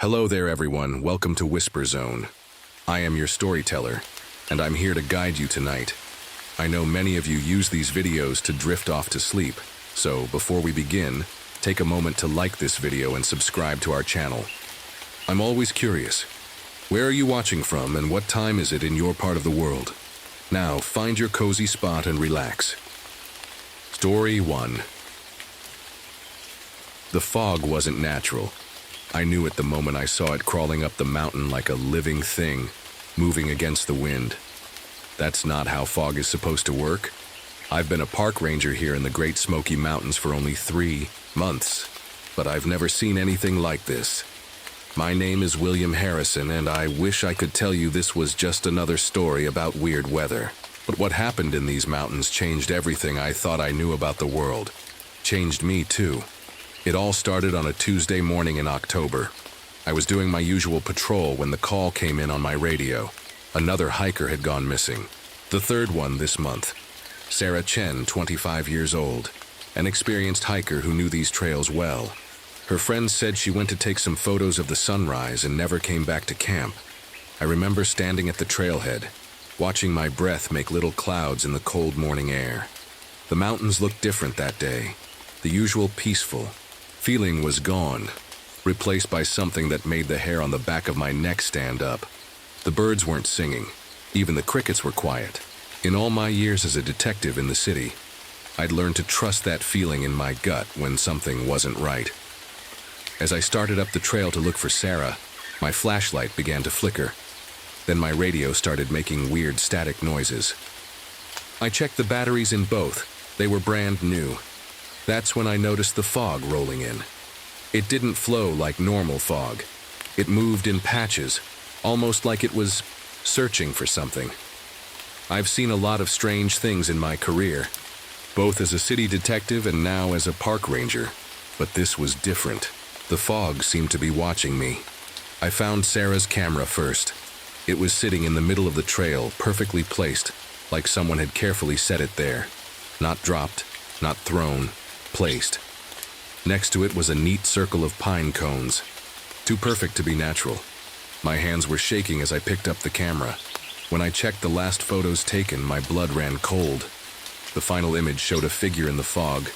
Hello there, everyone. Welcome to Whisper Zone. I am your storyteller, and I'm here to guide you tonight. I know many of you use these videos to drift off to sleep, so before we begin, take a moment to like this video and subscribe to our channel. I'm always curious. Where are you watching from, and what time is it in your part of the world? Now, find your cozy spot and relax. Story 1. The fog wasn't natural. I knew it the moment I saw it crawling up the mountain like a living thing, moving against the wind. That's not how fog is supposed to work. I've been a park ranger here in the Great Smoky Mountains for only 3 months, but I've never seen anything like this. My name is William Harrison, and I wish I could tell you this was just another story about weird weather. But what happened in these mountains changed everything I thought I knew about the world. Changed me, too. It all started on a Tuesday morning in October. I was doing my usual patrol when the call came in on my radio. Another hiker had gone missing. The third one this month. Sarah Chen, 25 years old, an experienced hiker who knew these trails well. Her friends said she went to take some photos of the sunrise and never came back to camp. I remember standing at the trailhead, watching my breath make little clouds in the cold morning air. The mountains looked different that day. The usual peaceful feeling was gone, replaced by something that made the hair on the back of my neck stand up. The birds weren't singing. Even the crickets were quiet. In all my years as a detective in the city, I'd learned to trust that feeling in my gut when something wasn't right. As I started up the trail to look for Sarah, my flashlight began to flicker. Then my radio started making weird static noises. I checked the batteries in both. They were brand new. That's when I noticed the fog rolling in. It didn't flow like normal fog. It moved in patches, almost like it was searching for something. I've seen a lot of strange things in my career, both as a city detective and now as a park ranger, but this was different. The fog seemed to be watching me. I found Sarah's camera first. It was sitting in the middle of the trail, perfectly placed, like someone had carefully set it there. Not dropped, not thrown, placed. Next to it was a neat circle of pine cones, too perfect to be natural. My hands were shaking as I picked up the camera. When I checked the last photos taken, my blood ran cold. The final image showed a figure in the fog,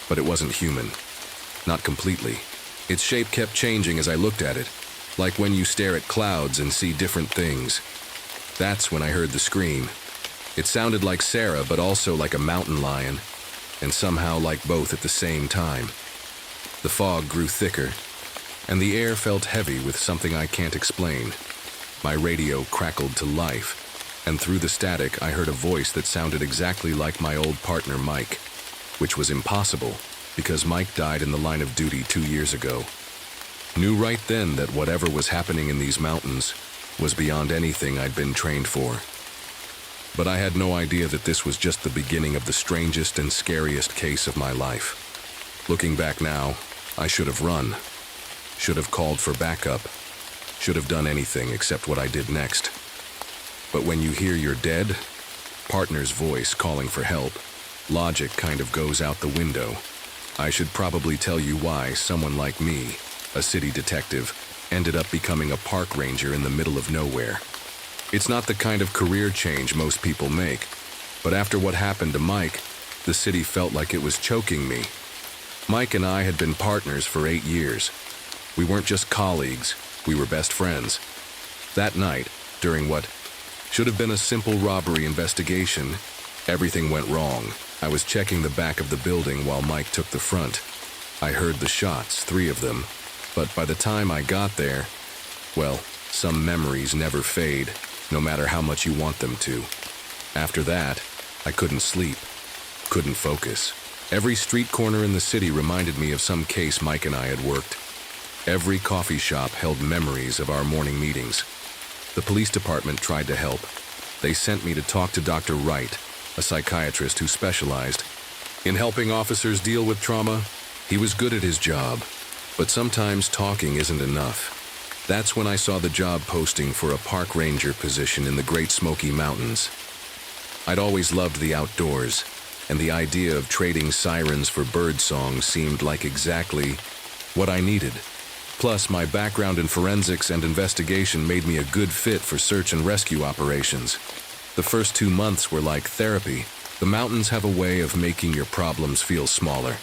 but it wasn't human. Not completely. Its shape kept changing as I looked at it, like when you stare at clouds and see different things. That's when I heard the scream. It sounded like Sarah, but also like a mountain lion, and somehow like both at the same time. The fog grew thicker, and the air felt heavy with something I can't explain. My radio crackled to life, and through the static I heard a voice that sounded exactly like my old partner Mike, which was impossible because Mike died in the line of duty 2 years ago. Knew right then that whatever was happening in these mountains was beyond anything I'd been trained for. But I had no idea that this was just the beginning of the strangest and scariest case of my life. Looking back now, I should have run, should have called for backup, should have done anything except what I did next. But when you hear you're dead, partner's voice calling for help, logic kind of goes out the window. I should probably tell you why someone like me, a city detective, ended up becoming a park ranger in the middle of nowhere. It's not the kind of career change most people make, but after what happened to Mike, the city felt like it was choking me. Mike and I had been partners for 8 years. We weren't just colleagues, we were best friends. That night, during what should have been a simple robbery investigation, everything went wrong. I was checking the back of the building while Mike took the front. I heard the shots, 3 of them, but by the time I got there, well, some memories never fade, no matter how much you want them to. After that, I couldn't sleep, couldn't focus. Every street corner in the city reminded me of some case Mike and I had worked. Every coffee shop held memories of our morning meetings. The police department tried to help. They sent me to talk to Dr. Wright, a psychiatrist who specialized in helping officers deal with trauma. He was good at his job, but sometimes talking isn't enough. That's when I saw the job posting for a park ranger position in the Great Smoky Mountains. I'd always loved the outdoors, and the idea of trading sirens for bird songs seemed like exactly what I needed. Plus, my background in forensics and investigation made me a good fit for search and rescue operations. The first 2 months were like therapy. The mountains have a way of making your problems feel smaller.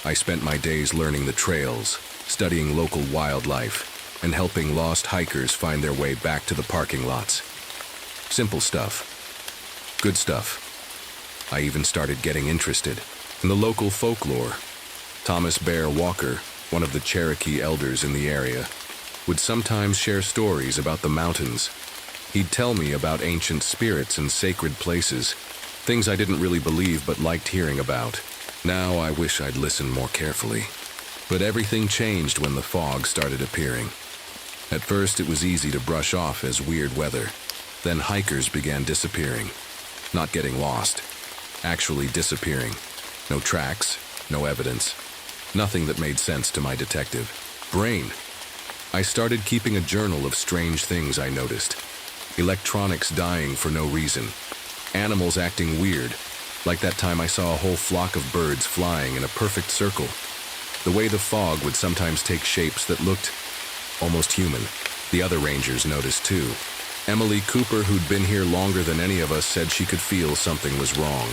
I spent my days learning the trails, studying local wildlife, and helping lost hikers find their way back to the parking lots. Simple stuff. Good stuff. I even started getting interested in the local folklore. Thomas Bear Walker, one of the Cherokee elders in the area, would sometimes share stories about the mountains. He'd tell me about ancient spirits and sacred places, things I didn't really believe but liked hearing about. Now I wish I'd listened more carefully. But everything changed when the fog started appearing. At first it was easy to brush off as weird weather. Then hikers began disappearing. Not getting lost. Actually disappearing. No tracks, no evidence. Nothing that made sense to my detective brain. I started keeping a journal of strange things I noticed. Electronics dying for no reason. Animals acting weird, like that time I saw a whole flock of birds flying in a perfect circle. The way the fog would sometimes take shapes that looked almost human. The other rangers noticed too. Emily Cooper, who'd been here longer than any of us, said she could feel something was wrong.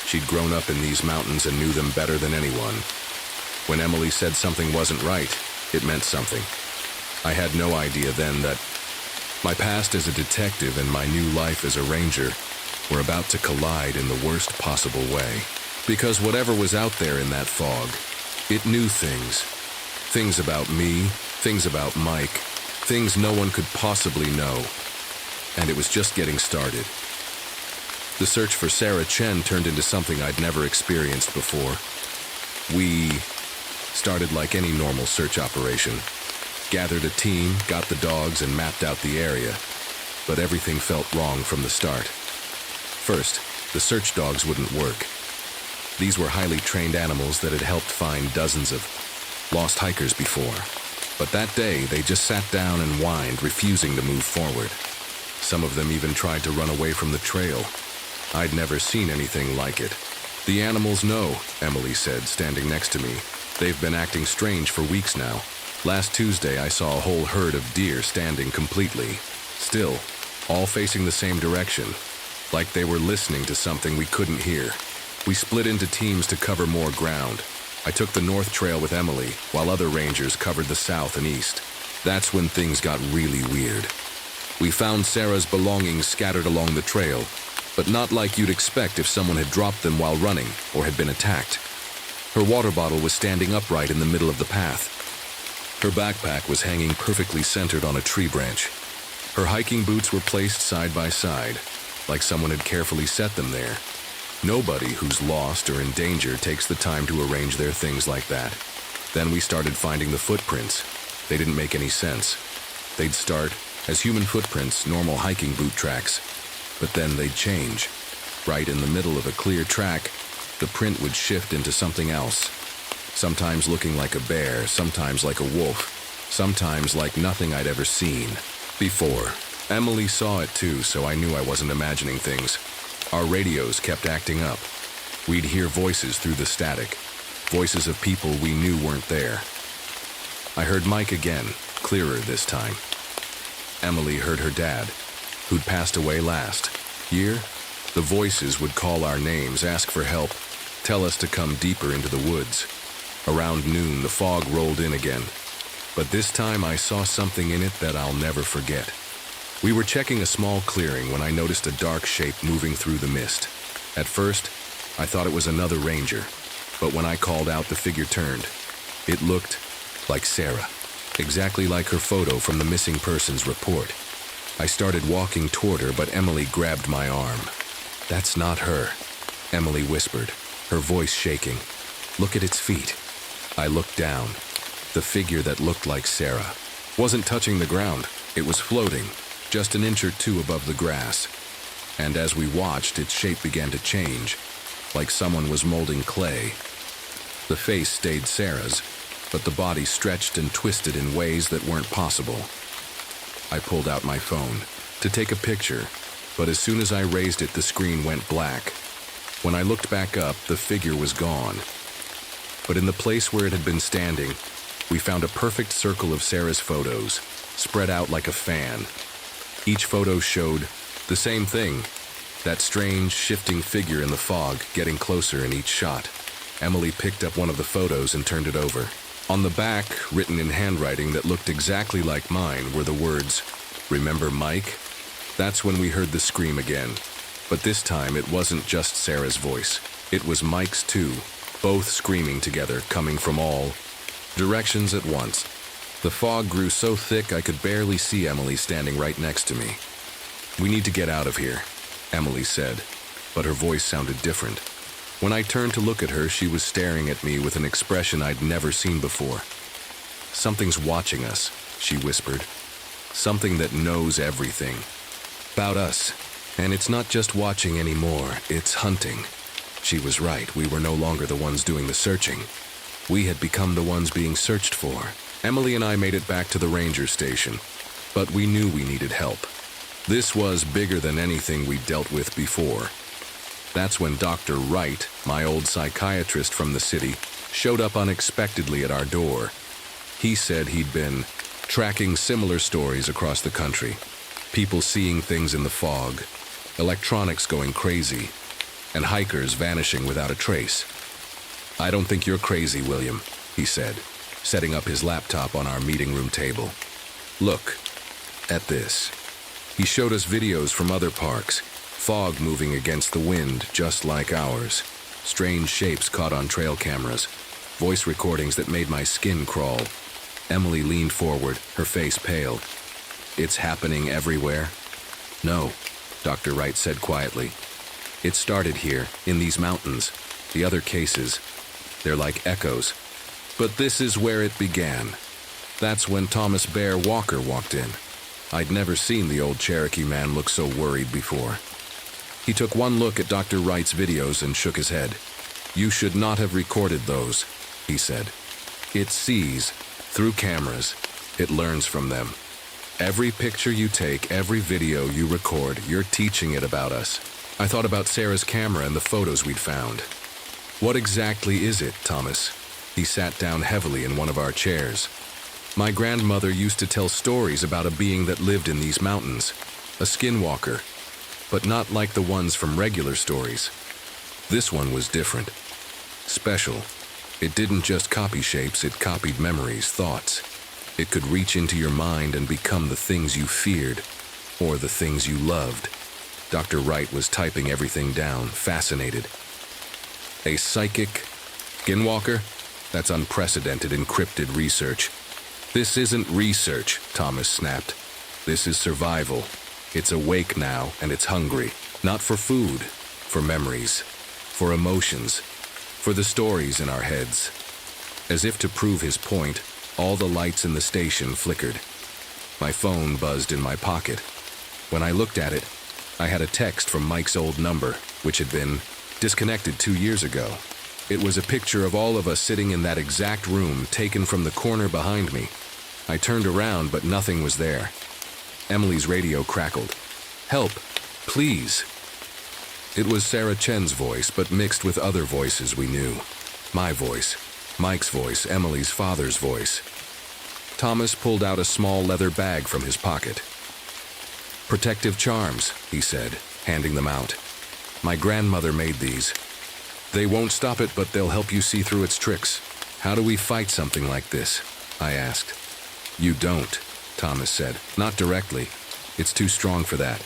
She'd grown up in these mountains and knew them better than anyone. When Emily said something wasn't right, it meant something. I had no idea then that my past as a detective and my new life as a ranger were about to collide in the worst possible way. Because whatever was out there in that fog, it knew things. Things about me, things about Mike, things no one could possibly know. And it was just getting started. The search for Sarah Chen turned into something I'd never experienced before. We started like any normal search operation. Gathered a team, got the dogs, and mapped out the area. But everything felt wrong from the start. First, the search dogs wouldn't work. These were highly trained animals that had helped find dozens of lost hikers before. But that day, they just sat down and whined, refusing to move forward. Some of them even tried to run away from the trail. I'd never seen anything like it. The animals know, Emily said, standing next to me. They've been acting strange for weeks now. Last Tuesday, I saw a whole herd of deer standing completely still, all facing the same direction, like they were listening to something we couldn't hear. We split into teams to cover more ground. I took the north trail with Emily, while other rangers covered the south and east. That's when things got really weird. We found Sarah's belongings scattered along the trail, but not like you'd expect if someone had dropped them while running or had been attacked. Her water bottle was standing upright in the middle of the path. Her backpack was hanging perfectly centered on a tree branch. Her hiking boots were placed side by side, like someone had carefully set them there. Nobody who's lost or in danger takes the time to arrange their things like that. Then we started finding the footprints. They didn't make any sense. They'd start as human footprints, normal hiking boot tracks, but then they'd change. Right in the middle of a clear track, the print would shift into something else. Sometimes looking like a bear, sometimes like a wolf, sometimes like nothing I'd ever seen before. Emily saw it too, so I knew I wasn't imagining things. Our radios kept acting up. We'd hear voices through the static, voices of people we knew weren't there. I heard Mike again, clearer this time. Emily heard her dad, who'd passed away last year. The voices would call our names, ask for help, tell us to come deeper into the woods. Around noon, the fog rolled in again. But this time I saw something in it that I'll never forget. We were checking a small clearing when I noticed a dark shape moving through the mist. At first, I thought it was another ranger, but when I called out, the figure turned. It looked like Sarah, exactly like her photo from the missing persons report. I started walking toward her, but Emily grabbed my arm. "That's not her," Emily whispered, her voice shaking. "Look at its feet." I looked down. The figure that looked like Sarah wasn't touching the ground. It was floating, just an inch or two above the grass. And as we watched, its shape began to change, like someone was molding clay. The face stayed Sarah's, but the body stretched and twisted in ways that weren't possible. I pulled out my phone to take a picture, but as soon as I raised it, the screen went black. When I looked back up, the figure was gone. But in the place where it had been standing, We found a perfect circle of Sarah's photos, spread out like a fan. Each photo showed the same thing, that strange, shifting figure in the fog getting closer in each shot. Emily picked up one of the photos and turned it over. On the back, written in handwriting that looked exactly like mine, were the words, "Remember Mike?" That's when we heard the scream again. But this time it wasn't just Sarah's voice. It was Mike's too, both screaming together, coming from all directions at once. The fog grew so thick I could barely see Emily standing right next to me. "We need to get out of here," Emily said, but her voice sounded different. When I turned to look at her, she was staring at me with an expression I'd never seen before. "Something's watching us," she whispered. "Something that knows everything about us. And it's not just watching anymore, it's hunting." She was right. We were no longer the ones doing the searching. We had become the ones being searched for. Emily and I made it back to the ranger station, but we knew we needed help. This was bigger than anything we'd dealt with before. That's when Dr. Wright, my old psychiatrist from the city, showed up unexpectedly at our door. He said he'd been tracking similar stories across the country. People seeing things in the fog, electronics going crazy, and hikers vanishing without a trace. "I don't think you're crazy, William," he said, setting up his laptop on our meeting room table. "Look at this." He showed us videos from other parks, fog moving against the wind just like ours, strange shapes caught on trail cameras, voice recordings that made my skin crawl. Emily leaned forward, her face pale. "It's happening everywhere?" "No," Dr. Wright said quietly. "It started here, in these mountains. The other cases, they're like echoes. But this is where it began. That's when Thomas Bear Walker walked in. I'd never seen the old Cherokee man look so worried before." He took one look at Dr. Wright's videos and shook his head. "You should not have recorded those," he said. "It sees through cameras. It learns from them. Every picture you take, every video you record, you're teaching it about us." I thought about Sarah's camera and the photos we'd found. "What exactly is it, Thomas?" He sat down heavily in one of our chairs. "My grandmother used to tell stories about a being that lived in these mountains, a skinwalker, but not like the ones from regular stories. This one was different, special. It didn't just copy shapes, it copied memories, thoughts. It could reach into your mind and become the things you feared, or the things you loved." Dr. Wright was typing everything down, fascinated. "A psychic skinwalker? That's unprecedented encrypted research." "This isn't research," Thomas snapped. "This is survival. It's awake now, and it's hungry. Not for food, for memories, for emotions, for the stories in our heads." As if to prove his point, all the lights in the station flickered. My phone buzzed in my pocket. When I looked at it, I had a text from Mike's old number, which had been disconnected 2 years ago. It was a picture of all of us sitting in that exact room, taken from the corner behind me. I turned around, but nothing was there. Emily's radio crackled. "Help, please." It was Sarah Chen's voice, but mixed with other voices we knew. My voice, Mike's voice, Emily's father's voice. Thomas pulled out a small leather bag from his pocket. "Protective charms," he said, handing them out. "My grandmother made these. They won't stop it, but they'll help you see through its tricks." "How do we fight something like this?" I asked. "You don't," Thomas said. "Not directly. It's too strong for that.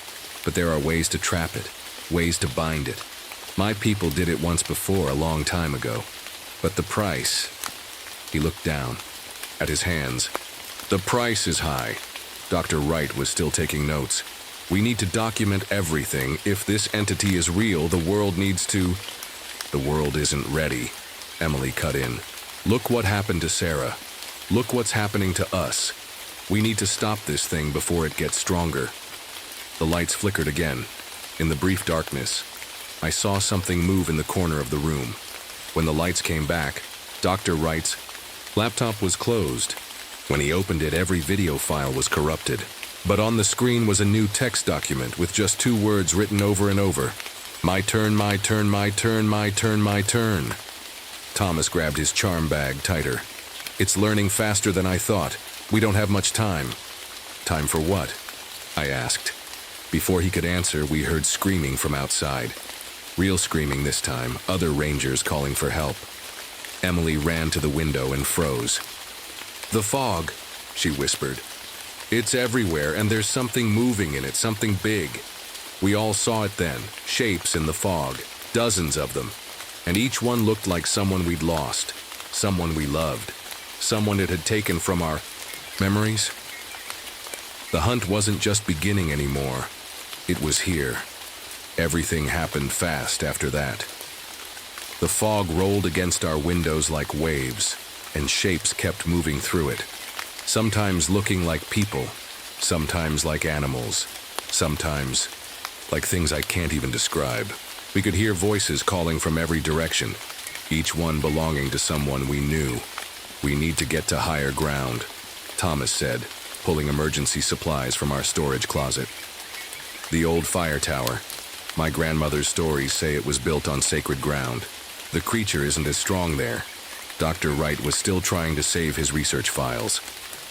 But there are ways to trap it, ways to bind it. My people did it once before, a long time ago. But the price..." He looked down at his hands. "The price is high." Dr. Wright was still taking notes. "We need to document everything. If this entity is real, the world needs to..." "The world isn't ready," Emily cut in. "Look what happened to Sarah. Look what's happening to us. We need to stop this thing before it gets stronger." The lights flickered again. In the brief darkness, I saw something move in the corner of the room. When the lights came back, Dr. Wright's laptop was closed. When he opened it, every video file was corrupted. But on the screen was a new text document with just 2 words written over and over. "My turn, my turn, my turn, my turn, my turn." Thomas grabbed his charm bag tighter. It's learning faster than I thought. We don't have much time. Time for what? I asked. Before he could answer, we heard screaming from outside. Real screaming this time, other rangers calling for help. Emily ran to the window and froze. "The fog," she whispered. "It's everywhere, and there's something moving in it, something big." We all saw it then, shapes in the fog, dozens of them, and each one looked like someone we'd lost, someone we loved, someone it had taken from our memories. The hunt wasn't just beginning anymore. It was here. Everything happened fast after that. The fog rolled against our windows like waves, and shapes kept moving through it, sometimes looking like people, sometimes like animals, sometimes like things I can't even describe. We could hear voices calling from every direction, each one belonging to someone we knew. "We need to get to higher ground," Thomas said, pulling emergency supplies from our storage closet. The old fire tower. My grandmother's stories say it was built on sacred ground. The creature isn't as strong there. Dr. Wright was still trying to save his research files.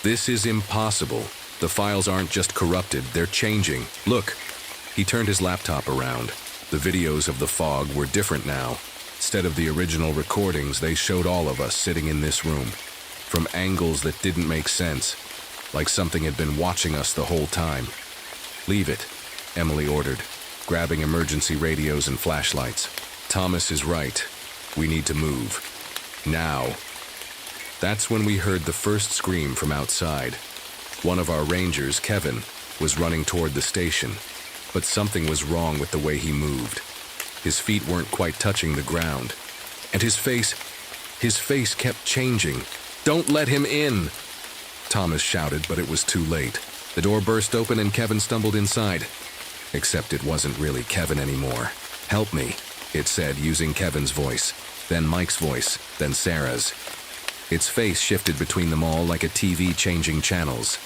"This is impossible. The files aren't just corrupted, they're changing. Look." He turned his laptop around. The videos of the fog were different now. Instead of the original recordings, they showed all of us sitting in this room, from angles that didn't make sense, like something had been watching us the whole time. "Leave it," Emily ordered, grabbing emergency radios and flashlights. "Thomas is right. We need to move. Now." That's when we heard the first scream from outside. One of our rangers, Kevin, was running toward the station, but something was wrong with the way he moved. His feet weren't quite touching the ground, and his face kept changing. "Don't let him in!" Thomas shouted, but it was too late. The door burst open and Kevin stumbled inside. Except it wasn't really Kevin anymore. "Help me," it said, using Kevin's voice, then Mike's voice, then Sarah's. Its face shifted between them all like a TV changing channels.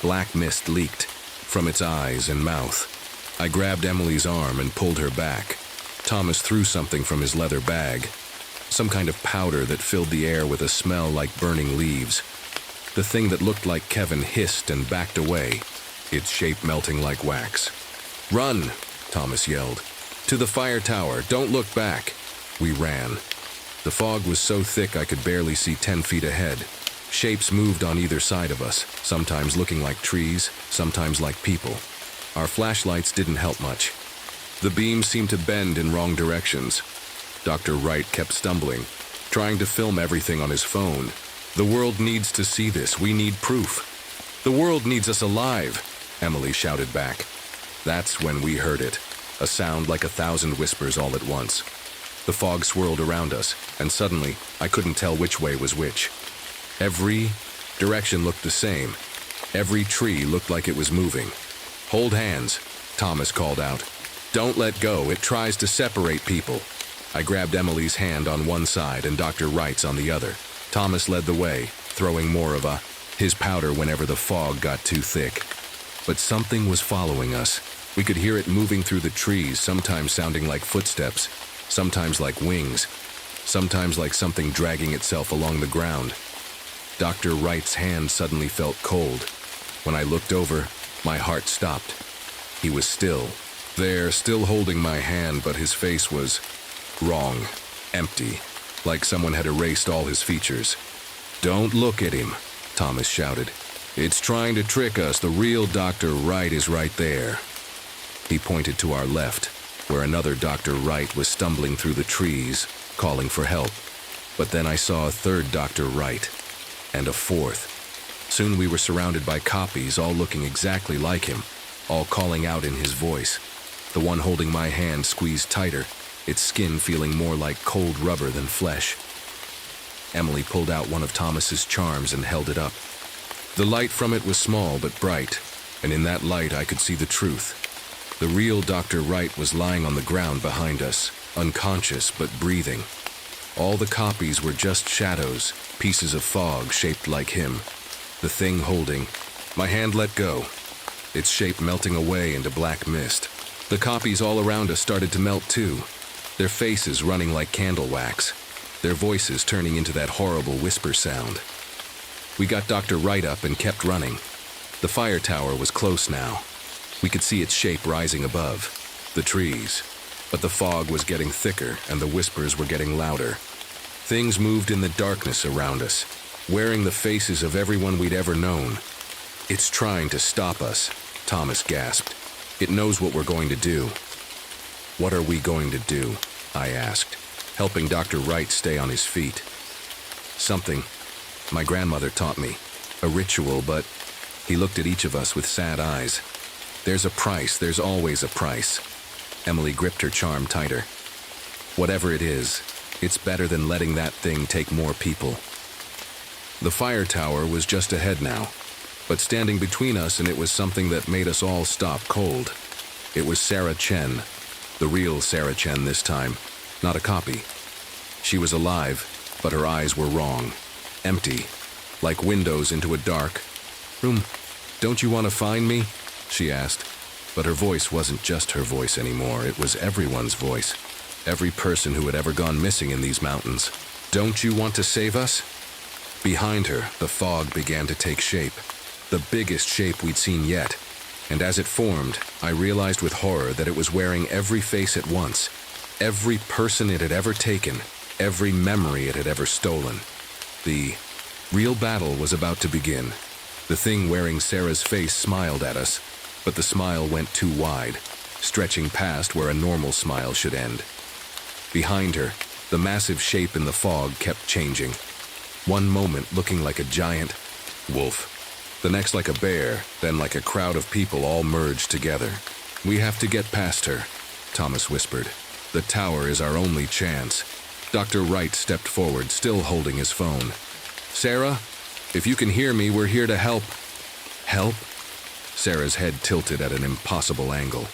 Black mist leaked from its eyes and mouth. I grabbed Emily's arm and pulled her back. Thomas threw something from his leather bag, some kind of powder that filled the air with a smell like burning leaves. The thing that looked like Kevin hissed and backed away, its shape melting like wax. "Run!" Thomas yelled. "To the fire tower, don't look back." We ran. The fog was so thick I could barely see 10 feet ahead. Shapes moved on either side of us, sometimes looking like trees, sometimes like people. Our flashlights didn't help much. The beams seemed to bend in wrong directions. Dr. Wright kept stumbling, trying to film everything on his phone. "The world needs to see this. We need proof." "The world needs us alive," Emily shouted back. That's when we heard it, a sound like 1,000 whispers all at once. The fog swirled around us, and suddenly I couldn't tell which way was which. Every direction looked the same. Every tree looked like it was moving. "Hold hands," Thomas called out. "Don't let go. It tries to separate people." I grabbed Emily's hand on one side and Dr. Wright's on the other. Thomas led the way, throwing more of his powder whenever the fog got too thick. But something was following us. We could hear it moving through the trees, sometimes sounding like footsteps, sometimes like wings, sometimes like something dragging itself along the ground. Dr. Wright's hand suddenly felt cold. When I looked over, my heart stopped. He was still there, still holding my hand, but his face was wrong, empty, like someone had erased all his features. "Don't look at him," Thomas shouted. "It's trying to trick us. The real Dr. Wright is right there." He pointed to our left, where another Dr. Wright was stumbling through the trees, calling for help. But then I saw a third Dr. Wright, and a fourth. Soon we were surrounded by copies, all looking exactly like him, all calling out in his voice. The one holding my hand squeezed tighter, its skin feeling more like cold rubber than flesh. Emily pulled out one of Thomas's charms and held it up. The light from it was small but bright, and in that light I could see the truth. The real Dr. Wright was lying on the ground behind us, unconscious but breathing. All the copies were just shadows, pieces of fog shaped like him. The thing holding. My hand let go, its shape melting away into black mist. The copies all around us started to melt too, their faces running like candle wax, their voices turning into that horrible whisper sound. We got Dr. Wright up and kept running. The fire tower was close now. We could see its shape rising above the trees. But the fog was getting thicker and the whispers were getting louder. Things moved in the darkness around us, wearing the faces of everyone we'd ever known. "It's trying to stop us," Thomas gasped. "It knows what we're going to do." "What are we going to do?" I asked, helping Dr. Wright stay on his feet. "Something my grandmother taught me. A ritual, but..." He looked at each of us with sad eyes. "There's a price, there's always a price." Emily gripped her charm tighter. "Whatever it is, it's better than letting that thing take more people." The fire tower was just ahead now, but standing between us and it was something that made us all stop cold. It was Sarah Chen, the real Sarah Chen this time, not a copy. She was alive, but her eyes were wrong, empty, like windows into a dark room. "Don't you want to find me?" she asked. But her voice wasn't just her voice anymore, it was everyone's voice. Every person who had ever gone missing in these mountains. "Don't you want to save us?" Behind her, the fog began to take shape. The biggest shape we'd seen yet. And as it formed, I realized with horror that it was wearing every face at once. Every person it had ever taken. Every memory it had ever stolen. The real battle was about to begin. The thing wearing Sarah's face smiled at us, but the smile went too wide, stretching past where a normal smile should end. Behind her, the massive shape in the fog kept changing. One moment looking like a giant wolf, the next like a bear, then like a crowd of people all merged together. "We have to get past her," Thomas whispered. "The tower is our only chance." Dr. Wright stepped forward, still holding his phone. "Sarah, if you can hear me, we're here to help." "Help?" Sarah's head tilted at an impossible angle.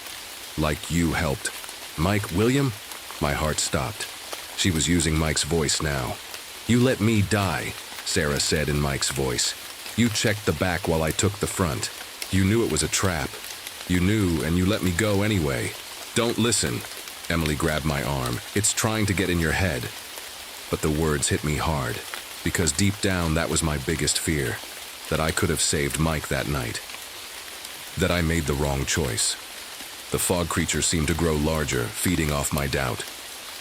"Like you helped Mike William?" My heart stopped. She was using Mike's voice now. "You let me die," Sarah said in Mike's voice. "You checked the back while I took the front. You knew it was a trap. You knew, and you let me go anyway. Don't listen." Emily grabbed my arm. "It's trying to get in your head." But the words hit me hard, because deep down that was my biggest fear, that I could have saved Mike that night. That I made the wrong choice. The fog creature seemed to grow larger, feeding off my doubt.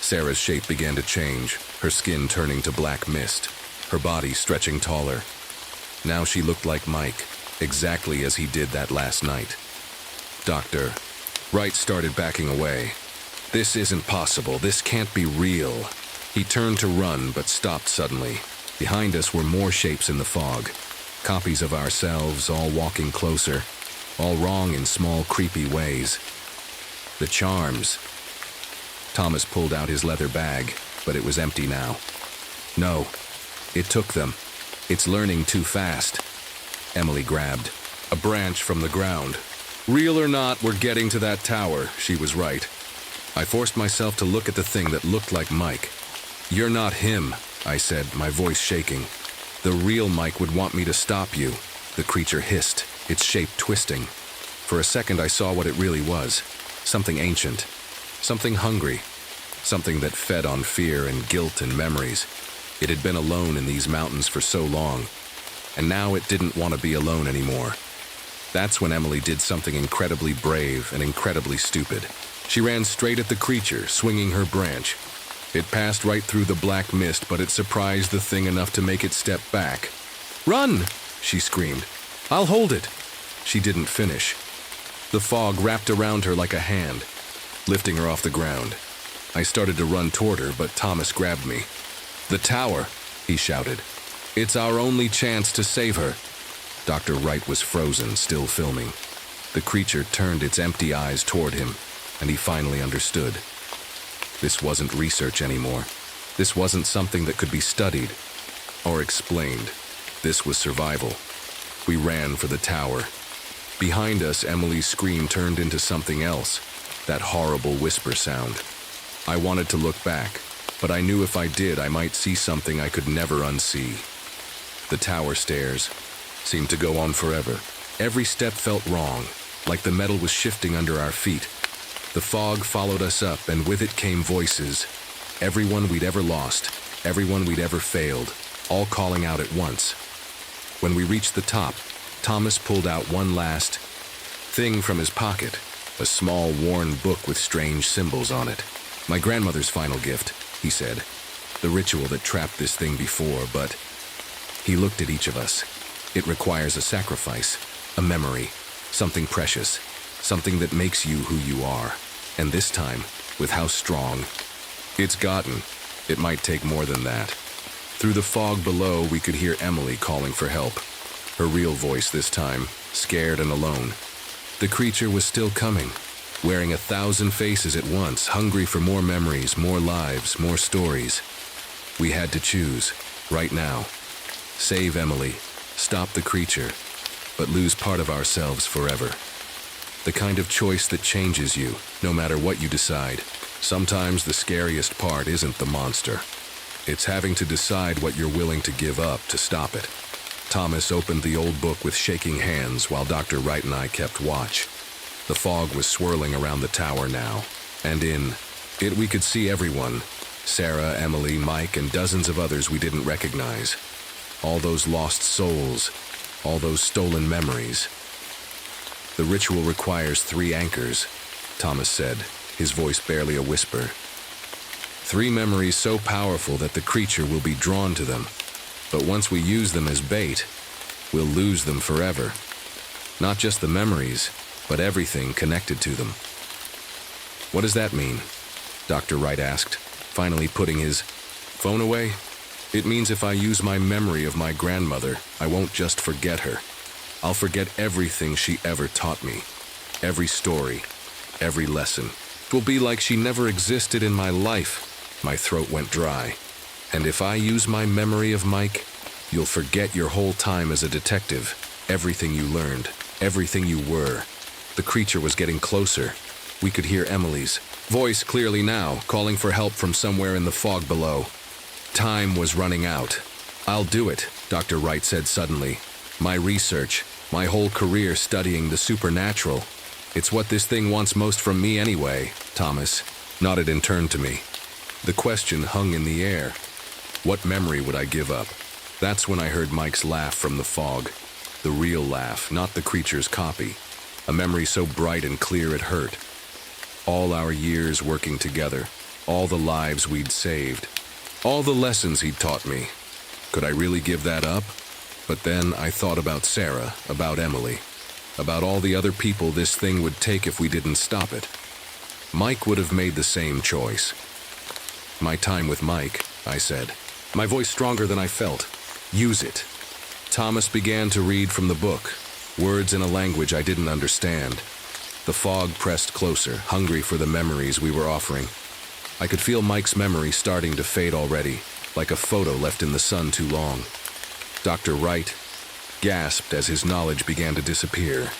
Sarah's shape began to change, her skin turning to black mist, her body stretching taller. Now she looked like Mike, exactly as he did that last night. Dr. Wright started backing away. "This isn't possible, this can't be real." He turned to run, but stopped suddenly. Behind us were more shapes in the fog, copies of ourselves, all walking closer, all wrong in small, creepy ways. "The charms." Thomas pulled out his leather bag, but it was empty now. "No, it took them. It's learning too fast." Emily grabbed a branch from the ground. "Real or not, we're getting to that tower," she was right. I forced myself to look at the thing that looked like Mike. "You're not him," I said, my voice shaking. "The real Mike would want me to stop you," the creature hissed, its shape twisting. For a second I saw what it really was. Something ancient. Something hungry. Something that fed on fear and guilt and memories. It had been alone in these mountains for so long, and now it didn't want to be alone anymore. That's when Emily did something incredibly brave and incredibly stupid. She ran straight at the creature, swinging her branch. It passed right through the black mist, but it surprised the thing enough to make it step back. "Run!" she screamed. "I'll hold it." She didn't finish. The fog wrapped around her like a hand, lifting her off the ground. I started to run toward her, but Thomas grabbed me. "The tower," he shouted. "It's our only chance to save her." Dr. Wright was frozen, still filming. The creature turned its empty eyes toward him, and he finally understood. This wasn't research anymore. This wasn't something that could be studied or explained. This was survival. We ran for the tower. Behind us, Emily's scream turned into something else, that horrible whisper sound. I wanted to look back, but I knew if I did, I might see something I could never unsee. The tower stairs seemed to go on forever. Every step felt wrong, like the metal was shifting under our feet. The fog followed us up, and with it came voices. Everyone we'd ever lost, everyone we'd ever failed, all calling out at once. When we reached the top, Thomas pulled out one last thing from his pocket, a small, worn book with strange symbols on it. My grandmother's final gift, he said. The ritual that trapped this thing before, but he looked at each of us. It requires a sacrifice, a memory, something precious, something that makes you who you are. And this time, with how strong it's gotten, it might take more than that. Through the fog below, we could hear Emily calling for help. Her real voice this time, scared and alone. The creature was still coming, wearing 1,000 faces at once, hungry for more memories, more lives, more stories. We had to choose, right now. Save Emily, stop the creature, but lose part of ourselves forever. The kind of choice that changes you, no matter what you decide. Sometimes the scariest part isn't the monster. It's having to decide what you're willing to give up to stop it. Thomas opened the old book with shaking hands while Dr. Wright and I kept watch. The fog was swirling around the tower now, and in it we could see everyone. Sarah, Emily, Mike, and dozens of others we didn't recognize. All those lost souls, all those stolen memories. The ritual requires 3 anchors, Thomas said, his voice barely a whisper. 3 memories so powerful that the creature will be drawn to them. But once we use them as bait, we'll lose them forever. Not just the memories, but everything connected to them. What does that mean? Dr. Wright asked, finally putting his phone away. It means if I use my memory of my grandmother, I won't just forget her. I'll forget everything she ever taught me. Every story, every lesson. It will be like she never existed in my life. My throat went dry. And if I use my memory of Mike, you'll forget your whole time as a detective, everything you learned, everything you were. The creature was getting closer. We could hear Emily's voice clearly now, calling for help from somewhere in the fog below. Time was running out. I'll do it, Dr. Wright said suddenly. My research, my whole career studying the supernatural. It's what this thing wants most from me anyway, Thomas nodded and turned to me. The question hung in the air. What memory would I give up? That's when I heard Mike's laugh from the fog. The real laugh, not the creature's copy. A memory so bright and clear it hurt. All our years working together, all the lives we'd saved, all the lessons he'd taught me. Could I really give that up? But then I thought about Sarah, about Emily, about all the other people this thing would take if we didn't stop it. Mike would have made the same choice. My time with Mike, I said, my voice stronger than I felt. Use it. Thomas began to read from the book, words in a language I didn't understand. The fog pressed closer, hungry for the memories we were offering. I could feel Mike's memory starting to fade already, like a photo left in the sun too long. Dr. Wright gasped as his knowledge began to disappear,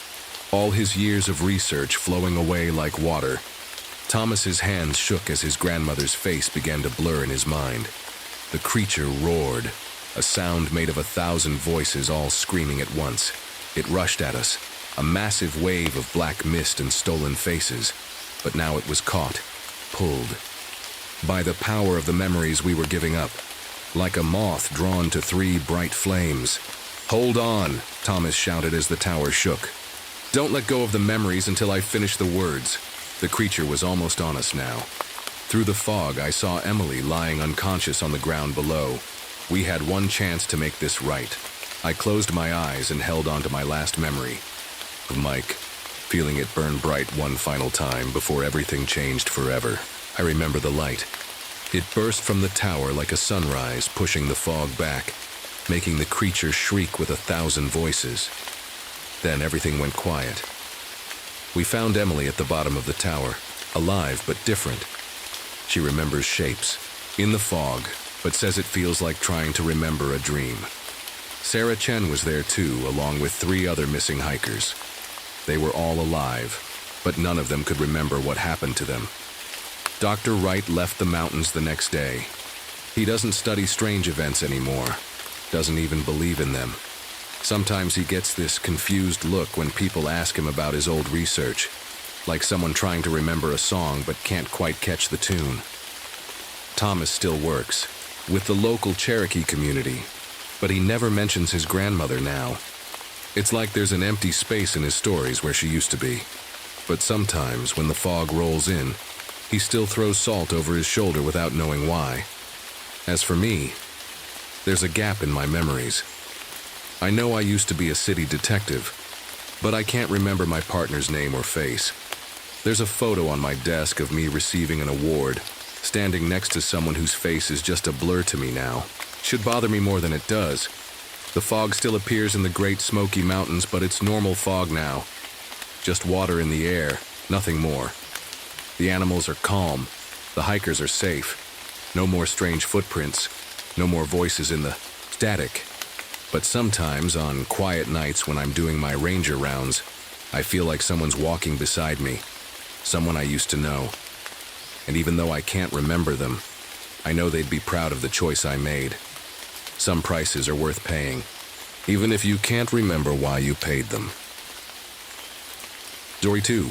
all his years of research flowing away like water. Thomas's hands shook as his grandmother's face began to blur in his mind. The creature roared, a sound made of 1,000 voices all screaming at once. It rushed at us, a massive wave of black mist and stolen faces, but now it was caught, pulled, by the power of the memories we were giving up, like a moth drawn to 3 bright flames. Hold on, Thomas shouted as the tower shook. Don't let go of the memories until I finish the words. The creature was almost on us now. Through the fog, I saw Emily lying unconscious on the ground below. We had one chance to make this right. I closed my eyes and held on to my last memory of Mike, feeling it burn bright one final time before everything changed forever. I remember the light. It burst from the tower like a sunrise, pushing the fog back, making the creature shriek with 1,000 voices. Then everything went quiet. We found Emily at the bottom of the tower, alive but different. She remembers shapes, in the fog, but says it feels like trying to remember a dream. Sarah Chen was there too, along with 3 other missing hikers. They were all alive, but none of them could remember what happened to them. Dr. Wright left the mountains the next day. He doesn't study strange events anymore, doesn't even believe in them. Sometimes he gets this confused look when people ask him about his old research, like someone trying to remember a song but can't quite catch the tune. Thomas still works with the local Cherokee community, but he never mentions his grandmother now. It's like there's an empty space in his stories where she used to be. But sometimes, when the fog rolls in, he still throws salt over his shoulder without knowing why. As for me, there's a gap in my memories. I know I used to be a city detective, but I can't remember my partner's name or face. There's a photo on my desk of me receiving an award, standing next to someone whose face is just a blur to me now. Should bother me more than it does. The fog still appears in the Great Smoky Mountains, but it's normal fog now. Just water in the air, nothing more. The animals are calm, the hikers are safe. No more strange footprints, no more voices in the static. But sometimes, on quiet nights when I'm doing my ranger rounds, I feel like someone's walking beside me, someone I used to know. And even though I can't remember them, I know they'd be proud of the choice I made. Some prices are worth paying, even if you can't remember why you paid them. Story 2.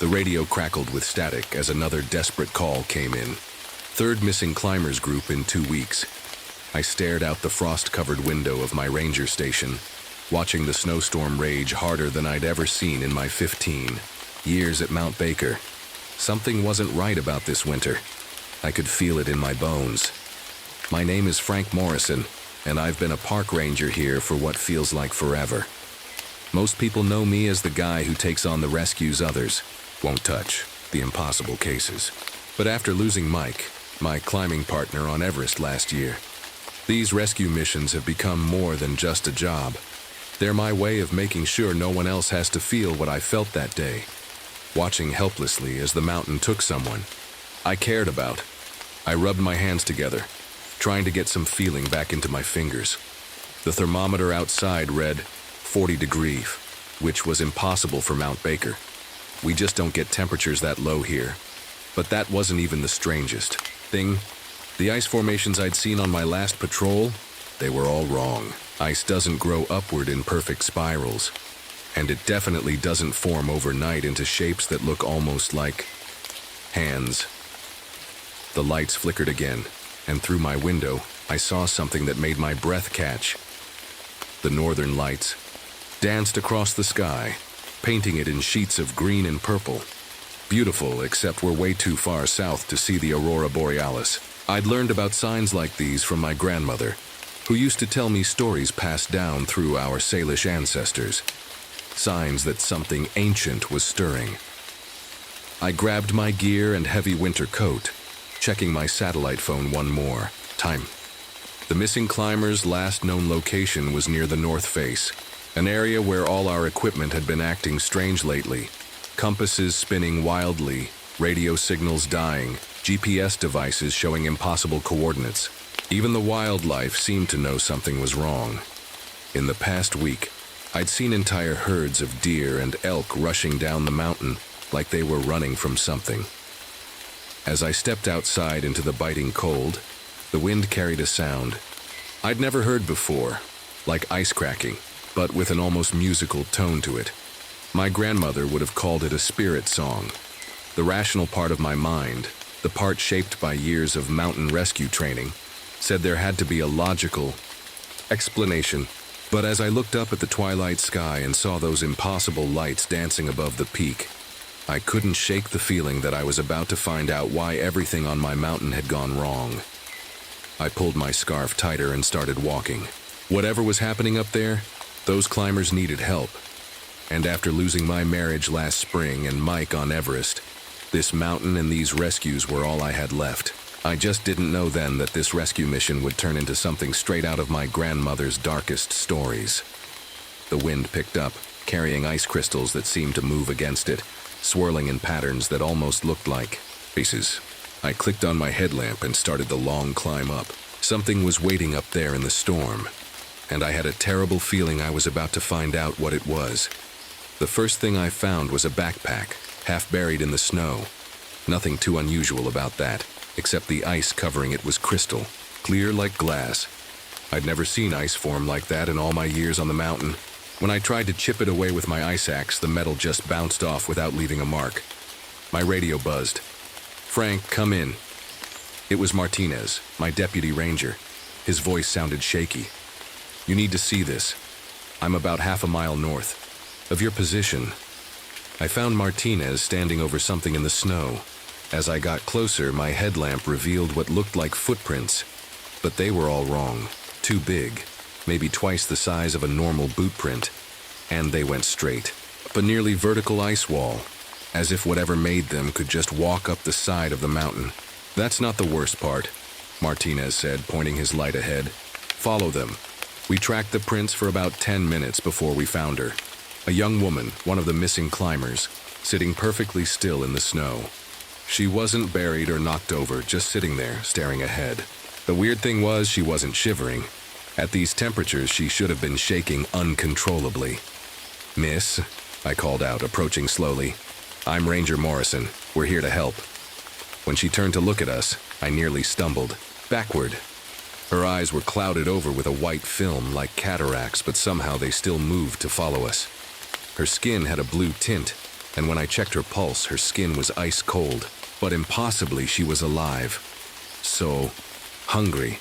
The radio crackled with static as another desperate call came in. Third missing climbers group in 2 weeks. I stared out the frost-covered window of my ranger station, watching the snowstorm rage harder than I'd ever seen in my 15 years at Mount Baker. Something wasn't right about this winter. I could feel it in my bones. My name is Frank Morrison, and I've been a park ranger here for what feels like forever. Most people know me as the guy who takes on the rescues others won't touch, the impossible cases. But after losing Mike, my climbing partner on Everest last year, these rescue missions have become more than just a job. They're my way of making sure no one else has to feel what I felt that day, watching helplessly as the mountain took someone I cared about. I rubbed my hands together, trying to get some feeling back into my fingers. The thermometer outside read 40 degrees, which was impossible for Mount Baker. We just don't get temperatures that low here. But that wasn't even the strangest thing. The ice formations I'd seen on my last patrol, they were all wrong. Ice doesn't grow upward in perfect spirals, and it definitely doesn't form overnight into shapes that look almost like hands. The lights flickered again, and through my window, I saw something that made my breath catch. The northern lights danced across the sky, painting it in sheets of green and purple. Beautiful, except we're way too far south to see the aurora borealis. I'd learned about signs like these from my grandmother, who used to tell me stories passed down through our Salish ancestors. Signs that something ancient was stirring. I grabbed my gear and heavy winter coat, checking my satellite phone one more time. The missing climber's last known location was near the North Face, an area where all our equipment had been acting strange lately. Compasses spinning wildly, radio signals dying, GPS devices showing impossible coordinates. Even the wildlife seemed to know something was wrong. In the past week, I'd seen entire herds of deer and elk rushing down the mountain like they were running from something. As I stepped outside into the biting cold, the wind carried a sound I'd never heard before, like ice cracking, but with an almost musical tone to it. My grandmother would have called it a spirit song. The rational part of my mind, the part shaped by years of mountain rescue training, said there had to be a logical explanation. But as I looked up at the twilight sky and saw those impossible lights dancing above the peak, I couldn't shake the feeling that I was about to find out why everything on my mountain had gone wrong. I pulled my scarf tighter and started walking. Whatever was happening up there, those climbers needed help. And after losing my marriage last spring and Mike on Everest, this mountain and these rescues were all I had left. I just didn't know then that this rescue mission would turn into something straight out of my grandmother's darkest stories. The wind picked up, carrying ice crystals that seemed to move against it, swirling in patterns that almost looked like faces. I clicked on my headlamp and started the long climb up. Something was waiting up there in the storm, and I had a terrible feeling I was about to find out what it was. The first thing I found was a backpack, half buried in the snow. Nothing too unusual about that, except the ice covering it was crystal, clear like glass. I'd never seen ice form like that in all my years on the mountain. When I tried to chip it away with my ice axe, the metal just bounced off without leaving a mark. My radio buzzed. "Frank, come in." It was Martinez, my deputy ranger. His voice sounded shaky. You need to see this. I'm about half a mile north of your position. I found Martinez standing over something in the snow. As I got closer, my headlamp revealed what looked like footprints, but they were all wrong. Too big, maybe twice the size of a normal boot print, and they went straight up a nearly vertical ice wall, as if whatever made them could just walk up the side of the mountain. That's not the worst part, Martinez said, pointing his light ahead. Follow them. We tracked the prints for about 10 minutes before we found her. A young woman, one of the missing climbers, sitting perfectly still in the snow. She wasn't buried or knocked over, just sitting there, staring ahead. The weird thing was she wasn't shivering. At these temperatures, she should have been shaking uncontrollably. Miss, I called out, approaching slowly. I'm Ranger Morrison. We're here to help. When she turned to look at us, I nearly stumbled. Backward. Her eyes were clouded over with a white film like cataracts, but somehow they still moved to follow us. Her skin had a blue tint, and when I checked her pulse, her skin was ice cold. But impossibly, she was alive. So hungry.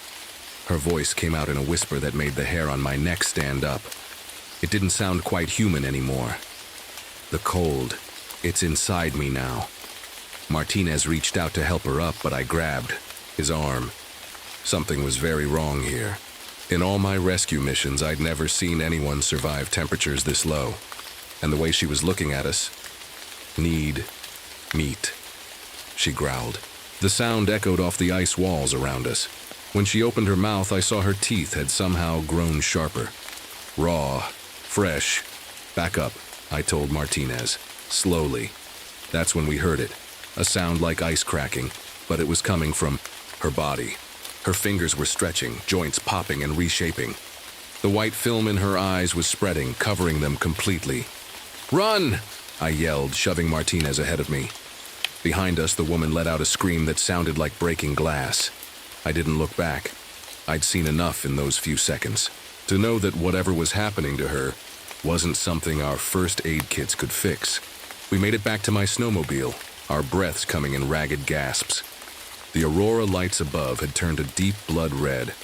Her voice came out in a whisper that made the hair on my neck stand up. It didn't sound quite human anymore. The cold, it's inside me now. Martinez reached out to help her up, but I grabbed his arm. Something was very wrong here. In all my rescue missions, I'd never seen anyone survive temperatures this low. And the way she was looking at us, need meat, she growled. The sound echoed off the ice walls around us. When she opened her mouth, I saw her teeth had somehow grown sharper. Raw, fresh. Back up, I told Martinez, slowly. That's when we heard it, a sound like ice cracking, but it was coming from her body. Her fingers were stretching, joints popping and reshaping. The white film in her eyes was spreading, covering them completely. Run! I yelled, shoving Martinez ahead of me. Behind us, the woman let out a scream that sounded like breaking glass. I didn't look back. I'd seen enough in those few seconds to know that whatever was happening to her wasn't something our first aid kits could fix. We made it back to my snowmobile, our breaths coming in ragged gasps. The aurora lights above had turned a deep blood red.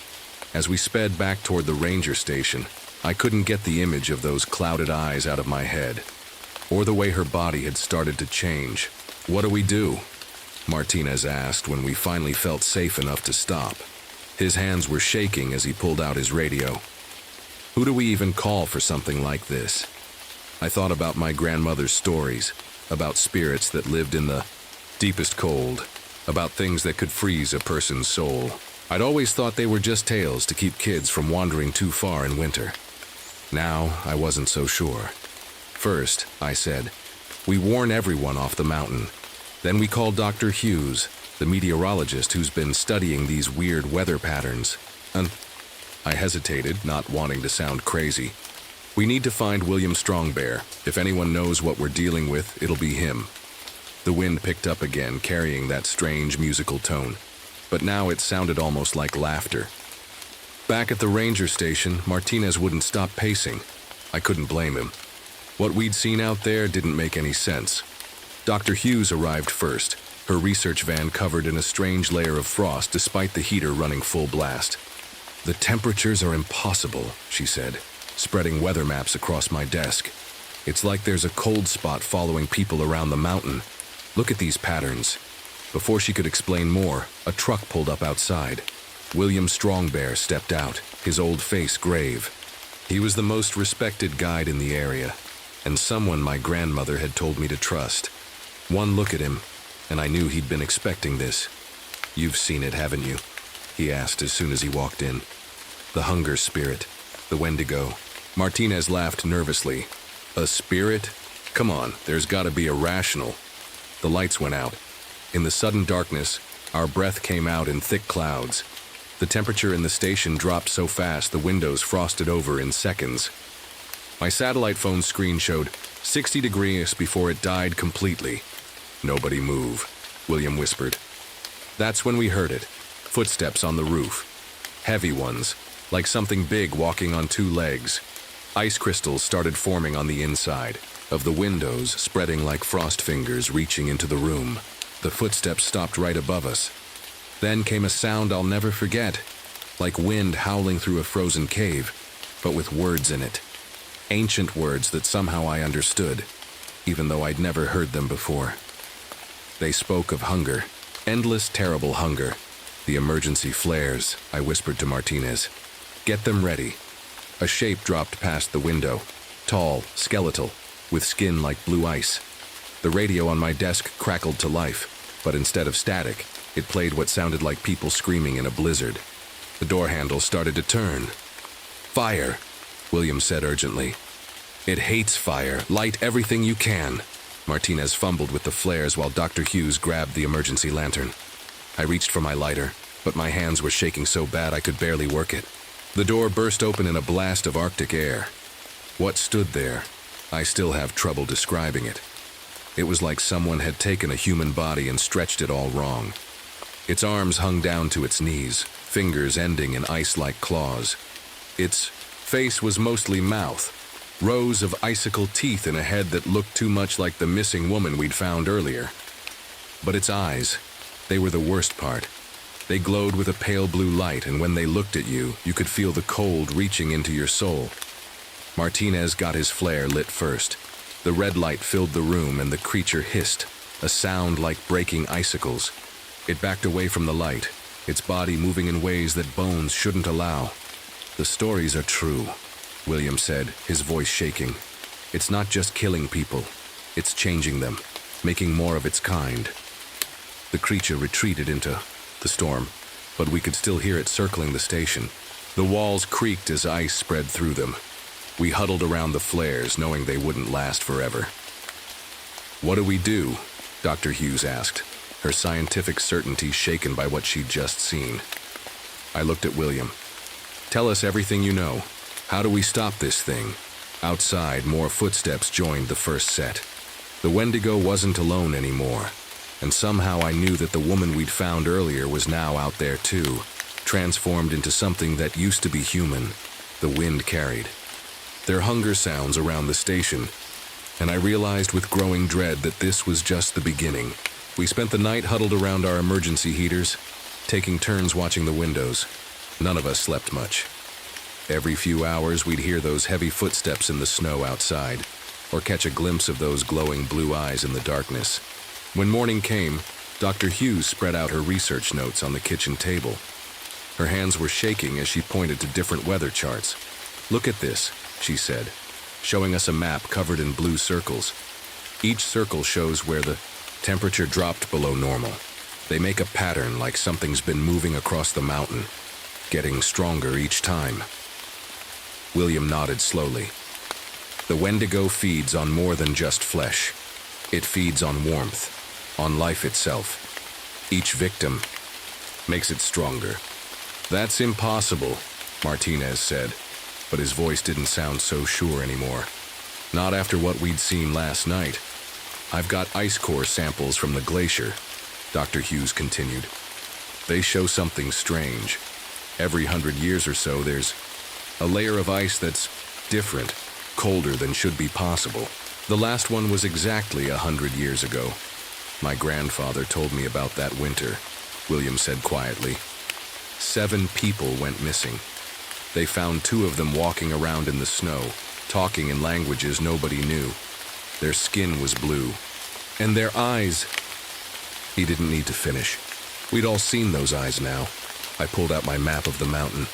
As we sped back toward the ranger station, I couldn't get the image of those clouded eyes out of my head, or the way her body had started to change. What do we do? Martinez asked when we finally felt safe enough to stop. His hands were shaking as he pulled out his radio. Who do we even call for something like this? I thought about my grandmother's stories, about spirits that lived in the deepest cold, about things that could freeze a person's soul. I'd always thought they were just tales to keep kids from wandering too far in winter. Now, I wasn't so sure. First, I said, we warn everyone off the mountain. Then we call Dr. Hughes, the meteorologist who's been studying these weird weather patterns. And I hesitated, not wanting to sound crazy. We need to find William Strongbear. If anyone knows what we're dealing with, it'll be him. The wind picked up again, carrying that strange musical tone. But now it sounded almost like laughter. Back at the ranger station, Martinez wouldn't stop pacing. I couldn't blame him. What we'd seen out there didn't make any sense. Dr. Hughes arrived first, her research van covered in a strange layer of frost despite the heater running full blast. The temperatures are impossible, she said, spreading weather maps across my desk. It's like there's a cold spot following people around the mountain. Look at these patterns. Before she could explain more, a truck pulled up outside. William Strongbear stepped out, his old face grave. He was the most respected guide in the area, and someone my grandmother had told me to trust. One look at him, and I knew he'd been expecting this. You've seen it, haven't you? He asked as soon as he walked in. The hunger spirit, the Wendigo. Martinez laughed nervously. A spirit? Come on, there's gotta be a rational. The lights went out. In the sudden darkness, our breath came out in thick clouds. The temperature in the station dropped so fast the windows frosted over in seconds. My satellite phone screen showed 60 degrees before it died completely. Nobody move, William whispered. That's when we heard it. Footsteps on the roof. Heavy ones, like something big walking on two legs. Ice crystals started forming on the inside, of the windows spreading like frost fingers reaching into the room. The footsteps stopped right above us. Then came a sound I'll never forget, like wind howling through a frozen cave. but with words in it. Ancient words that somehow I understood, even though I'd never heard them before. They spoke of hunger, endless, terrible hunger. The emergency flares, I whispered to Martinez. Get them ready. A shape dropped past the window, tall, skeletal, with skin like blue ice. The radio on my desk crackled to life, but instead of static, it played what sounded like people screaming in a blizzard. The door handle started to turn. Fire, William said urgently. It hates fire. Light everything you can. Martinez fumbled with the flares while Dr. Hughes grabbed the emergency lantern. I reached for my lighter, but my hands were shaking so bad I could barely work it. The door burst open in a blast of Arctic air. What stood there? I still have trouble describing it. It was like someone had taken a human body and stretched it all wrong. Its arms hung down to its knees, fingers ending in ice-like claws. Its face was mostly mouth, rows of icicle teeth in a head that looked too much like the missing woman we'd found earlier. But its eyes, they were the worst part. They glowed with a pale blue light, and when they looked at you, you could feel the cold reaching into your soul. Martinez got his flare lit first. The red light filled the room and the creature hissed, a sound like breaking icicles. It backed away from the light, its body moving in ways that bones shouldn't allow. The stories are true, William said, his voice shaking. It's not just killing people, it's changing them, making more of its kind. The creature retreated into the storm, but we could still hear it circling the station. The walls creaked as ice spread through them. We huddled around the flares, knowing they wouldn't last forever. What do we do? Dr. Hughes asked, her scientific certainty shaken by what she'd just seen. I looked at William. Tell us everything you know. How do we stop this thing? Outside, more footsteps joined the first set. The Wendigo wasn't alone anymore, and somehow I knew that the woman we'd found earlier was now out there too, transformed into something that used to be human. The wind carried. Their hunger sounds around the station, and I realized with growing dread that this was just the beginning. We spent the night huddled around our emergency heaters, taking turns watching the windows. None of us slept much. Every few hours we'd hear those heavy footsteps in the snow outside, or catch a glimpse of those glowing blue eyes in the darkness. When morning came, Dr. Hughes spread out her research notes on the kitchen table. Her hands were shaking as she pointed to different weather charts. Look at this, she said, showing us a map covered in blue circles. Each circle shows where the temperature dropped below normal. They make a pattern like something's been moving across the mountain, getting stronger each time. William nodded slowly. The Wendigo feeds on more than just flesh. It feeds on warmth, on life itself. Each victim makes it stronger. That's impossible, Martinez said, but his voice didn't sound so sure anymore. Not after what we'd seen last night. I've got ice core samples from the glacier, Dr. Hughes continued. They show something strange. Every 100 years or so, there's a layer of ice that's different, colder than should be possible. The last one was exactly 100 years ago. My grandfather told me about that winter, William said quietly. 7 people went missing. They found 2 of them walking around in the snow, talking in languages nobody knew. Their skin was blue, and their eyes... He didn't need to finish. We'd all seen those eyes now. I pulled out my map of the mountain.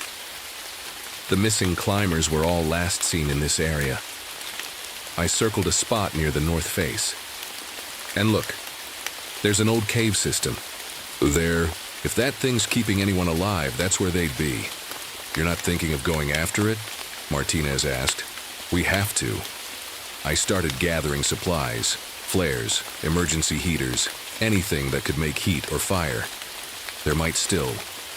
The missing climbers were all last seen in this area. I circled a spot near the north face. And look, there's an old cave system. There, if that thing's keeping anyone alive, that's where they'd be. You're not thinking of going after it? Martinez asked. We have to. I started gathering supplies, flares, emergency heaters, anything that could make heat or fire. There might still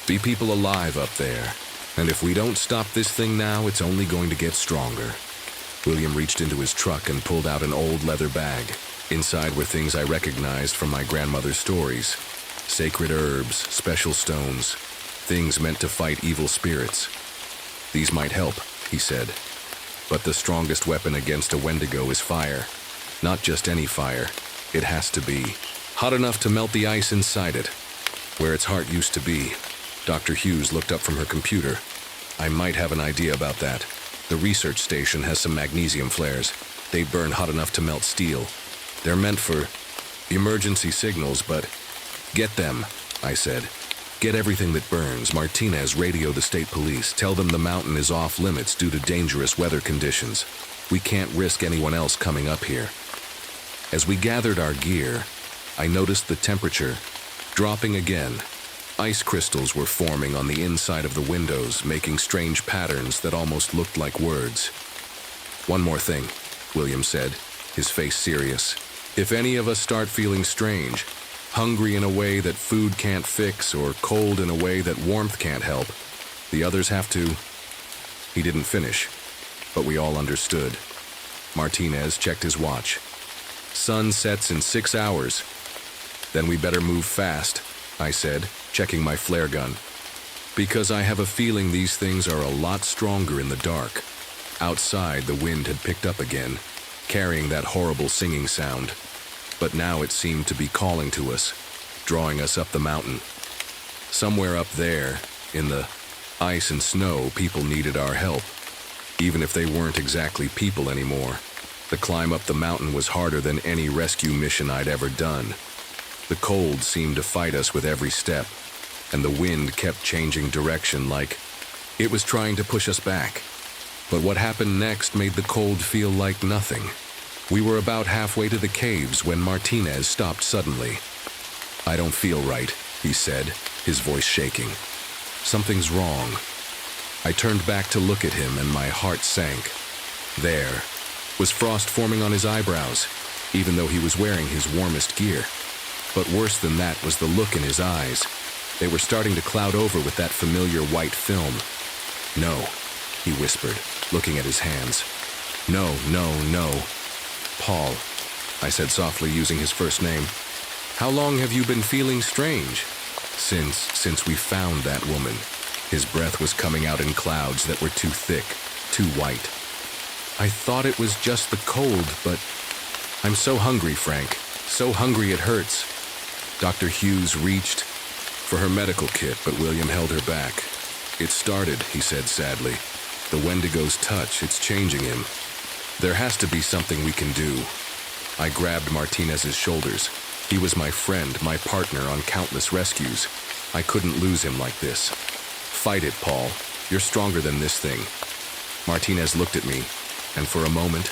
be people alive up there, and if we don't stop this thing now, it's only going to get stronger. William reached into his truck and pulled out an old leather bag. Inside were things I recognized from my grandmother's stories. Sacred herbs, special stones, things meant to fight evil spirits. These might help, he said. But the strongest weapon against a Wendigo is fire. Not just any fire. It has to be hot enough to melt the ice inside it, where its heart used to be. Dr. Hughes looked up from her computer. I might have an idea about that. The research station has some magnesium flares. They burn hot enough to melt steel. They're meant for emergency signals, but get them, I said. Get everything that burns. Martinez, radio the state police. Tell them the mountain is off limits due to dangerous weather conditions. We can't risk anyone else coming up here. As we gathered our gear, I noticed the temperature dropping again. Ice crystals were forming on the inside of the windows, making strange patterns that almost looked like words. One more thing, William said, his face serious. If any of us start feeling strange, hungry in a way that food can't fix, or cold in a way that warmth can't help, the others have to. He didn't finish, but we all understood. Martinez checked his watch. Sun sets in 6 hours. Then we better move fast, I said, checking my flare gun. Because I have a feeling these things are a lot stronger in the dark. Outside, the wind had picked up again, carrying that horrible singing sound. But now it seemed to be calling to us, drawing us up the mountain. Somewhere up there, in the ice and snow, people needed our help, even if they weren't exactly people anymore. The climb up the mountain was harder than any rescue mission I'd ever done. The cold seemed to fight us with every step, and the wind kept changing direction like it was trying to push us back. But what happened next made the cold feel like nothing. We were about halfway to the caves when Martinez stopped suddenly. I don't feel right, he said, his voice shaking. Something's wrong. I turned back to look at him and my heart sank. There was frost forming on his eyebrows, even though he was wearing his warmest gear. But worse than that was the look in his eyes. They were starting to cloud over with that familiar white film. No, he whispered, looking at his hands. No, no, no. Paul, I said softly, using his first name. How long have you been feeling strange? Since we found that woman. His breath was coming out in clouds that were too thick, too white. I thought it was just the cold, but I'm so hungry, Frank. So hungry it hurts. Dr. Hughes reached for her medical kit, but William held her back. It started, he said sadly. The Wendigo's touch, it's changing him. There has to be something we can do. I grabbed Martinez's shoulders. He was my friend, my partner on countless rescues. I couldn't lose him like this. Fight it, Paul. You're stronger than this thing. Martinez looked at me, and for a moment,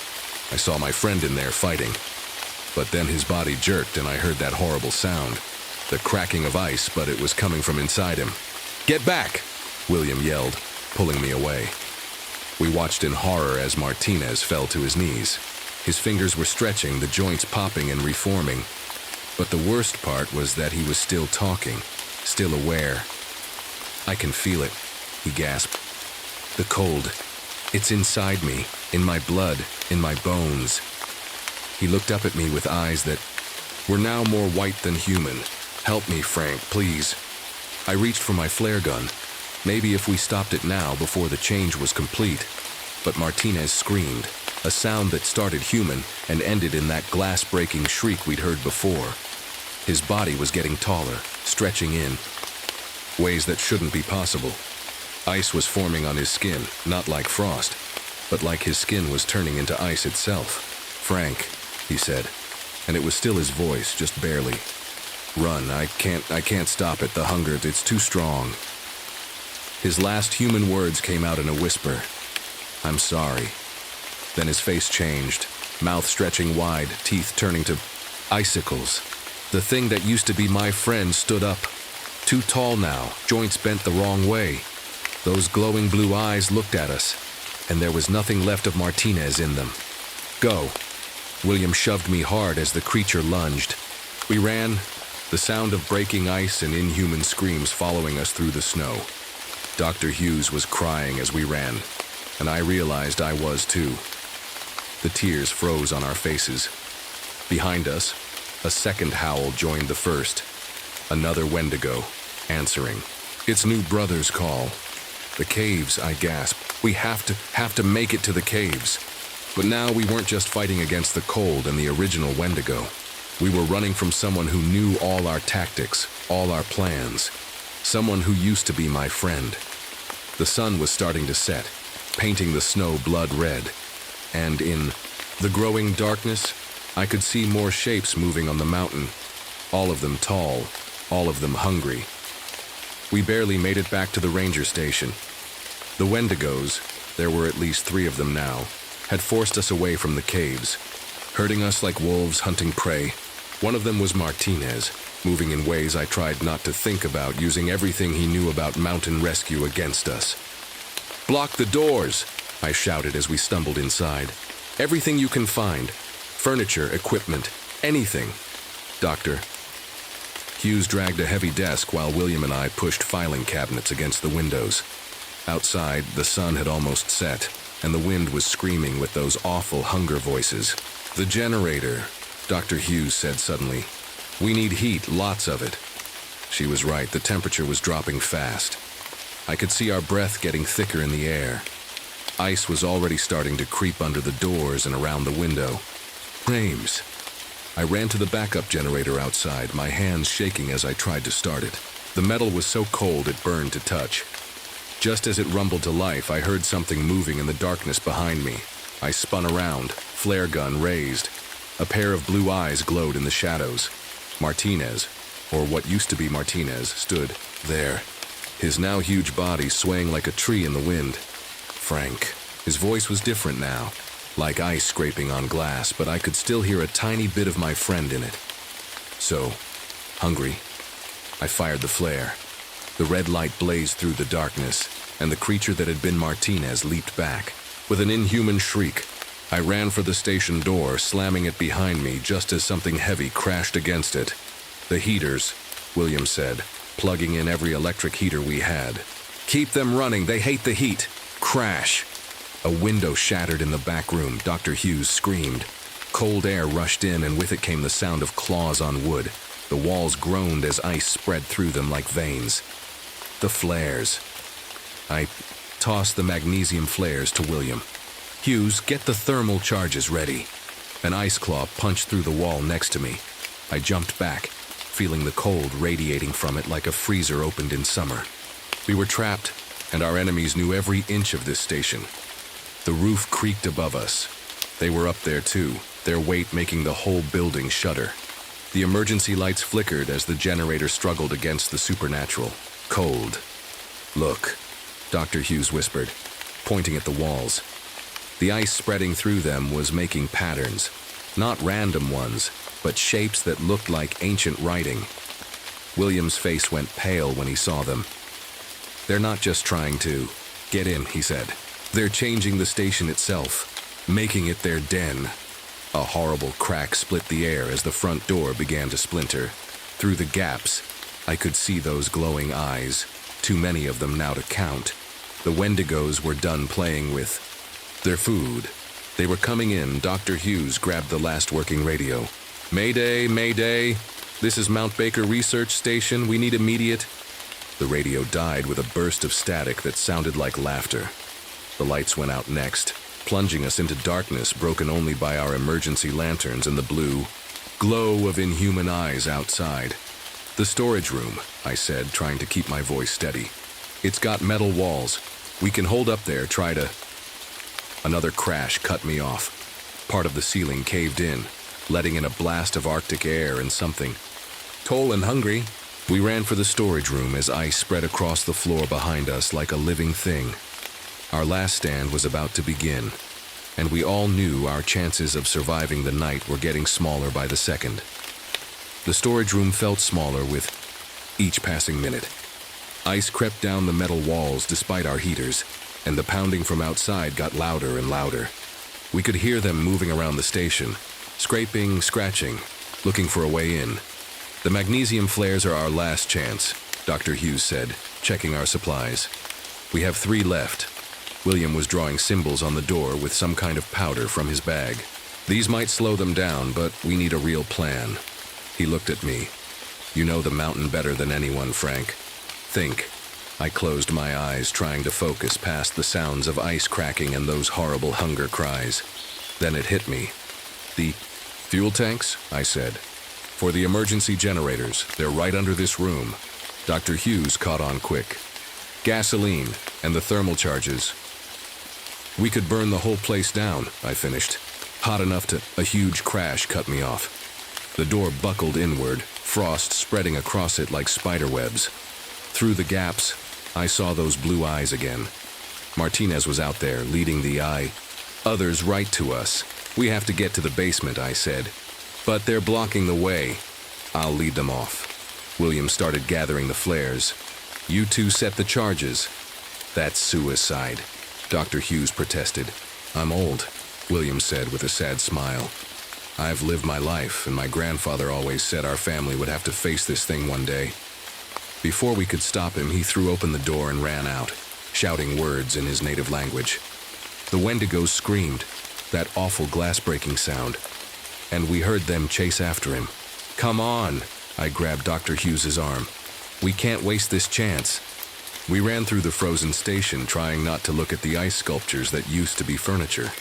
I saw my friend in there fighting. But then his body jerked and I heard that horrible sound. The cracking of ice, but it was coming from inside him. Get back! William yelled, pulling me away. We watched in horror as Martinez fell to his knees. His fingers were stretching, the joints popping and reforming. But the worst part was that he was still talking, still aware. I can feel it, he gasped. The cold. It's inside me, in my blood, in my bones. He looked up at me with eyes that were now more white than human. Help me, Frank, please. I reached for my flare gun. Maybe if we stopped it now before the change was complete. But Martinez screamed, a sound that started human and ended in that glass-breaking shriek we'd heard before. His body was getting taller, stretching in, ways that shouldn't be possible. Ice was forming on his skin, not like frost, but like his skin was turning into ice itself. Frank, he said, and it was still his voice, just barely. Run, I can't stop it, the hunger, it's too strong. His last human words came out in a whisper. I'm sorry. Then his face changed, mouth stretching wide, teeth turning to icicles. The thing that used to be my friend stood up. Too tall now, joints bent the wrong way. Those glowing blue eyes looked at us, and there was nothing left of Martinez in them. Go. William shoved me hard as the creature lunged. We ran, the sound of breaking ice and inhuman screams following us through the snow. Dr. Hughes was crying as we ran, and I realized I was too. The tears froze on our faces. Behind us, a second howl joined the first. Another Wendigo, answering. Its new brother's call. The caves, I gasped. We have to make it to the caves. But now we weren't just fighting against the cold and the original Wendigo. We were running from someone who knew all our tactics, all our plans. Someone who used to be my friend. The sun was starting to set, painting the snow blood red. And in the growing darkness, I could see more shapes moving on the mountain, all of them tall, all of them hungry. We barely made it back to the ranger station. The Wendigos, there were at least 3 of them now, had forced us away from the caves, herding us like wolves hunting prey. One of them was Martinez, moving in ways I tried not to think about, using everything he knew about mountain rescue against us. "Block the doors!" I shouted as we stumbled inside. "Everything you can find. Furniture, equipment, anything." Doctor. Hughes dragged a heavy desk while William and I pushed filing cabinets against the windows. Outside, the sun had almost set, and the wind was screaming with those awful hunger voices. "The generator," Dr. Hughes said suddenly. "We need heat, lots of it." She was right, the temperature was dropping fast. I could see our breath getting thicker in the air. Ice was already starting to creep under the doors and around the window. James. I ran to the backup generator outside, my hands shaking as I tried to start it. The metal was so cold it burned to touch. Just as it rumbled to life, I heard something moving in the darkness behind me. I spun around, flare gun raised. A pair of blue eyes glowed in the shadows. Martinez, or what used to be Martinez, stood there, his now huge body swaying like a tree in the wind. Frank. His voice was different now, like ice scraping on glass, but I could still hear a tiny bit of my friend in it. "So, hungry?" I fired the flare. The red light blazed through the darkness, and the creature that had been Martinez leaped back. With an inhuman shriek, I ran for the station door, slamming it behind me just as something heavy crashed against it. "The heaters," William said, plugging in every electric heater we had. "Keep them running, they hate the heat." Crash! A window shattered in the back room. Dr. Hughes screamed. Cold air rushed in, and with it came the sound of claws on wood. The walls groaned as ice spread through them like veins. The flares. I tossed the magnesium flares to William. "Hughes, get the thermal charges ready." An ice claw punched through the wall next to me. I jumped back, feeling the cold radiating from it like a freezer opened in summer. We were trapped, and our enemies knew every inch of this station. The roof creaked above us. They were up there too, their weight making the whole building shudder. The emergency lights flickered as the generator struggled against the supernatural. Cold. "Look," Dr. Hughes whispered, pointing at the walls. The ice spreading through them was making patterns, not random ones, but shapes that looked like ancient writing. William's face went pale when he saw them. "They're not just trying to get in," he said. "They're changing the station itself, making it their den." A horrible crack split the air as the front door began to splinter. Through the gaps, I could see those glowing eyes, too many of them now to count. The Wendigos were done playing with their food. They were coming in. Dr. Hughes grabbed the last working radio. "Mayday, Mayday! This is Mount Baker Research Station. We need immediate..." The radio died with a burst of static that sounded like laughter. The lights went out next, plunging us into darkness broken only by our emergency lanterns and the blue glow of inhuman eyes outside. "The storage room," I said, trying to keep my voice steady. "It's got metal walls. We can hold up there, try to..." Another crash cut me off. Part of the ceiling caved in, letting in a blast of Arctic air and something. Toll and hungry, we ran for the storage room as ice spread across the floor behind us like a living thing. Our last stand was about to begin, and we all knew our chances of surviving the night were getting smaller by the second. The storage room felt smaller with each passing minute. Ice crept down the metal walls despite our heaters, and the pounding from outside got louder and louder. We could hear them moving around the station, scraping, scratching, looking for a way in. "The magnesium flares are our last chance," Dr. Hughes said, checking our supplies. "We have 3 left." William was drawing symbols on the door with some kind of powder from his bag. "These might slow them down, but we need a real plan." He looked at me. "You know the mountain better than anyone, Frank. Think." I closed my eyes, trying to focus past the sounds of ice cracking and those horrible hunger cries. Then it hit me. "The fuel tanks?" I said. "For the emergency generators. They're right under this room." Dr. Hughes caught on quick. "Gasoline and the thermal charges." We could burn the whole place down, I finished. Hot enough to... A huge crash cut me off. The door buckled inward, frost spreading across it like spider webs. Through the gaps, I saw those blue eyes again. Martinez was out there, leading the eye. Others right to us. We have to get to the basement, I said. But they're blocking the way. I'll lead them off. William started gathering the flares. You two set the charges. That's suicide, Dr. Hughes protested. I'm old, William said with a sad smile. I've lived my life, and my grandfather always said our family would have to face this thing one day. Before we could stop him, he threw open the door and ran out, shouting words in his native language. The Wendigos screamed, that awful glass-breaking sound, and we heard them chase after him. Come on, I grabbed Dr. Hughes's arm. We can't waste this chance. We ran through the frozen station, trying not to look at the ice sculptures that used to be furniture.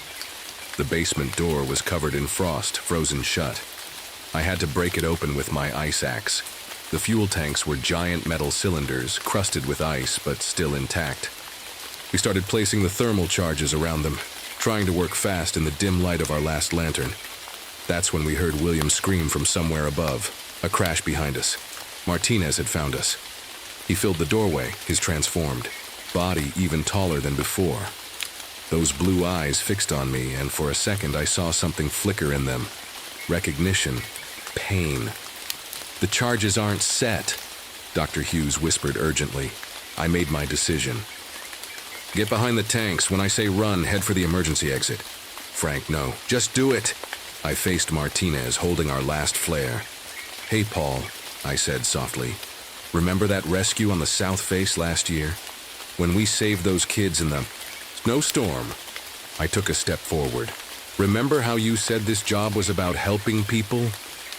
The basement door was covered in frost, frozen shut. I had to break it open with my ice axe. The fuel tanks were giant metal cylinders, crusted with ice, but still intact. We started placing the thermal charges around them, trying to work fast in the dim light of our last lantern. That's when we heard William scream from somewhere above, a crash behind us. Martinez had found us. He filled the doorway, his transformed body even taller than before. Those blue eyes fixed on me, and for a second I saw something flicker in them. Recognition. Pain. The charges aren't set, Dr. Hughes whispered urgently. I made my decision. Get behind the tanks. When I say run, head for the emergency exit. Frank, no. Just do it. I faced Martinez, holding our last flare. Hey, Paul, I said softly. Remember that rescue on the south face last year? When we saved those kids in the snowstorm? I took a step forward. Remember how you said this job was about helping people?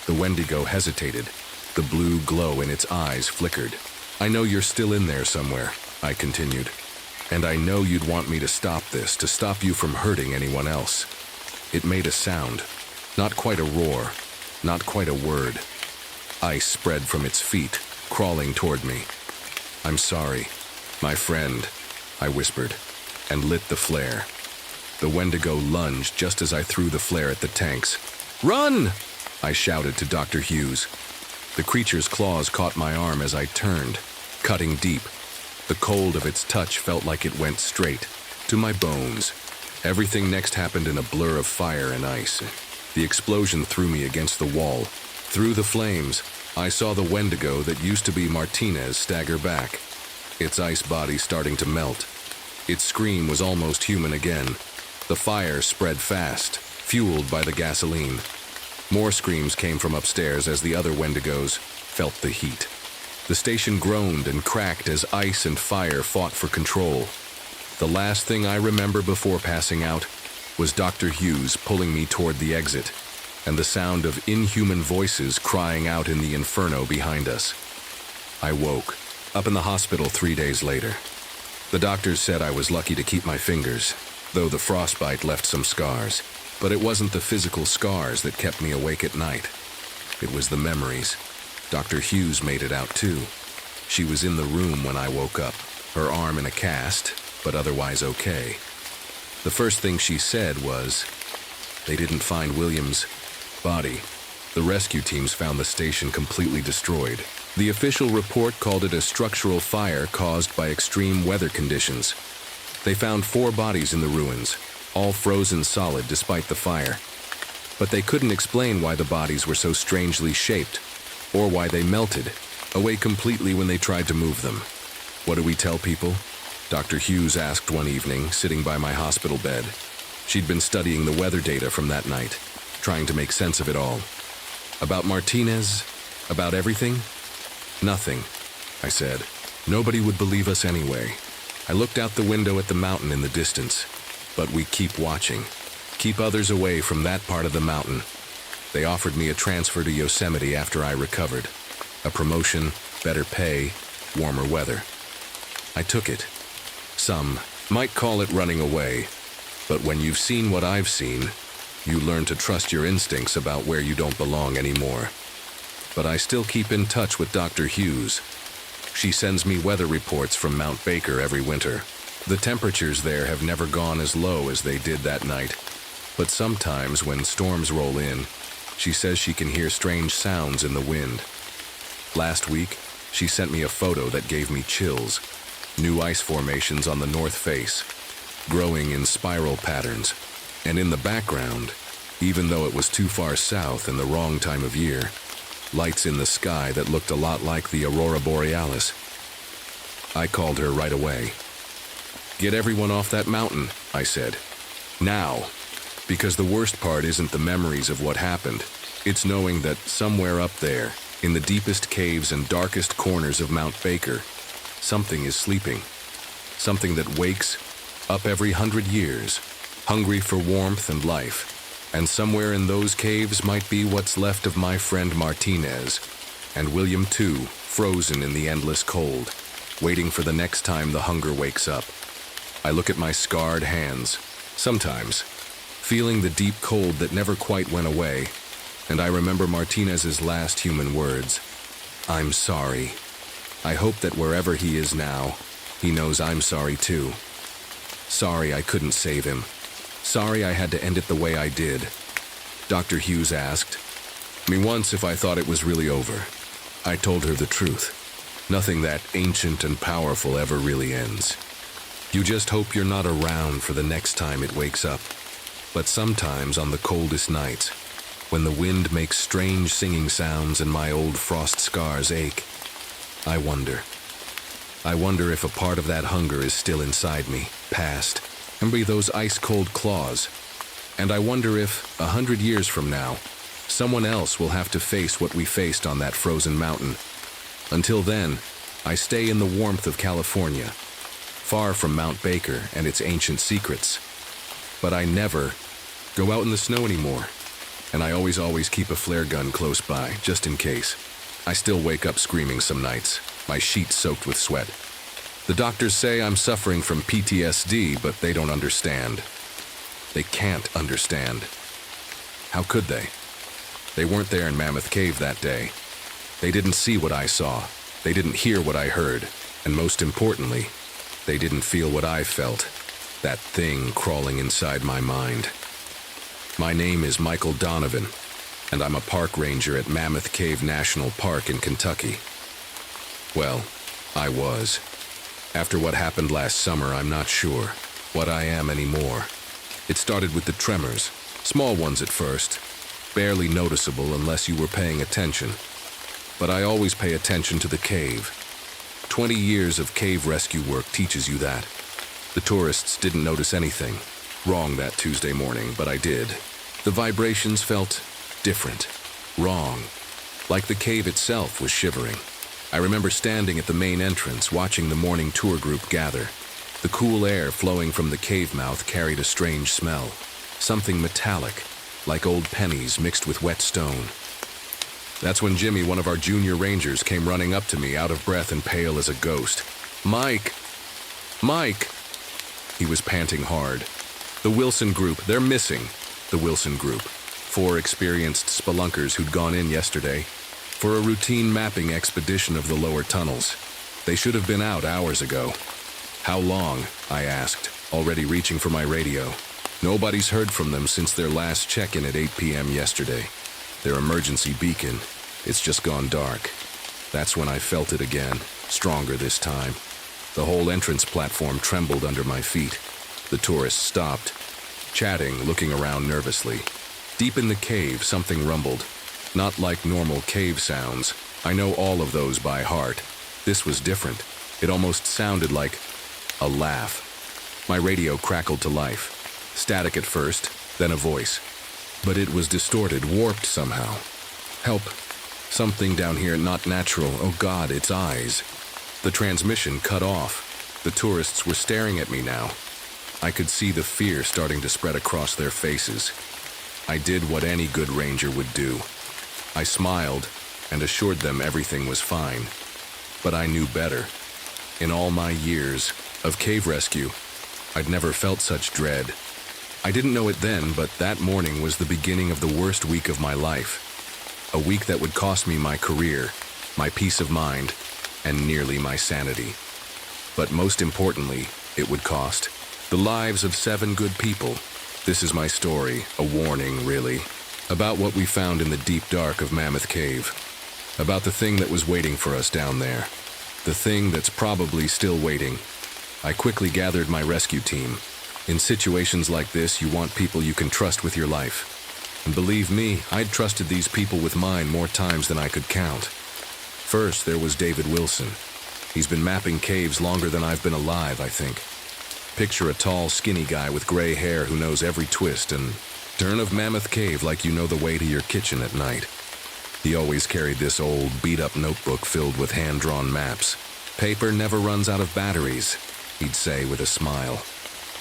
The Wendigo hesitated. The blue glow in its eyes flickered. I know you're still in there somewhere, I continued. And I know you'd want me to stop this, to stop you from hurting anyone else. It made a sound. Not quite a roar. Not quite a word. Ice spread from its feet, crawling toward me. I'm sorry, my friend, I whispered, and lit the flare. The Wendigo lunged just as I threw the flare at the tanks. Run! I shouted to Dr. Hughes. The creature's claws caught my arm as I turned, cutting deep. The cold of its touch felt like it went straight to my bones. Everything next happened in a blur of fire and ice. The explosion threw me against the wall. Through the flames, I saw the Wendigo that used to be Martinez stagger back, its ice body starting to melt. Its scream was almost human again. The fire spread fast, fueled by the gasoline. More screams came from upstairs as the other Wendigos felt the heat. The station groaned and cracked as ice and fire fought for control. The last thing I remember before passing out was Dr. Hughes pulling me toward the exit, and the sound of inhuman voices crying out in the inferno behind us. I woke, up in the hospital 3 days later. The doctors said I was lucky to keep my fingers, though the frostbite left some scars. But it wasn't the physical scars that kept me awake at night. It was the memories. Dr. Hughes made it out too. She was in the room when I woke up, her arm in a cast, but otherwise okay. The first thing she said was, they didn't find William's body. The rescue teams found the station completely destroyed. The official report called it a structural fire caused by extreme weather conditions. They found 4 bodies in the ruins, all frozen solid despite the fire. But they couldn't explain why the bodies were so strangely shaped, or why they melted away completely when they tried to move them. What do we tell people? Dr. Hughes asked one evening, sitting by my hospital bed. She'd been studying the weather data from that night, trying to make sense of it all. About Martinez? About everything? Nothing, I said. Nobody would believe us anyway. I looked out the window at the mountain in the distance. But we keep watching. Keep others away from that part of the mountain. They offered me a transfer to Yosemite after I recovered. A promotion, better pay, warmer weather. I took it. Some might call it running away, but when you've seen what I've seen, you learn to trust your instincts about where you don't belong anymore. But I still keep in touch with Dr. Hughes. She sends me weather reports from Mount Baker every winter. The temperatures there have never gone as low as they did that night, but sometimes when storms roll in, she says she can hear strange sounds in the wind. Last week, she sent me a photo that gave me chills. New ice formations on the north face, growing in spiral patterns, and in the background, even though it was too far south and the wrong time of year, lights in the sky that looked a lot like the aurora borealis. I called her right away. "Get everyone off that mountain," I said. "Now." Because the worst part isn't the memories of what happened. It's knowing that somewhere up there, in the deepest caves and darkest corners of Mount Baker, something is sleeping. Something that wakes up every 100 years, hungry for warmth and life. And somewhere in those caves might be what's left of my friend Martinez, and William too, frozen in the endless cold, waiting for the next time the hunger wakes up. I look at my scarred hands, sometimes, feeling the deep cold that never quite went away, and I remember Martinez's last human words, "I'm sorry." I hope that wherever he is now, he knows I'm sorry too. Sorry I couldn't save him. Sorry I had to end it the way I did. Dr. Hughes asked me once if I thought it was really over. I told her the truth. Nothing that ancient and powerful ever really ends. You just hope you're not around for the next time it wakes up. But sometimes on the coldest nights, when the wind makes strange singing sounds and my old frost scars ache, I wonder if a part of that hunger is still inside me, past, and be those ice-cold claws. And I wonder if, 100 years from now, someone else will have to face what we faced on that frozen mountain. Until then, I stay in the warmth of California, far from Mount Baker and its ancient secrets. But I never go out in the snow anymore, and I always keep a flare gun close by, just in case. I still wake up screaming some nights, my sheets soaked with sweat. The doctors say I'm suffering from PTSD, but they don't understand. They can't understand. How could they? They weren't there in Mammoth Cave that day. They didn't see what I saw. They didn't hear what I heard. And most importantly, they didn't feel what I felt. That thing crawling inside my mind. My name is Michael Donovan, and I'm a park ranger at Mammoth Cave National Park in Kentucky. Well, I was. After what happened last summer, I'm not sure what I am anymore. It started with the tremors, small ones at first, barely noticeable unless you were paying attention. But I always pay attention to the cave. 20 years of cave rescue work teaches you that. The tourists didn't notice anything wrong that Tuesday morning, but I did. The vibrations felt different, wrong, like the cave itself was shivering. I remember standing at the main entrance, watching the morning tour group gather. The cool air flowing from the cave mouth carried a strange smell, something metallic, like old pennies mixed with wet stone. That's when Jimmy, one of our junior rangers, came running up to me, out of breath and pale as a ghost. "Mike! Mike!" He was panting hard. "The Wilson group, they're missing." The Wilson group. 4 experienced spelunkers who'd gone in yesterday for a routine mapping expedition of the lower tunnels. They should have been out hours ago. "How long?" I asked, already reaching for my radio. Nobody's heard from them since their last check-in at 8 p.m. yesterday. Their emergency beacon. It's just gone dark. That's when I felt it again, stronger this time. The whole entrance platform trembled under my feet. The tourists stopped, chatting, looking around nervously. Deep in the cave, something rumbled. Not like normal cave sounds. I know all of those by heart. This was different. It almost sounded like a laugh. My radio crackled to life. Static at first, then a voice. But it was distorted, warped somehow. "Help. Something down here not natural. Oh God, it's eyes." The transmission cut off. The tourists were staring at me now. I could see the fear starting to spread across their faces. I did what any good ranger would do. I smiled and assured them everything was fine. But I knew better. In all my years of cave rescue, I'd never felt such dread. I didn't know it then, but that morning was the beginning of the worst week of my life. A week that would cost me my career, my peace of mind, and nearly my sanity. But most importantly, it would cost. The lives of 7 good people. This is my story, a warning, really, about what we found in the deep dark of Mammoth Cave. About the thing that was waiting for us down there. The thing that's probably still waiting. I quickly gathered my rescue team. In situations like this, you want people you can trust with your life. And believe me, I'd trusted these people with mine more times than I could count. First, there was David Wilson. He's been mapping caves longer than I've been alive, I think. Picture a tall, skinny guy with gray hair who knows every twist and turn of Mammoth Cave like you know the way to your kitchen at night. He always carried this old, beat-up notebook filled with hand-drawn maps. Paper never runs out of batteries, he'd say with a smile.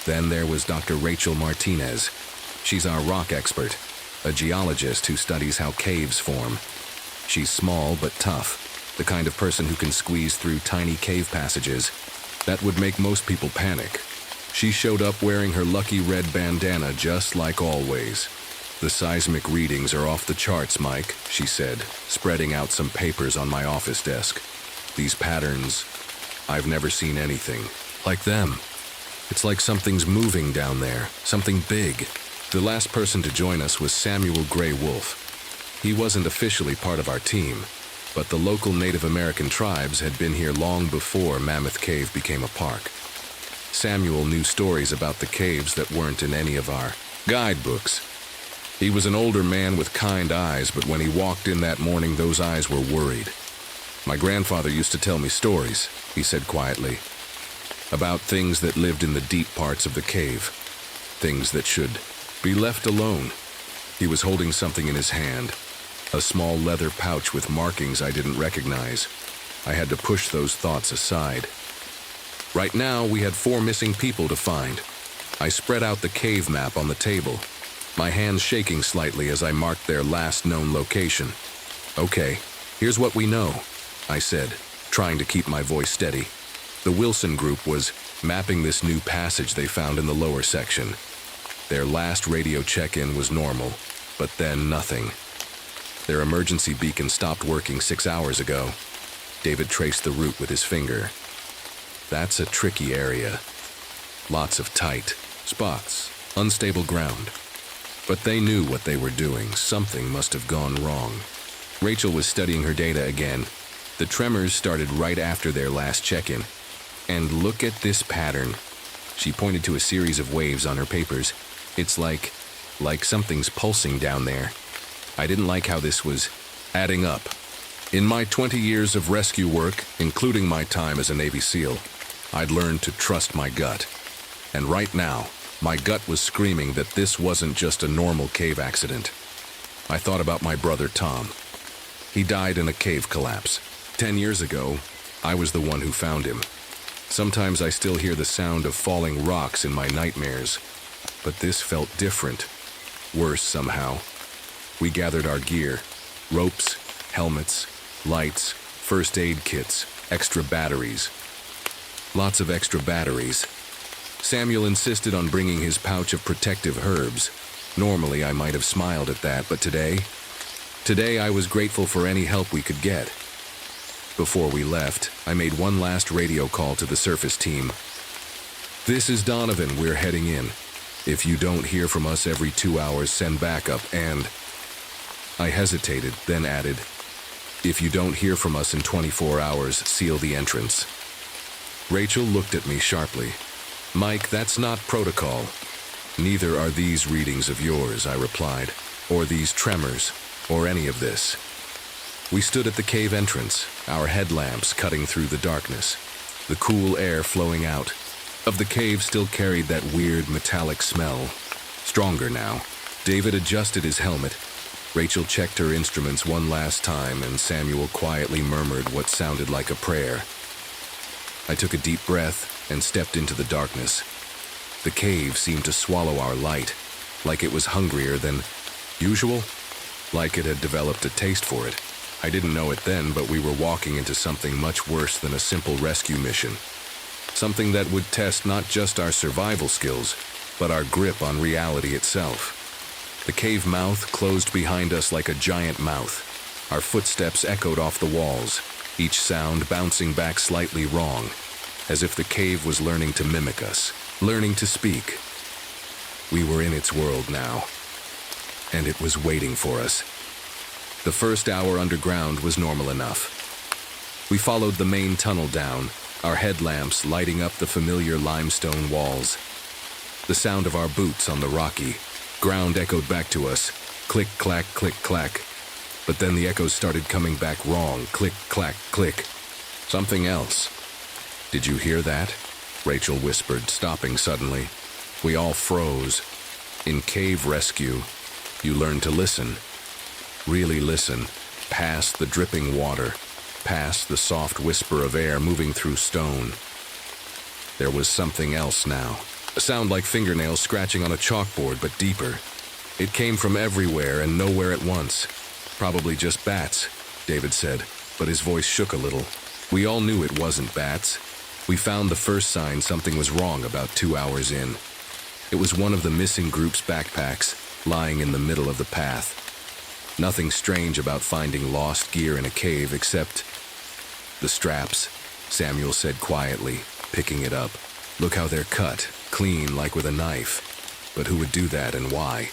Then there was Dr. Rachel Martinez. She's our rock expert, a geologist who studies how caves form. She's small but tough, the kind of person who can squeeze through tiny cave passages that would make most people panic. She showed up wearing her lucky red bandana just like always. "The seismic readings are off the charts, Mike," she said, spreading out some papers on my office desk. "These patterns, I've never seen anything like them. It's like something's moving down there, something big." The last person to join us was Samuel Gray Wolf. He wasn't officially part of our team, but the local Native American tribes had been here long before Mammoth Cave became a park. Samuel knew stories about the caves that weren't in any of our guidebooks. He was an older man with kind eyes, but when he walked in that morning, those eyes were worried. "My grandfather used to tell me stories," he said quietly, "about things that lived in the deep parts of the cave, things that should be left alone." He was holding something in his hand, a small leather pouch with markings I didn't recognize. I had to push those thoughts aside. Right now, we had 4 missing people to find. I spread out the cave map on the table, my hands shaking slightly as I marked their last known location. "Okay, here's what we know," I said, trying to keep my voice steady. The Wilson group was mapping this new passage they found in the lower section. Their last radio check-in was normal, but then nothing. Their emergency beacon stopped working 6 hours ago. David traced the route with his finger. That's a tricky area. Lots of tight spots, unstable ground. But they knew what they were doing. Something must have gone wrong. Rachel was studying her data again. The tremors started right after their last check-in. And look at this pattern. She pointed to a series of waves on her papers. It's like something's pulsing down there. I didn't like how this was adding up. In my 20 years of rescue work, including my time as a Navy SEAL, I'd learned to trust my gut. And right now, my gut was screaming that this wasn't just a normal cave accident. I thought about my brother Tom. He died in a cave collapse. 10 years ago, I was the one who found him. Sometimes I still hear the sound of falling rocks in my nightmares, but this felt different. Worse somehow. We gathered our gear, ropes, helmets, lights, first aid kits, extra batteries. Lots of extra batteries. Samuel insisted on bringing his pouch of protective herbs. Normally, I might have smiled at that, but today I was grateful for any help we could get. Before we left, I made one last radio call to the surface team. "This is Donovan, we're heading in. If you don't hear from us every 2 hours, send backup and..." I hesitated, then added, "If you don't hear from us in 24 hours, seal the entrance." Rachel looked at me sharply. "Mike, that's not protocol." "Neither are these readings of yours," I replied, "or these tremors, or any of this." We stood at the cave entrance, our headlamps cutting through the darkness. The cool air flowing out of the cave still carried that weird metallic smell. Stronger now. David adjusted his helmet. Rachel checked her instruments one last time, and Samuel quietly murmured what sounded like a prayer. I took a deep breath and stepped into the darkness. The cave seemed to swallow our light, like it was hungrier than usual, like it had developed a taste for it. I didn't know it then, but we were walking into something much worse than a simple rescue mission. Something that would test not just our survival skills, but our grip on reality itself. The cave mouth closed behind us like a giant mouth. Our footsteps echoed off the walls, each sound bouncing back slightly wrong, as if the cave was learning to mimic us, learning to speak. We were in its world now, and it was waiting for us. The first hour underground was normal enough. We followed the main tunnel down, our headlamps lighting up the familiar limestone walls. The sound of our boots on the rocky ground echoed back to us, click, clack, click, clack. But then the echoes started coming back wrong, click, clack, click. Something else. Did you hear that? Rachel whispered, stopping suddenly. We all froze. In cave rescue, you learn to listen. Really listen, past the dripping water, past the soft whisper of air moving through stone. There was something else now. A sound like fingernails scratching on a chalkboard, but deeper. It came from everywhere and nowhere at once. Probably just bats, David said, but his voice shook a little. We all knew it wasn't bats. We found the first sign something was wrong about 2 hours in. It was one of the missing group's backpacks, lying in the middle of the path. Nothing strange about finding lost gear in a cave except the straps, Samuel said quietly, picking it up. Look how they're cut, clean like with a knife. But who would do that and why?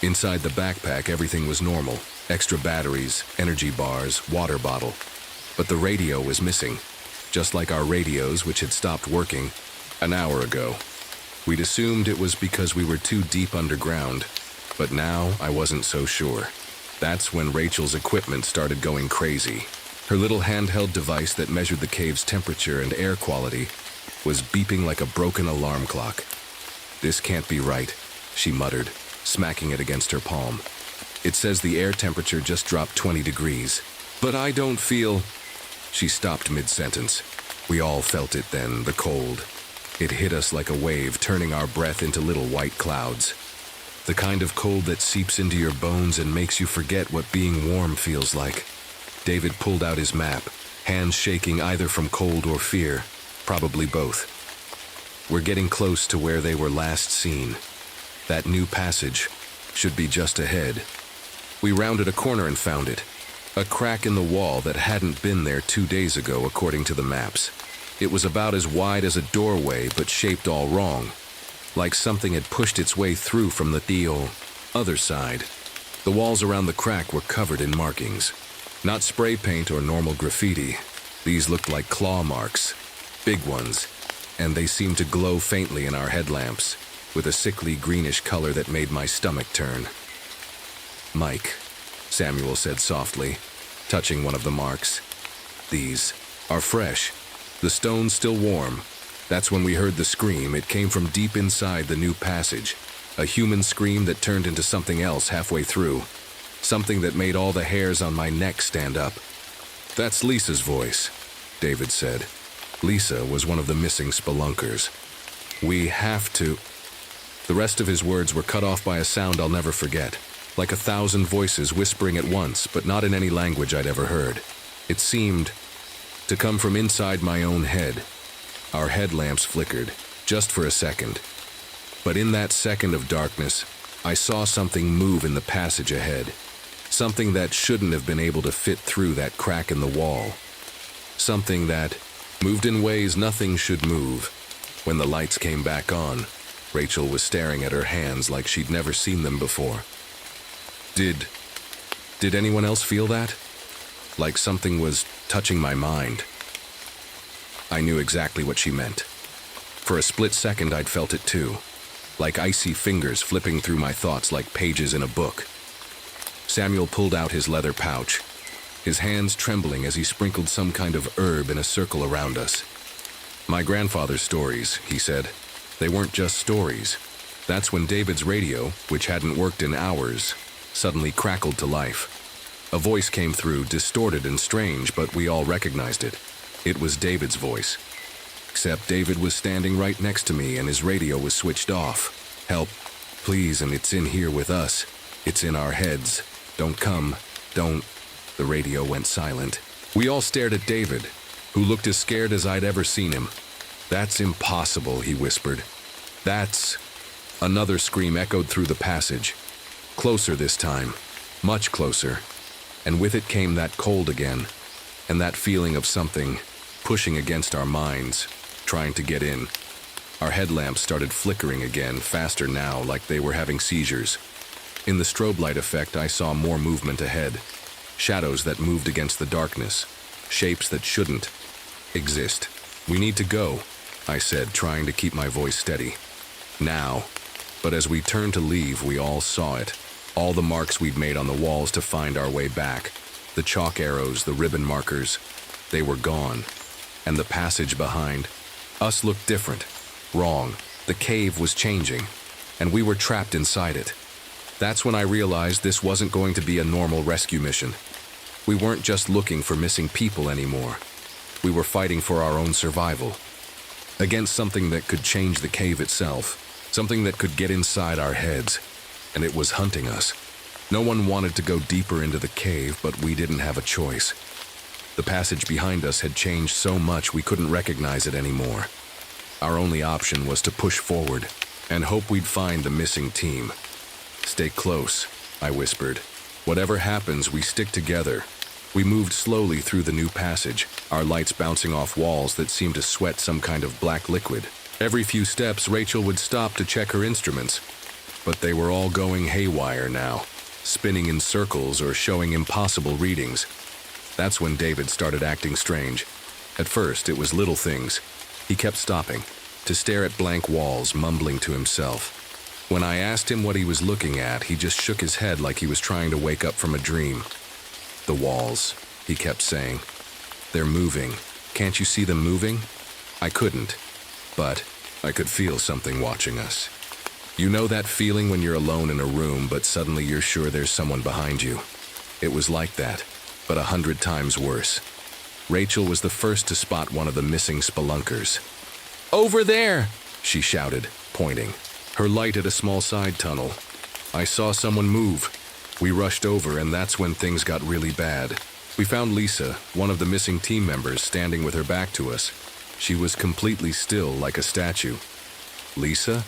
Inside the backpack, everything was normal. Extra batteries, energy bars, water bottle. But the radio was missing, just like our radios, which had stopped working an hour ago. We'd assumed it was because we were too deep underground, but now I wasn't so sure. That's when Rachel's equipment started going crazy. Her little handheld device that measured the cave's temperature and air quality was beeping like a broken alarm clock. This can't be right, she muttered, smacking it against her palm. It says the air temperature just dropped 20 degrees. But I don't feel... She stopped mid-sentence. We all felt it then, the cold. It hit us like a wave, turning our breath into little white clouds. The kind of cold that seeps into your bones and makes you forget what being warm feels like. David pulled out his map, hands shaking either from cold or fear, probably both. We're getting close to where they were last seen. That new passage should be just ahead. We rounded a corner and found it. A crack in the wall that hadn't been there 2 days ago, according to the maps. It was about as wide as a doorway, but shaped all wrong. Like something had pushed its way through from the other side. The walls around the crack were covered in markings. Not spray paint or normal graffiti. These looked like claw marks. Big ones. And they seemed to glow faintly in our headlamps, with a sickly greenish color that made my stomach turn. Mike, Samuel said softly, touching one of the marks. These are fresh. The stone's still warm. That's when we heard the scream. It came from deep inside the new passage. A human scream that turned into something else halfway through. Something that made all the hairs on my neck stand up. That's Lisa's voice, David said. Lisa was one of the missing spelunkers. We have to... The rest of his words were cut off by a sound I'll never forget. Like 1,000 voices whispering at once, but not in any language I'd ever heard. It seemed to come from inside my own head. Our headlamps flickered, just for a second. But in that second of darkness, I saw something move in the passage ahead. Something that shouldn't have been able to fit through that crack in the wall. Something that moved in ways nothing should move. When the lights came back on, Rachel was staring at her hands like she'd never seen them before. Did anyone else feel that? Like something was touching my mind. I knew exactly what she meant. For a split second, I'd felt it too. Like icy fingers flipping through my thoughts like pages in a book. Samuel pulled out his leather pouch, his hands trembling as he sprinkled some kind of herb in a circle around us. My grandfather's stories, he said. They weren't just stories. That's when David's radio, which hadn't worked in hours, suddenly crackled to life. A voice came through, distorted and strange, but we all recognized it. It was David's voice. Except David was standing right next to me and his radio was switched off. Help, please, and it's in here with us. It's in our heads. Don't come, don't. The radio went silent. We all stared at David, who looked as scared as I'd ever seen him. That's impossible, he whispered. That's... Another scream echoed through the passage. Closer this time, much closer. And with it came that cold again, and that feeling of something pushing against our minds, trying to get in. Our headlamps started flickering again, faster now, like they were having seizures. In the strobe light effect, I saw more movement ahead. Shadows that moved against the darkness. Shapes that shouldn't exist. "We need to go," I said, trying to keep my voice steady. "Now." But as we turned to leave, we all saw it. All the marks we'd made on the walls to find our way back. The chalk arrows, the ribbon markers. They were gone. And the passage behind us looked different. Wrong. The cave was changing. And we were trapped inside it. That's when I realized this wasn't going to be a normal rescue mission. We weren't just looking for missing people anymore. We were fighting for our own survival. Against something that could change the cave itself. Something that could get inside our heads. And it was hunting us. No one wanted to go deeper into the cave, but we didn't have a choice. The passage behind us had changed so much we couldn't recognize it anymore. Our only option was to push forward and hope we'd find the missing team. "Stay close," I whispered. "Whatever happens, we stick together." We moved slowly through the new passage, our lights bouncing off walls that seemed to sweat some kind of black liquid. Every few steps, Rachel would stop to check her instruments, but they were all going haywire now, spinning in circles or showing impossible readings. That's when David started acting strange. At first, it was little things. He kept stopping, to stare at blank walls, mumbling to himself. When I asked him what he was looking at, he just shook his head like he was trying to wake up from a dream. "The walls," he kept saying. "They're moving. Can't you see them moving?" I couldn't, but I could feel something watching us. You know that feeling when you're alone in a room, but suddenly you're sure there's someone behind you? It was like that, but 100 times worse. Rachel was the first to spot one of the missing spelunkers. "Over there!" she shouted, pointing. Her light at a small side tunnel. I saw someone move. We rushed over, and that's when things got really bad. We found Lisa, one of the missing team members, standing with her back to us. She was completely still, like a statue. "Lisa?"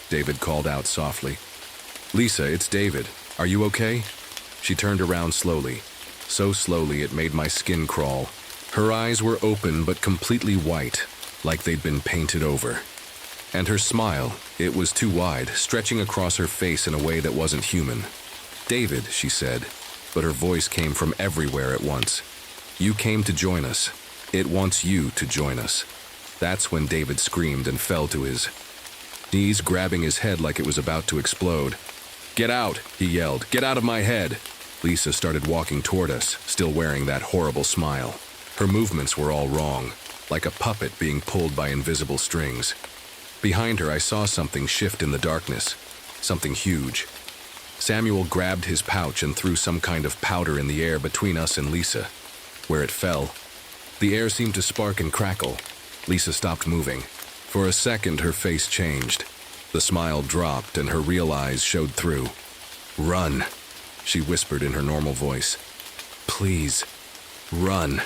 David called out softly. "Lisa, it's David. Are you okay?" She turned around slowly. So slowly it made my skin crawl. Her eyes were open but completely white, like they'd been painted over. And her smile, it was too wide, stretching across her face in a way that wasn't human. "David," she said, but her voice came from everywhere at once. "You came to join us. It wants you to join us." That's when David screamed and fell to his knees, grabbing his head like it was about to explode. "Get out," he yelled. "Get out of my head." Lisa started walking toward us, still wearing that horrible smile. Her movements were all wrong, like a puppet being pulled by invisible strings. Behind her, I saw something shift in the darkness, something huge. Samuel grabbed his pouch and threw some kind of powder in the air between us and Lisa. Where it fell, the air seemed to spark and crackle. Lisa stopped moving. For a second, her face changed. The smile dropped and her real eyes showed through. "Run," she whispered in her normal voice. "Please, run."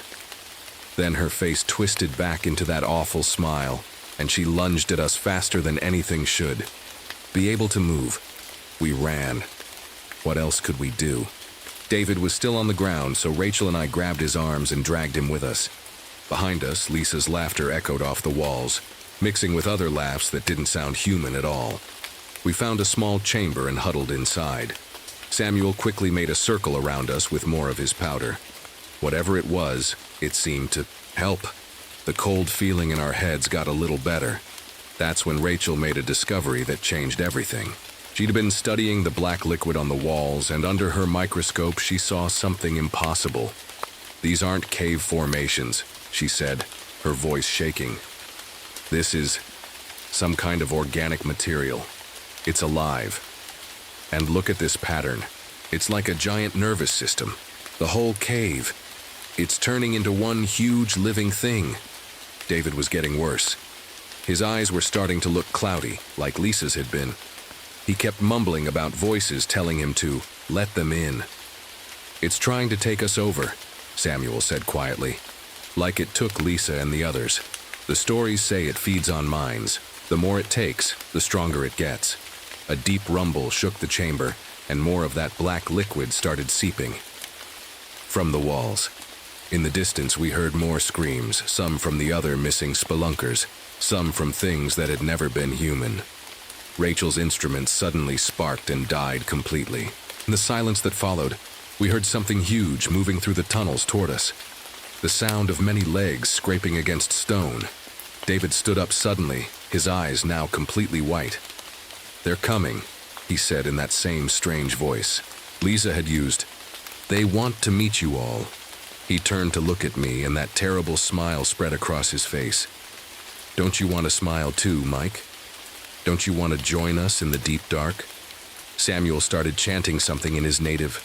Then her face twisted back into that awful smile, and she lunged at us faster than anything should. Be able to move. We ran. What else could we do? David was still on the ground, so Rachel and I grabbed his arms and dragged him with us. Behind us, Lisa's laughter echoed off the walls, mixing with other laughs that didn't sound human at all. We found a small chamber and huddled inside. Samuel quickly made a circle around us with more of his powder. Whatever it was, it seemed to help. The cold feeling in our heads got a little better. That's when Rachel made a discovery that changed everything. She'd been studying the black liquid on the walls, and under her microscope she saw something impossible. "These aren't cave formations," she said, her voice shaking. "This is some kind of organic material. It's alive. And look at this pattern. It's like a giant nervous system. The whole cave. It's turning into one huge living thing." David was getting worse. His eyes were starting to look cloudy, like Lisa's had been. He kept mumbling about voices telling him to let them in. "It's trying to take us over," Samuel said quietly, like it took Lisa and the others. "The stories say it feeds on minds. The more it takes, the stronger it gets." A deep rumble shook the chamber, and more of that black liquid started seeping from the walls. In the distance, we heard more screams, some from the other missing spelunkers, some from things that had never been human. Rachel's instrument suddenly sparked and died completely. In the silence that followed, we heard something huge moving through the tunnels toward us. The sound of many legs scraping against stone. David stood up suddenly, his eyes now completely white. "They're coming," he said in that same strange voice. Lisa had used, "They want to meet you all." He turned to look at me, and that terrible smile spread across his face. "Don't you want to smile too, Mike? Don't you want to join us in the deep dark?" Samuel started chanting something in his native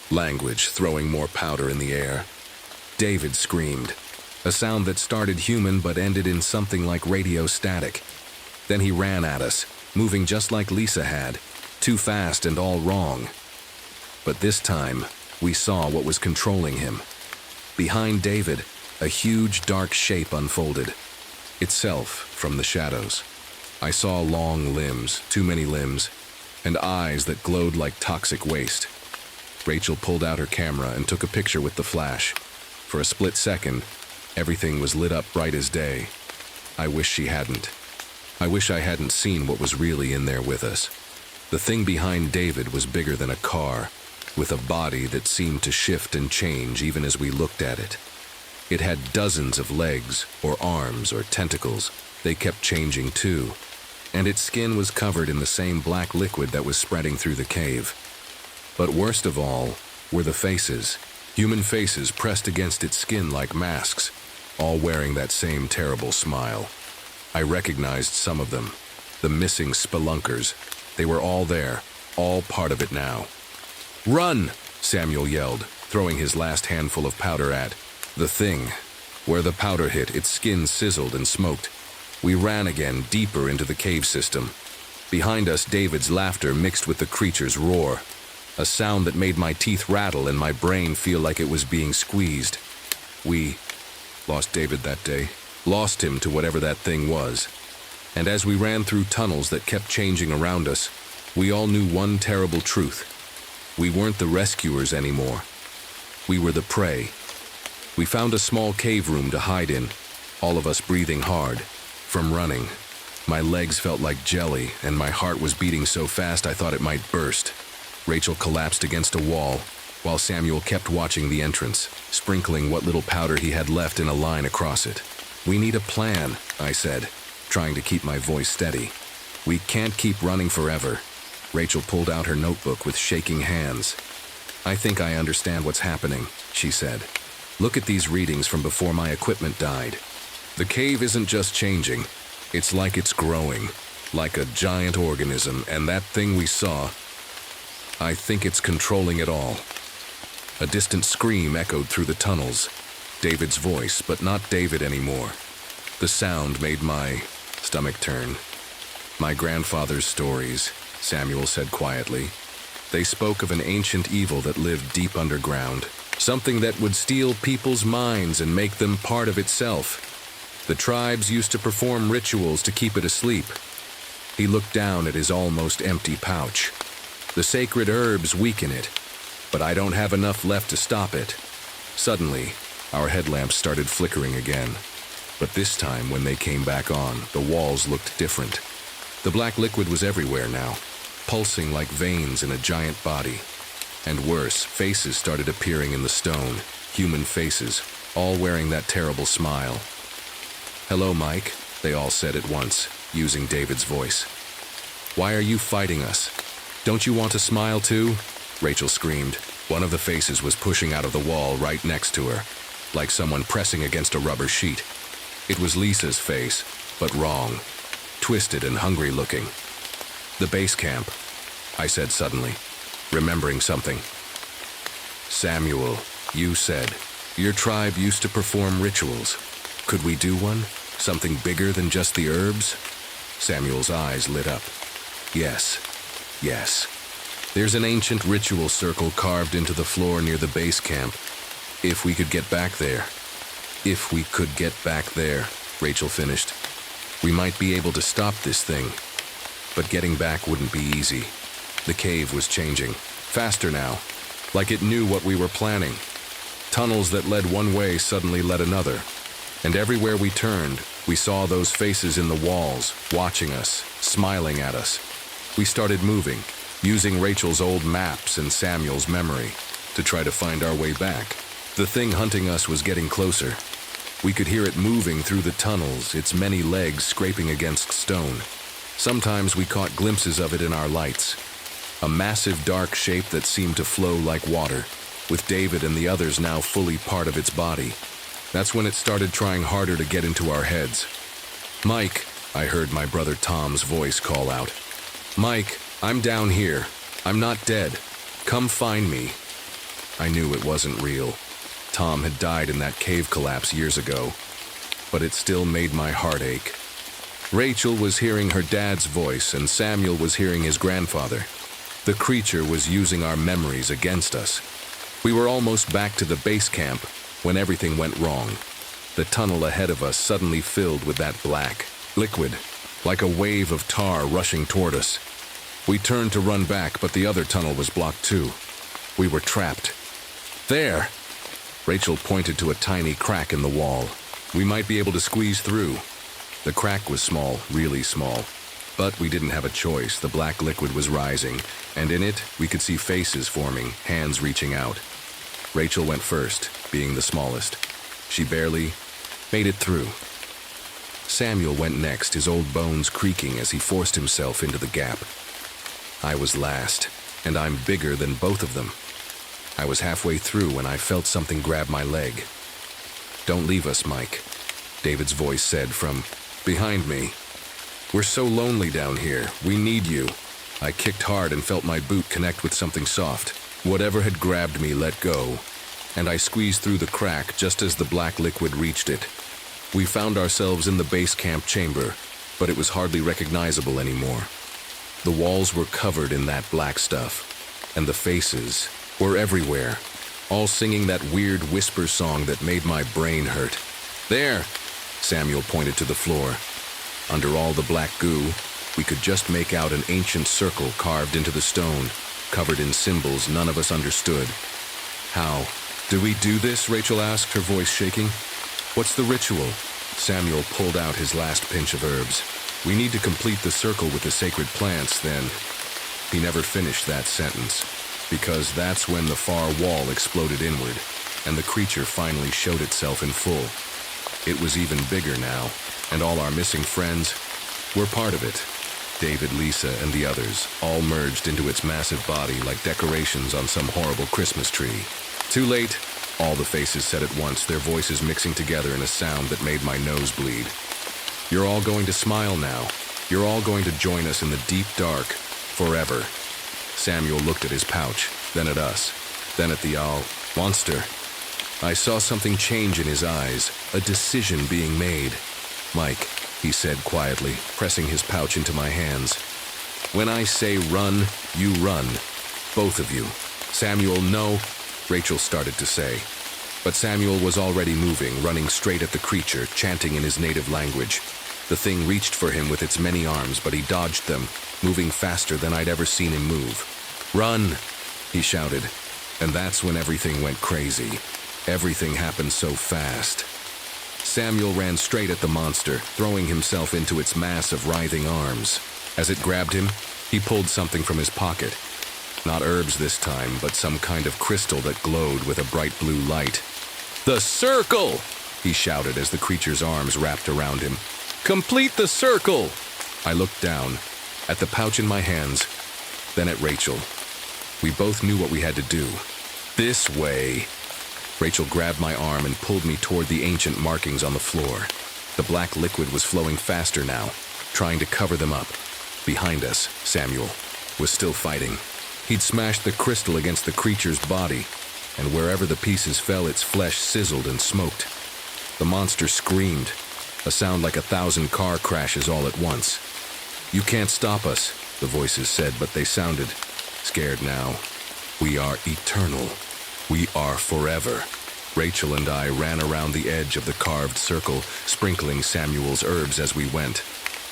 language, throwing more powder in the air. David screamed, a sound that started human but ended in something like radio static. Then he ran at us, moving just like Lisa had, too fast and all wrong. But this time, we saw what was controlling him. Behind David, a huge dark shape unfolded, itself from the shadows. I saw long limbs, too many limbs, and eyes that glowed like toxic waste. Rachel pulled out her camera and took a picture with the flash. For a split second, everything was lit up bright as day. I wish she hadn't. I wish I hadn't seen what was really in there with us. The thing behind David was bigger than a car, with a body that seemed to shift and change even as we looked at it. It had dozens of legs, or arms, or tentacles. They kept changing too. And its skin was covered in the same black liquid that was spreading through the cave. But worst of all were the faces, human faces pressed against its skin like masks, all wearing that same terrible smile. I recognized some of them, the missing spelunkers. They were all there, all part of it now. "Run!" Samuel yelled, throwing his last handful of powder at the thing. Where the powder hit, its skin sizzled and smoked. We ran again, deeper into the cave system. Behind us, David's laughter mixed with the creature's roar, a sound that made my teeth rattle and my brain feel like it was being squeezed. We lost David that day, lost him to whatever that thing was. And as we ran through tunnels that kept changing around us, we all knew one terrible truth. We weren't the rescuers anymore. We were the prey. We found a small cave room to hide in, all of us breathing hard. From running, my legs felt like jelly, and my heart was beating so fast I thought it might burst. Rachel collapsed against a wall, while Samuel kept watching the entrance, sprinkling what little powder he had left in a line across it. "We need a plan," I said, trying to keep my voice steady. "We can't keep running forever." Rachel pulled out her notebook with shaking hands. "I think I understand what's happening," she said. "Look at these readings from before my equipment died. The cave isn't just changing, it's like it's growing, like a giant organism, and that thing we saw, I think it's controlling it all." A distant scream echoed through the tunnels. David's voice, but not David anymore. The sound made my stomach turn. "My grandfather's stories," Samuel said quietly. "They spoke of an ancient evil that lived deep underground, something that would steal people's minds and make them part of itself. The tribes used to perform rituals to keep it asleep." He looked down at his almost empty pouch. "The sacred herbs weaken it, but I don't have enough left to stop it." Suddenly, our headlamps started flickering again. But this time, when they came back on, the walls looked different. The black liquid was everywhere now, pulsing like veins in a giant body. And worse, faces started appearing in the stone, human faces, all wearing that terrible smile. "Hello, Mike," they all said at once, using David's voice. "Why are you fighting us? Don't you want to smile too?" Rachel screamed. One of the faces was pushing out of the wall right next to her, like someone pressing against a rubber sheet. It was Lisa's face, but wrong, twisted and hungry looking. "The base camp," I said suddenly, remembering something. "Samuel, you said, your tribe used to perform rituals. Could we do one? Something bigger than just the herbs?" Samuel's eyes lit up. Yes. There's an ancient ritual circle carved into the floor near the base camp. If we could get back there. If we could get back there, Rachel finished. We might be able to stop this thing. But getting back wouldn't be easy. The cave was changing, faster now, like it knew what we were planning. Tunnels that led one way suddenly led another, and everywhere we turned, we saw those faces in the walls, watching us, smiling at us. We started moving, using Rachel's old maps and Samuel's memory to try to find our way back. The thing hunting us was getting closer. We could hear it moving through the tunnels, its many legs scraping against stone. Sometimes we caught glimpses of it in our lights. A massive dark shape that seemed to flow like water, with David and the others now fully part of its body. That's when it started trying harder to get into our heads. "Mike," I heard my brother Tom's voice call out. "Mike, I'm down here. I'm not dead. Come find me." I knew it wasn't real. Tom had died in that cave collapse years ago, but it still made my heart ache. Rachel was hearing her dad's voice, and Samuel was hearing his grandfather. The creature was using our memories against us. We were almost back to the base camp when everything went wrong. The tunnel ahead of us suddenly filled with that black liquid, like a wave of tar rushing toward us. We turned to run back, but the other tunnel was blocked too. We were trapped. "There!" Rachel pointed to a tiny crack in the wall. "We might be able to squeeze through." The crack was small, really small. But we didn't have a choice. The black liquid was rising, and in it, we could see faces forming, hands reaching out. Rachel went first, being the smallest. She barely made it through. Samuel went next, his old bones creaking as he forced himself into the gap. I was last, and I'm bigger than both of them. I was halfway through when I felt something grab my leg. "Don't leave us, Mike," David's voice said from behind me. "We're so lonely down here. We need you." I kicked hard and felt my boot connect with something soft. Whatever had grabbed me let go, and I squeezed through the crack just as the black liquid reached it. We found ourselves in the base camp chamber, but it was hardly recognizable anymore. The walls were covered in that black stuff, and the faces were everywhere, all singing that weird whisper song that made my brain hurt. "There!" Samuel pointed to the floor. Under all the black goo, we could just make out an ancient circle carved into the stone, covered in symbols none of us understood. "How do we do this?" Rachel asked, her voice shaking. "What's the ritual?" Samuel pulled out his last pinch of herbs. "We need to complete the circle with the sacred plants, then." He never finished that sentence, because that's when the far wall exploded inward, and the creature finally showed itself in full. It was even bigger now, and all our missing friends were part of it. David, Lisa, and the others all merged into its massive body like decorations on some horrible Christmas tree. "Too late," all the faces said at once, their voices mixing together in a sound that made my nose bleed. "You're all going to smile now. You're all going to join us in the deep dark, forever." Samuel looked at his pouch, then at us, then at the monster. I saw something change in his eyes, a decision being made. "Mike," he said quietly, pressing his pouch into my hands. "When I say run, you run. Both of you." "Samuel, no," Rachel started to say. But Samuel was already moving, running straight at the creature, chanting in his native language. The thing reached for him with its many arms, but he dodged them, moving faster than I'd ever seen him move. "Run!" he shouted. And that's when everything went crazy. Everything happened so fast. Samuel ran straight at the monster, throwing himself into its mass of writhing arms. As it grabbed him, he pulled something from his pocket. Not herbs this time, but some kind of crystal that glowed with a bright blue light. "The circle!" he shouted as the creature's arms wrapped around him. "Complete the circle!" I looked down, at the pouch in my hands, then at Rachel. We both knew what we had to do. "This way!" Rachel grabbed my arm and pulled me toward the ancient markings on the floor. The black liquid was flowing faster now, trying to cover them up. Behind us, Samuel was still fighting. He'd smashed the crystal against the creature's body, and wherever the pieces fell, its flesh sizzled and smoked. The monster screamed, a sound like 1,000 car crashes all at once. "You can't stop us," the voices said, but they sounded scared now. "We are eternal. We are forever." Rachel and I ran around the edge of the carved circle, sprinkling Samuel's herbs as we went.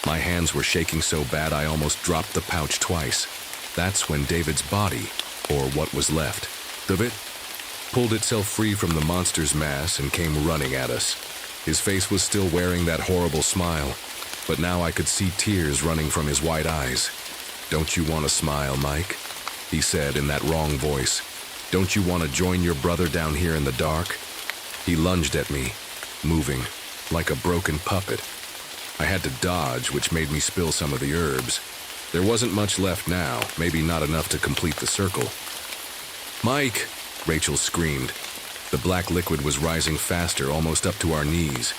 My hands were shaking so bad I almost dropped the pouch twice. That's when David's body, or what was left of it, pulled itself free from the monster's mass and came running at us. His face was still wearing that horrible smile, but now I could see tears running from his wide eyes. "Don't you want to smile, Mike?" he said in that wrong voice. "Don't you want to join your brother down here in the dark?" He lunged at me, moving like a broken puppet. I had to dodge, which made me spill some of the herbs. There wasn't much left now, maybe not enough to complete the circle. "Mike!" Rachel screamed. The black liquid was rising faster, almost up to our knees.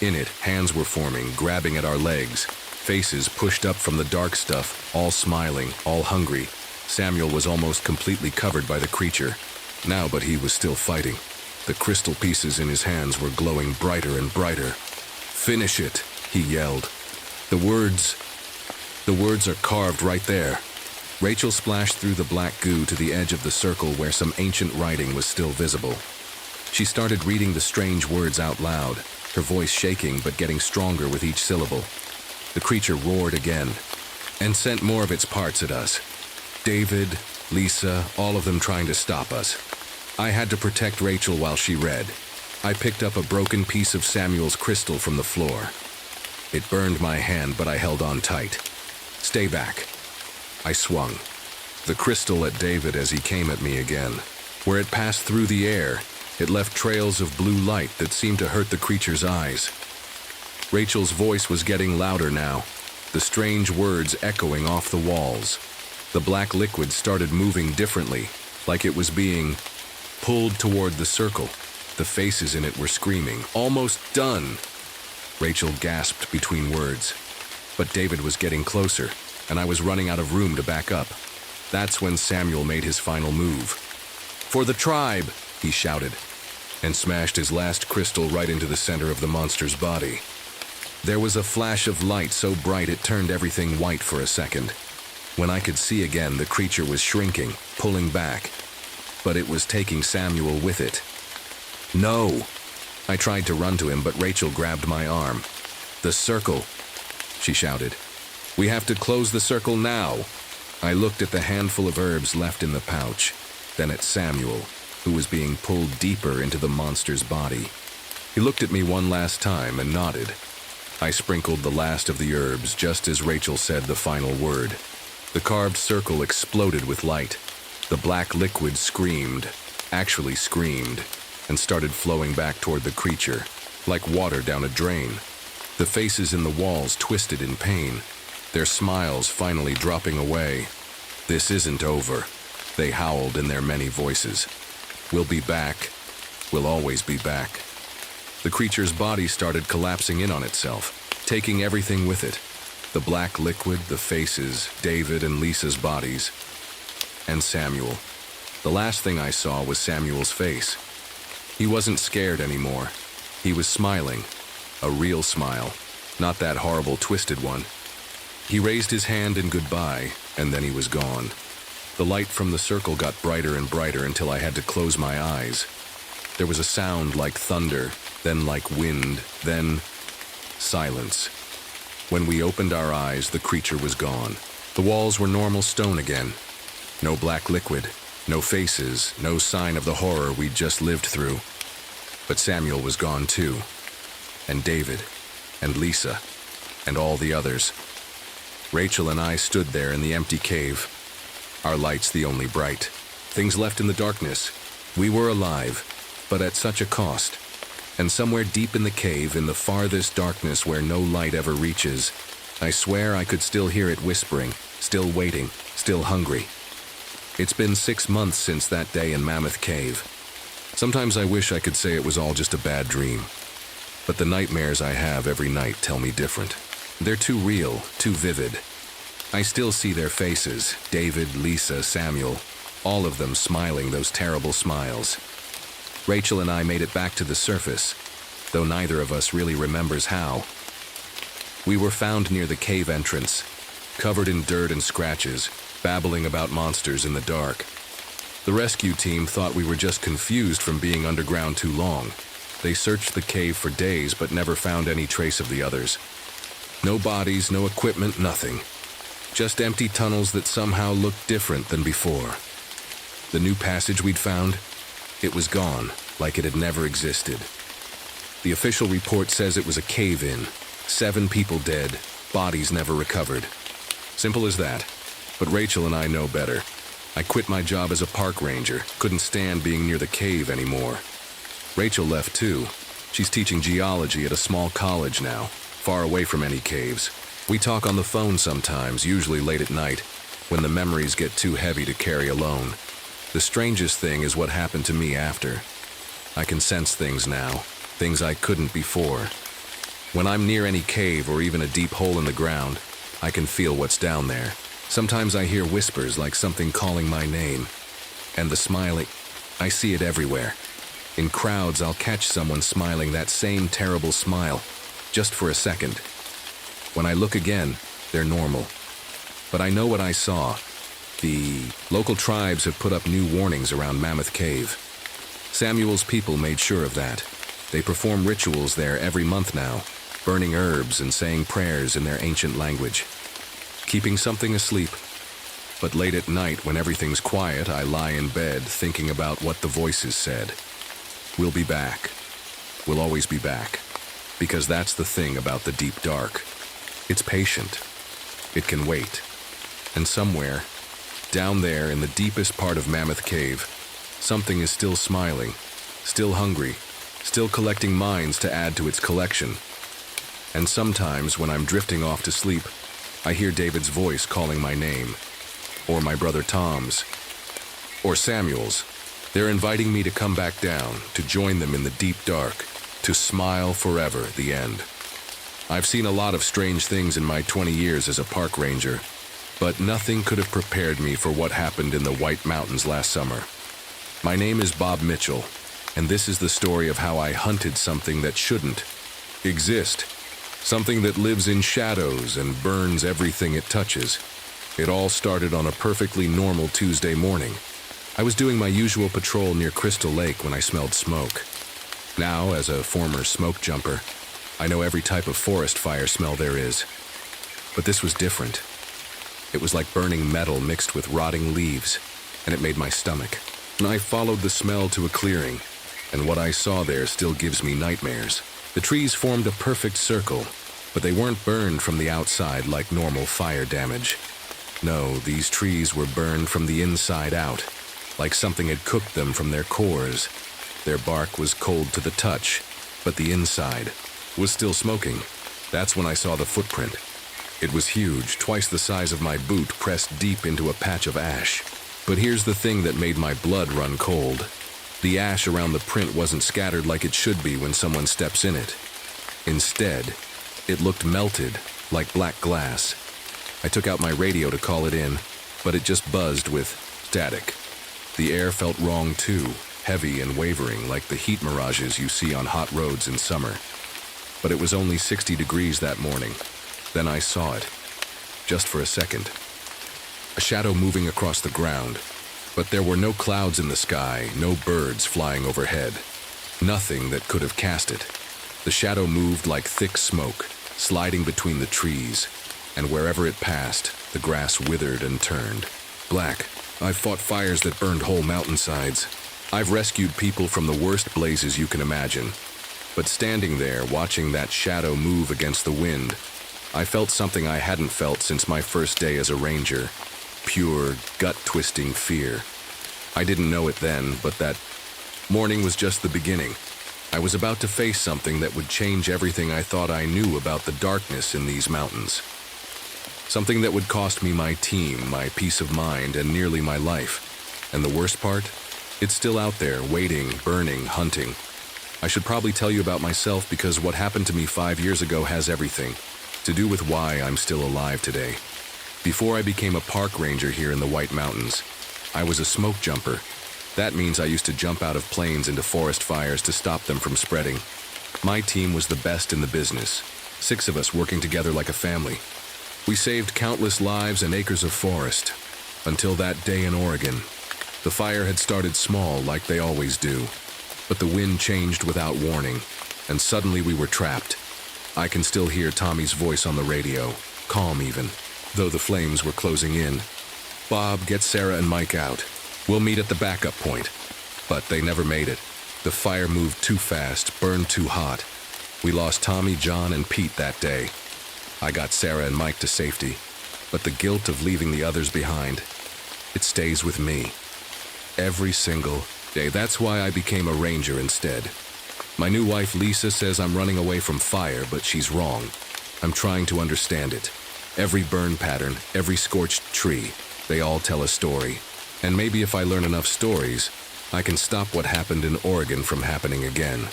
In it, hands were forming, grabbing at our legs. Faces pushed up from the dark stuff, all smiling, all hungry. Samuel was almost completely covered by the creature. Now, but he was still fighting. The crystal pieces in his hands were glowing brighter and brighter. "Finish it," he yelled. The words are carved right there." Rachel splashed through the black goo to the edge of the circle where some ancient writing was still visible. She started reading the strange words out loud, her voice shaking but getting stronger with each syllable. The creature roared again and sent more of its parts at us. David, Lisa, all of them trying to stop us. I had to protect Rachel while she read. I picked up a broken piece of Samuel's crystal from the floor. It burned my hand, but I held on tight. "Stay back." I swung the crystal at David as he came at me again. Where it passed through the air, it left trails of blue light that seemed to hurt the creature's eyes. Rachel's voice was getting louder now, the strange words echoing off the walls. The black liquid started moving differently, like it was being pulled toward the circle. The faces in it were screaming, "Almost done!" Rachel gasped between words. But David was getting closer, and I was running out of room to back up. That's when Samuel made his final move. "For the tribe!" he shouted, and smashed his last crystal right into the center of the monster's body. There was a flash of light so bright it turned everything white for a second. When I could see again, the creature was shrinking, pulling back, but it was taking Samuel with it. "No!" I tried to run to him, but Rachel grabbed my arm. "The circle!" she shouted. "We have to close the circle now." I looked at the handful of herbs left in the pouch, then at Samuel, who was being pulled deeper into the monster's body. He looked at me one last time and nodded. I sprinkled the last of the herbs just as Rachel said the final word. The carved circle exploded with light. The black liquid screamed, actually screamed, and started flowing back toward the creature, like water down a drain. The faces in the walls twisted in pain, their smiles finally dropping away. "This isn't over," they howled in their many voices. "We'll be back. We'll always be back." The creature's body started collapsing in on itself, taking everything with it. The black liquid, the faces, David and Lisa's bodies, and Samuel. The last thing I saw was Samuel's face. He wasn't scared anymore. He was smiling, a real smile, not that horrible twisted one. He raised his hand in goodbye, and then he was gone. The light from the circle got brighter and brighter until I had to close my eyes. There was a sound like thunder, then like wind, then silence. When we opened our eyes, the creature was gone. The walls were normal stone again. No black liquid, no faces, no sign of the horror we'd just lived through. But Samuel was gone too, and David, and Lisa, and all the others. Rachel and I stood there in the empty cave, our lights the only bright. Things left in the darkness. We were alive, but at such a cost. And somewhere deep in the cave, in the farthest darkness where no light ever reaches, I swear I could still hear it whispering, still waiting, still hungry. It's been 6 months since that day in Mammoth Cave. Sometimes I wish I could say it was all just a bad dream. But the nightmares I have every night tell me different. They're too real, too vivid. I still see their faces, David, Lisa, Samuel, all of them smiling those terrible smiles. Rachel and I made it back to the surface, though neither of us really remembers how. We were found near the cave entrance, covered in dirt and scratches, babbling about monsters in the dark. The rescue team thought we were just confused from being underground too long. They searched the cave for days but never found any trace of the others. No bodies, no equipment, nothing. Just empty tunnels that somehow looked different than before. The new passage we'd found, It was gone, like it had never existed. The official report says it was a cave-in. 7 people dead, bodies never recovered. Simple as that. But Rachel and I know better. I quit my job as a park ranger, couldn't stand being near the cave anymore. Rachel left too. She's teaching geology at a small college now, far away from any caves. We talk on the phone sometimes, usually late at night, when the memories get too heavy to carry alone. The strangest thing is what happened to me after. I can sense things now, things I couldn't before. When I'm near any cave or even a deep hole in the ground, I can feel what's down there. Sometimes I hear whispers like something calling my name. And the smiling, I see it everywhere. In crowds, I'll catch someone smiling that same terrible smile, just for a second. When I look again, they're normal. But I know what I saw. The local tribes have put up new warnings around Mammoth Cave. Samuel's people made sure of that. They perform rituals there every month now, burning herbs and saying prayers in their ancient language. Keeping something asleep. But late at night, when everything's quiet, I lie in bed thinking about what the voices said. We'll be back. We'll always be back. Because that's the thing about the deep dark. It's patient. It can wait. And somewhere, down there in the deepest part of Mammoth Cave, something is still smiling, still hungry, still collecting minds to add to its collection. And sometimes, when I'm drifting off to sleep, I hear David's voice calling my name, or my brother Tom's, or Samuel's. They're inviting me to come back down, to join them in the deep dark, to smile forever, the end. I've seen a lot of strange things in my 20 years as a park ranger, but nothing could have prepared me for what happened in the White Mountains last summer. My name is Bob Mitchell, and this is the story of how I hunted something that shouldn't exist. Something that lives in shadows and burns everything it touches. It all started on a perfectly normal Tuesday morning. I was doing my usual patrol near Crystal Lake when I smelled smoke. Now, as a former smoke jumper, I know every type of forest fire smell there is. But this was different. It was like burning metal mixed with rotting leaves, and it made my stomach. And I followed the smell to a clearing, and what I saw there still gives me nightmares. The trees formed a perfect circle, but they weren't burned from the outside like normal fire damage. No, these trees were burned from the inside out, like something had cooked them from their cores. Their bark was cold to the touch, but the inside was still smoking. That's when I saw the footprint. It was huge, twice the size of my boot, pressed deep into a patch of ash. But here's the thing that made my blood run cold. The ash around the print wasn't scattered like it should be when someone steps in it. Instead, it looked melted, like black glass. I took out my radio to call it in, but it just buzzed with static. The air felt wrong too, heavy and wavering like the heat mirages you see on hot roads in summer. But it was only 60 degrees that morning. Then I saw it, just for a second. A shadow moving across the ground. But there were no clouds in the sky, no birds flying overhead. Nothing that could have cast it. The shadow moved like thick smoke, sliding between the trees, and wherever it passed, the grass withered and turned black. I've fought fires that burned whole mountainsides. I've rescued people from the worst blazes you can imagine. But standing there, watching that shadow move against the wind, I felt something I hadn't felt since my first day as a ranger. Pure, gut-twisting fear. I didn't know it then, but that morning was just the beginning. I was about to face something that would change everything I thought I knew about the darkness in these mountains. Something that would cost me my team, my peace of mind, and nearly my life. And the worst part? It's still out there, waiting, burning, hunting. I should probably tell you about myself because what happened to me 5 years ago has everything to do with why I'm still alive today. Before I became a park ranger here in the White Mountains, I was a smoke jumper. That means I used to jump out of planes into forest fires to stop them from spreading. My team was the best in the business, 6 of us working together like a family. We saved countless lives and acres of forest, until that day in Oregon. The fire had started small like they always do, but the wind changed without warning, and suddenly we were trapped. I can still hear Tommy's voice on the radio, calm even, though the flames were closing in. Bob, get Sarah and Mike out. We'll meet at the backup point. But they never made it. The fire moved too fast, burned too hot. We lost Tommy, John, and Pete that day. I got Sarah and Mike to safety, but the guilt of leaving the others behind, it stays with me. Every single day. That's why I became a ranger instead. My new wife Lisa says I'm running away from fire, but she's wrong. I'm trying to understand it. Every burn pattern, every scorched tree, they all tell a story. And maybe if I learn enough stories, I can stop what happened in Oregon from happening again.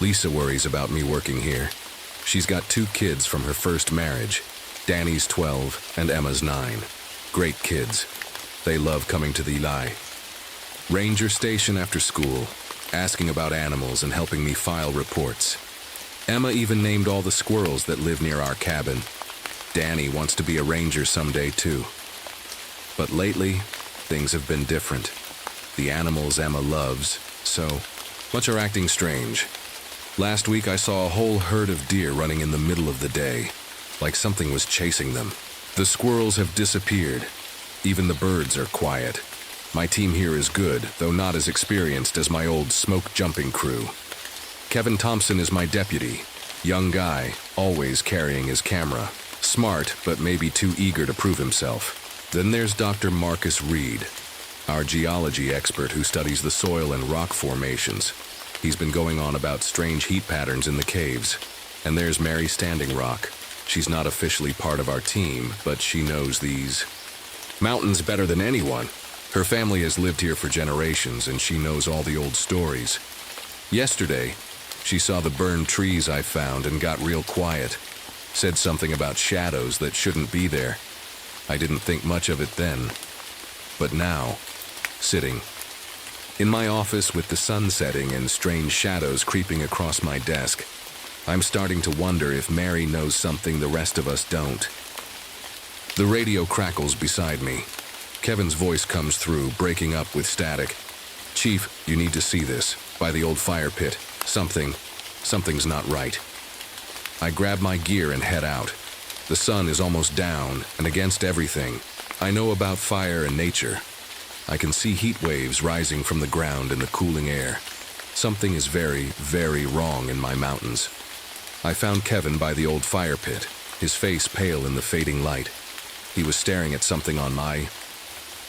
Lisa worries about me working here. She's got 2 kids from her first marriage. Danny's 12 and Emma's 9. Great kids. They love coming to the Eli Ranger Station after school, asking about animals and helping me file reports. Emma even named all the squirrels that live near our cabin. Danny wants to be a ranger someday too. But lately, things have been different. The animals Emma loves, so much are acting strange. Last week I saw a whole herd of deer running in the middle of the day, like something was chasing them. The squirrels have disappeared. Even the birds are quiet. My team here is good, though not as experienced as my old smoke-jumping crew. Kevin Thompson is my deputy. Young guy, always carrying his camera. Smart, but maybe too eager to prove himself. Then there's Dr. Marcus Reed, our geology expert who studies the soil and rock formations. He's been going on about strange heat patterns in the caves. And there's Mary Standing Rock. She's not officially part of our team, but she knows these mountains better than anyone. Her family has lived here for generations, and she knows all the old stories. Yesterday, she saw the burned trees I found and got real quiet. Said something about shadows that shouldn't be there. I didn't think much of it then. But now, sitting in my office with the sun setting and strange shadows creeping across my desk, I'm starting to wonder if Mary knows something the rest of us don't. The radio crackles beside me. Kevin's voice comes through, breaking up with static. "Chief, you need to see this. By the old fire pit. Something's not right." I grab my gear and head out. The sun is almost down, and against everything, I know about fire and nature. I can see heat waves rising from the ground in the cooling air. Something is very, very wrong in my mountains. I found Kevin by the old fire pit, his face pale in the fading light. He was staring at something on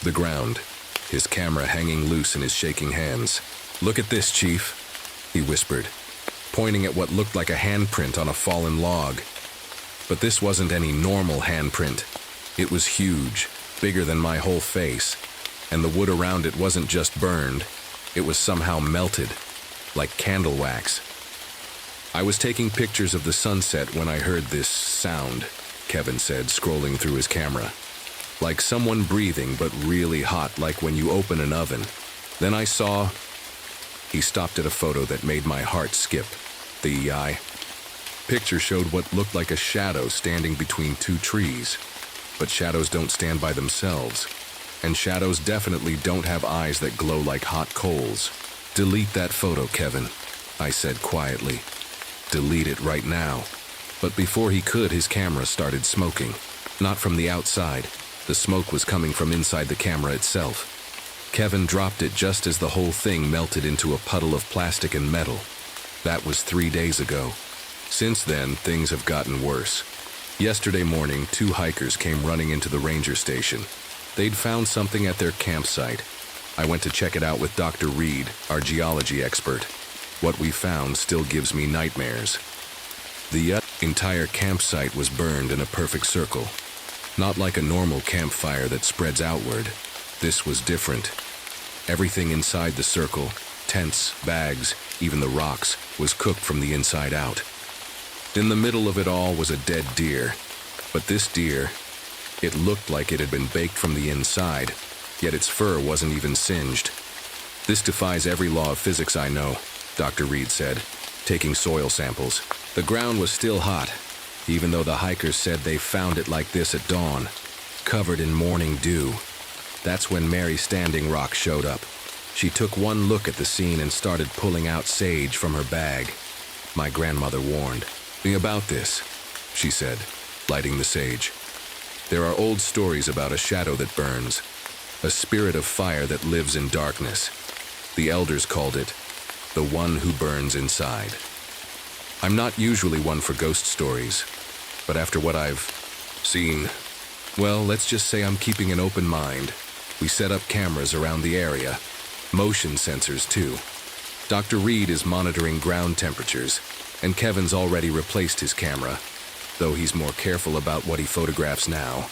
the ground, his camera hanging loose in his shaking hands. "Look at this, Chief," he whispered, pointing at what looked like a handprint on a fallen log. But this wasn't any normal handprint. It was huge, bigger than my whole face, and the wood around it wasn't just burned, it was somehow melted, like candle wax. "I was taking pictures of the sunset when I heard this sound," Kevin said, scrolling through his camera. "Like someone breathing, but really hot, like when you open an oven. Then I saw..." He stopped at a photo that made my heart skip. The picture showed what looked like a shadow standing between 2 trees. But shadows don't stand by themselves. And shadows definitely don't have eyes that glow like hot coals. "Delete that photo, Kevin," I said quietly. "Delete it right now." But before he could, his camera started smoking. Not from the outside. The smoke was coming from inside the camera itself. Kevin dropped it just as the whole thing melted into a puddle of plastic and metal. That was 3 days ago. Since then, things have gotten worse. Yesterday morning, 2 hikers came running into the ranger station. They'd found something at their campsite. I went to check it out with Dr. Reed, our geology expert. What we found still gives me nightmares. The entire campsite was burned in a perfect circle. Not like a normal campfire that spreads outward. This was different. Everything inside the circle, tents, bags, even the rocks, was cooked from the inside out. In the middle of it all was a dead deer. But this deer, it looked like it had been baked from the inside, yet its fur wasn't even singed. "This defies every law of physics I know," Dr. Reed said, taking soil samples. The ground was still hot, even though the hikers said they found it like this at dawn, covered in morning dew. That's when Mary Standing Rock showed up. She took one look at the scene and started pulling out sage from her bag. My grandmother warned me about this, she said, lighting the sage. "There are old stories about a shadow that burns, a spirit of fire that lives in darkness. The elders called it the one who burns inside. I'm not usually one for ghost stories, but after what I've seen, well, let's just say I'm keeping an open mind. We set up cameras around the area, motion sensors too. Dr. Reed is monitoring ground temperatures, and Kevin's already replaced his camera, though he's more careful about what he photographs now.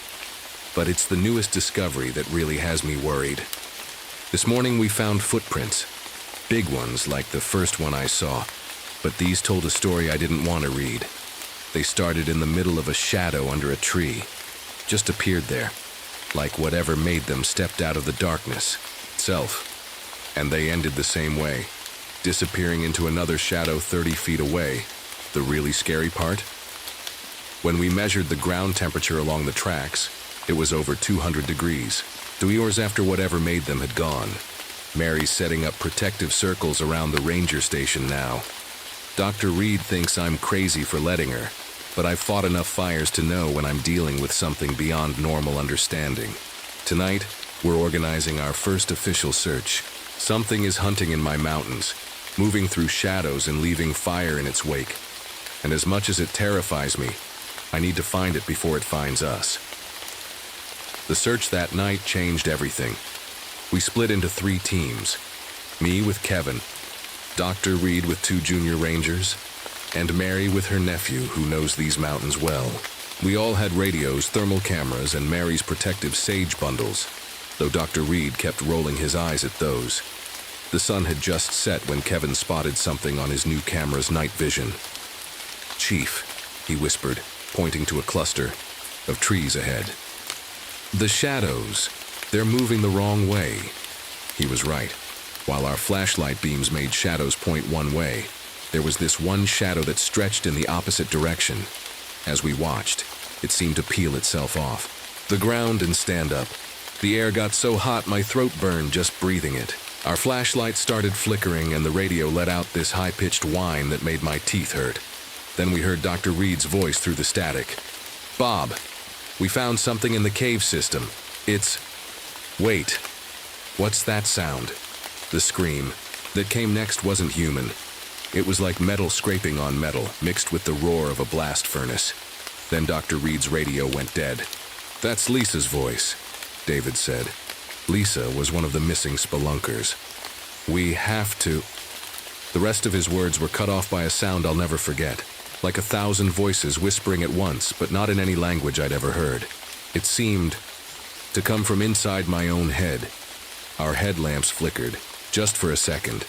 But it's the newest discovery that really has me worried. This morning we found footprints, big ones like the first one I saw, but these told a story I didn't want to read. They started in the middle of a shadow under a tree, just appeared there, like whatever made them stepped out of the darkness itself. And they ended the same way, disappearing into another shadow 30 feet away. The really scary part? When we measured the ground temperature along the tracks, it was over 200 degrees. 2 hours after whatever made them had gone. Mary's setting up protective circles around the ranger station now. Dr. Reed thinks I'm crazy for letting her, but I've fought enough fires to know when I'm dealing with something beyond normal understanding. Tonight, we're organizing our first official search. Something is hunting in my mountains, moving through shadows and leaving fire in its wake. And as much as it terrifies me, I need to find it before it finds us. The search that night changed everything. We split into 3 teams. Me with Kevin, Dr. Reed with 2 junior rangers, and Mary with her nephew who knows these mountains well. We all had radios, thermal cameras, and Mary's protective sage bundles, though Dr. Reed kept rolling his eyes at those. The sun had just set when Kevin spotted something on his new camera's night vision. "Chief," he whispered, pointing to a cluster of trees ahead. "The shadows, they're moving the wrong way." He was right. While our flashlight beams made shadows point one way, there was this one shadow that stretched in the opposite direction. As we watched, it seemed to peel itself off. The ground and stand up. The air got so hot my throat burned just breathing it. Our flashlight started flickering and the radio let out this high-pitched whine that made my teeth hurt. Then we heard Dr. Reed's voice through the static. "Bob, we found something in the cave system. It's... Wait. What's that sound?" The scream that came next wasn't human. It was like metal scraping on metal, mixed with the roar of a blast furnace. Then Dr. Reed's radio went dead. "That's Lisa's voice," David said. Lisa was one of the missing spelunkers. "We have to..." The rest of his words were cut off by a sound I'll never forget. Like 1,000 voices whispering at once, but not in any language I'd ever heard. It seemed to come from inside my own head. Our headlamps flickered, just for a second.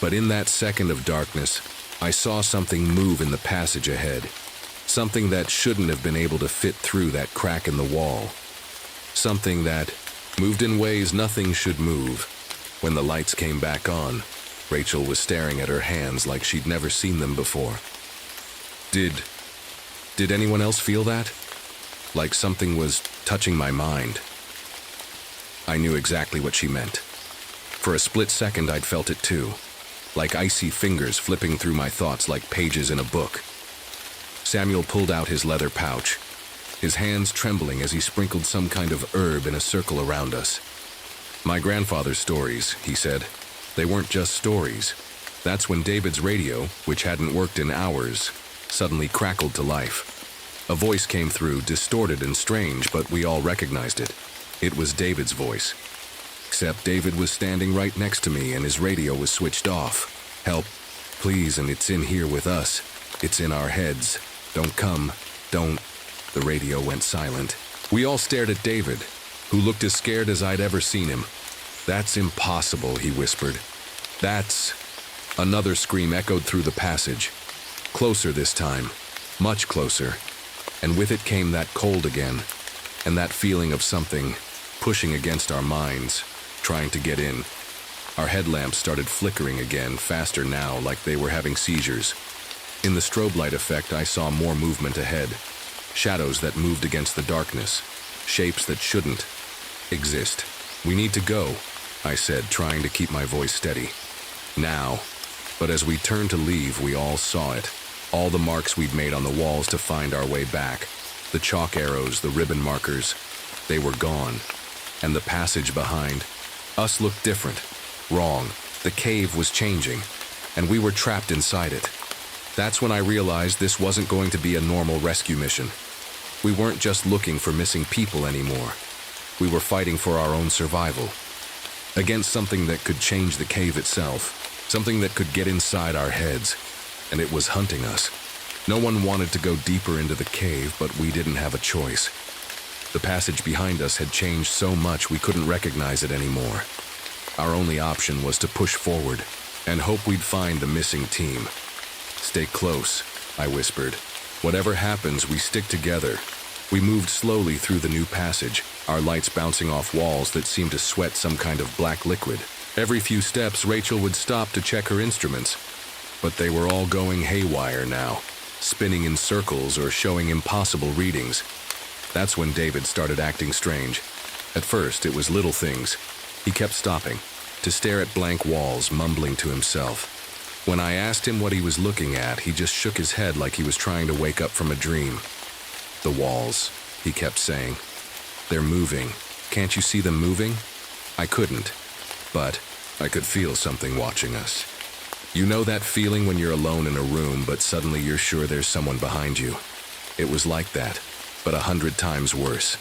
But in that second of darkness, I saw something move in the passage ahead. Something that shouldn't have been able to fit through that crack in the wall. Something that moved in ways nothing should move. When the lights came back on, Rachel was staring at her hands like she'd never seen them before. Did anyone else feel that? Like something was touching my mind. I knew exactly what she meant. For a split second, I'd felt it too. Like icy fingers flipping through my thoughts like pages in a book. Samuel pulled out his leather pouch, his hands trembling as he sprinkled some kind of herb in a circle around us. "My grandfather's stories," he said. "They weren't just stories." That's when David's radio, which hadn't worked in hours, suddenly crackled to life. A voice came through, distorted and strange, but we all recognized it. It was David's voice. Except David was standing right next to me and his radio was switched off. "Help, please, and it's in here with us. It's in our heads. Don't come. Don't..." The radio went silent. We all stared at David, who looked as scared as I'd ever seen him. "That's impossible," he whispered. "That's..." Another scream echoed through the passage. Closer this time. Much closer. And with it came that cold again, and that feeling of something pushing against our minds, trying to get in. Our headlamps started flickering again, faster now, like they were having seizures. In the strobe light effect, I saw more movement ahead. Shadows that moved against the darkness. Shapes that shouldn't exist. "We need to go," I said, trying to keep my voice steady. "Now." But as we turned to leave, we all saw it. All the marks we'd made on the walls to find our way back. The chalk arrows, the ribbon markers. They were gone. And the passage behind us looked different. Wrong. The cave was changing, and we were trapped inside it. That's when I realized this wasn't going to be a normal rescue mission. We weren't just looking for missing people anymore. We were fighting for our own survival. Against something that could change the cave itself, something that could get inside our heads, and it was hunting us. No one wanted to go deeper into the cave, but we didn't have a choice. The passage behind us had changed so much we couldn't recognize it anymore. Our only option was to push forward and hope we'd find the missing team. "Stay close," I whispered. "Whatever happens, we stick together." We moved slowly through the new passage, our lights bouncing off walls that seemed to sweat some kind of black liquid. Every few steps, Rachel would stop to check her instruments, but they were all going haywire now, spinning in circles or showing impossible readings. That's when David started acting strange. At first, it was little things. He kept stopping, to stare at blank walls, mumbling to himself. When I asked him what he was looking at, he just shook his head like he was trying to wake up from a dream. "The walls," he kept saying. "They're moving. Can't you see them moving?" I couldn't, but I could feel something watching us. You know that feeling when you're alone in a room, but suddenly you're sure there's someone behind you? It was like that, but 100 times worse.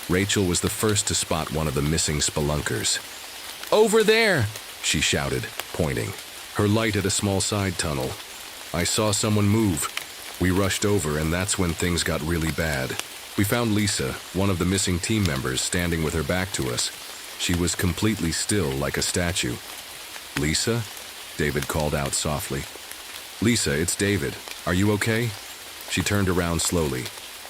Rachel was the first to spot one of the missing spelunkers. "Over there!" she shouted, pointing. Her light at a small side tunnel. I saw someone move. We rushed over, and that's when things got really bad. We found Lisa, one of the missing team members, standing with her back to us. She was completely still, like a statue. "Lisa?" David called out softly. "Lisa, it's David. Are you okay?" She turned around slowly.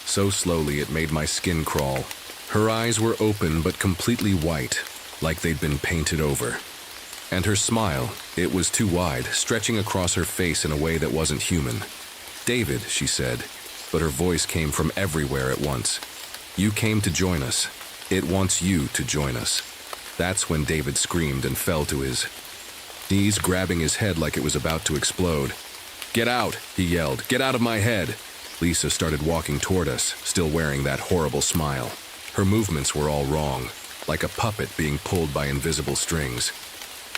So slowly it made my skin crawl. Her eyes were open but completely white, like they'd been painted over. And her smile, it was too wide, stretching across her face in a way that wasn't human. "David," she said, but her voice came from everywhere at once. "You came to join us. It wants you to join us." That's when David screamed and fell to his knees, grabbing his head like it was about to explode. "Get out," he yelled. "Get out of my head." Lisa started walking toward us, still wearing that horrible smile. Her movements were all wrong, like a puppet being pulled by invisible strings.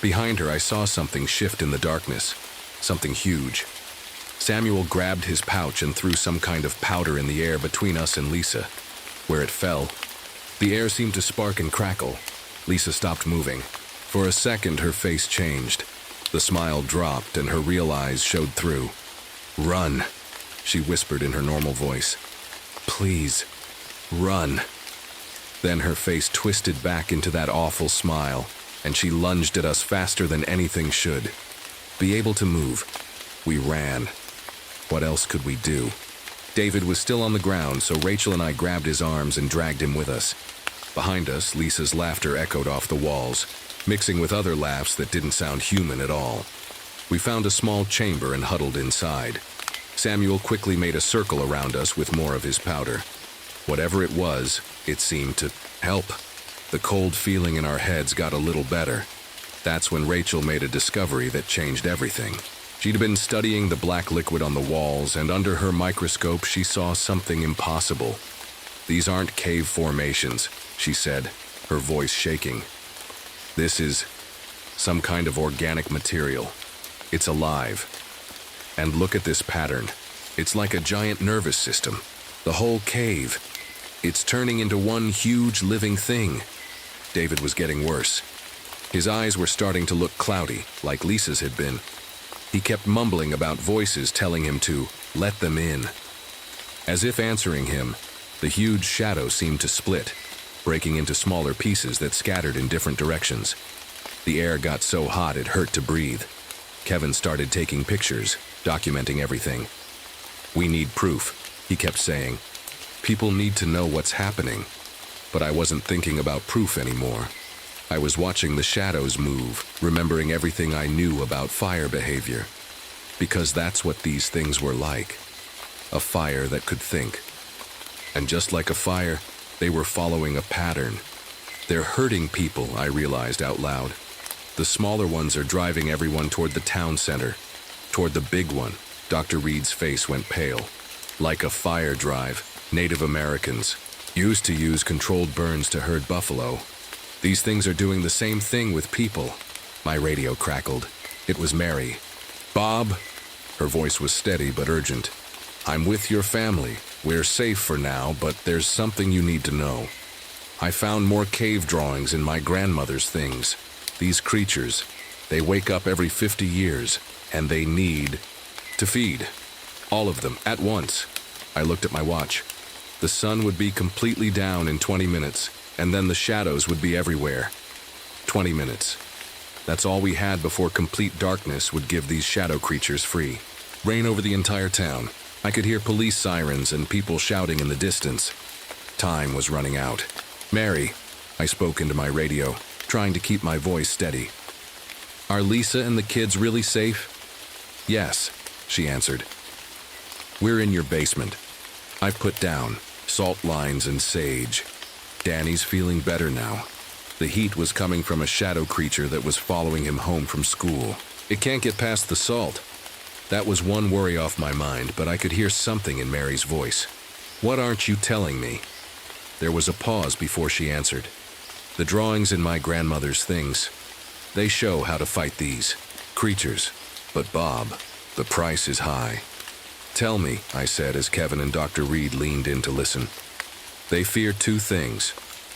Behind her, I saw something shift in the darkness, something huge. Samuel grabbed his pouch and threw some kind of powder in the air between us and Lisa. Where it fell, the air seemed to spark and crackle. Lisa stopped moving. For a second, her face changed. The smile dropped and her real eyes showed through. "Run," she whispered in her normal voice. "Please, run." Then her face twisted back into that awful smile, and she lunged at us faster than anything should. Be able to move, we ran. What else could we do? David was still on the ground, so Rachel and I grabbed his arms and dragged him with us. Behind us, Lisa's laughter echoed off the walls, mixing with other laughs that didn't sound human at all. We found a small chamber and huddled inside. Samuel quickly made a circle around us with more of his powder. Whatever it was, it seemed to help. The cold feeling in our heads got a little better. That's when Rachel made a discovery that changed everything. She'd been studying the black liquid on the walls, and under her microscope she saw something impossible. "These aren't cave formations," she said, her voice shaking. "This is some kind of organic material. It's alive. And look at this pattern. It's like a giant nervous system. The whole cave. It's turning into one huge living thing." David was getting worse. His eyes were starting to look cloudy, like Lisa's had been. He kept mumbling about voices telling him to let them in. As if answering him, the huge shadow seemed to split, breaking into smaller pieces that scattered in different directions. The air got so hot it hurt to breathe. Kevin started taking pictures, documenting everything. "We need proof," he kept saying. "People need to know what's happening." But I wasn't thinking about proof anymore. I was watching the shadows move, remembering everything I knew about fire behavior. Because that's what these things were like. A fire that could think. And just like a fire, they were following a pattern. They're hurting people, I realized out loud. The smaller ones are driving everyone toward the town center. Toward the big one, Dr. Reed's face went pale. Like a fire drive, Native Americans used to use controlled burns to herd buffalo. These things are doing the same thing with people. My radio crackled. It was Mary. "Bob," her voice was steady but urgent. "I'm with your family. We're safe for now, but there's something you need to know. I found more cave drawings in my grandmother's things. These creatures, they wake up every 50 years, and they need to feed. All of them, at once." I looked at my watch. The sun would be completely down in 20 minutes, and then the shadows would be everywhere. 20 minutes. That's all we had before complete darkness would give these shadow creatures free. Rain over the entire town. I could hear police sirens and people shouting in the distance. Time was running out. "Mary," I spoke into my radio, trying to keep my voice steady. "Are Lisa and the kids really safe?" "Yes," she answered. "We're in your basement. I've put down salt lines and sage. Danny's feeling better now. The heat was coming from a shadow creature that was following him home from school. It can't get past the salt." That was one worry off my mind, but I could hear something in Mary's voice. "What aren't you telling me?" There was a pause before she answered. "The drawings in my grandmother's things, they show how to fight these creatures. But Bob, the price is high." "Tell me," I said as Kevin and Dr. Reed leaned in to listen. "They fear two things,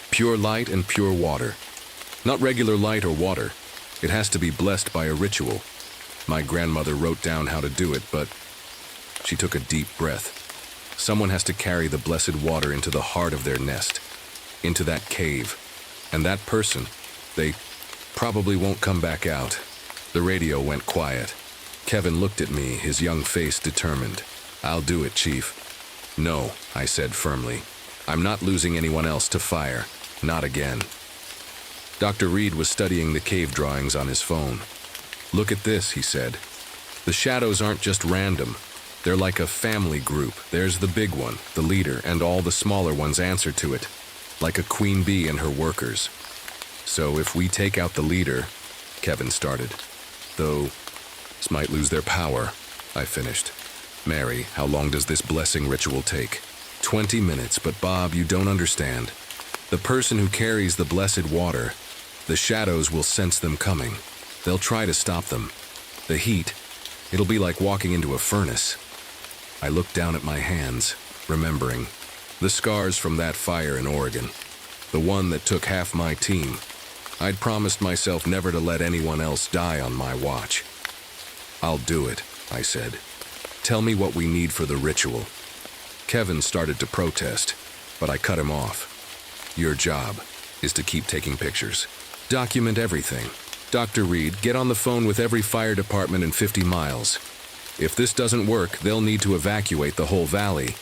pure light and pure water. Not regular light or water. It has to be blessed by a ritual. My grandmother wrote down how to do it, but..." She took a deep breath. "Someone has to carry the blessed water into the heart of their nest, into that cave. And that person, they probably won't come back out." The radio went quiet. Kevin looked at me, his young face determined. "I'll do it, Chief." "No," I said firmly. "I'm not losing anyone else to fire. Not again." Dr. Reed was studying the cave drawings on his phone. "Look at this," he said. "The shadows aren't just random. They're like a family group. There's the big one, the leader, and all the smaller ones answer to it, like a queen bee and her workers. So if we take out the leader," Kevin started. "Though, this might lose their power," I finished. "Mary, how long does this blessing ritual take?" 20 minutes, but Bob, you don't understand. The person who carries the blessed water, the shadows will sense them coming. They'll try to stop them. The heat, it'll be like walking into a furnace." I looked down at my hands, remembering the scars from that fire in Oregon, the one that took half my team. I'd promised myself never to let anyone else die on my watch. "I'll do it," I said. "Tell me what we need for the ritual." Kevin started to protest, but I cut him off. "Your job is to keep taking pictures. Document everything. Dr. Reed, get on the phone with every fire department in 50 miles. If this doesn't work, they'll need to evacuate the whole valley."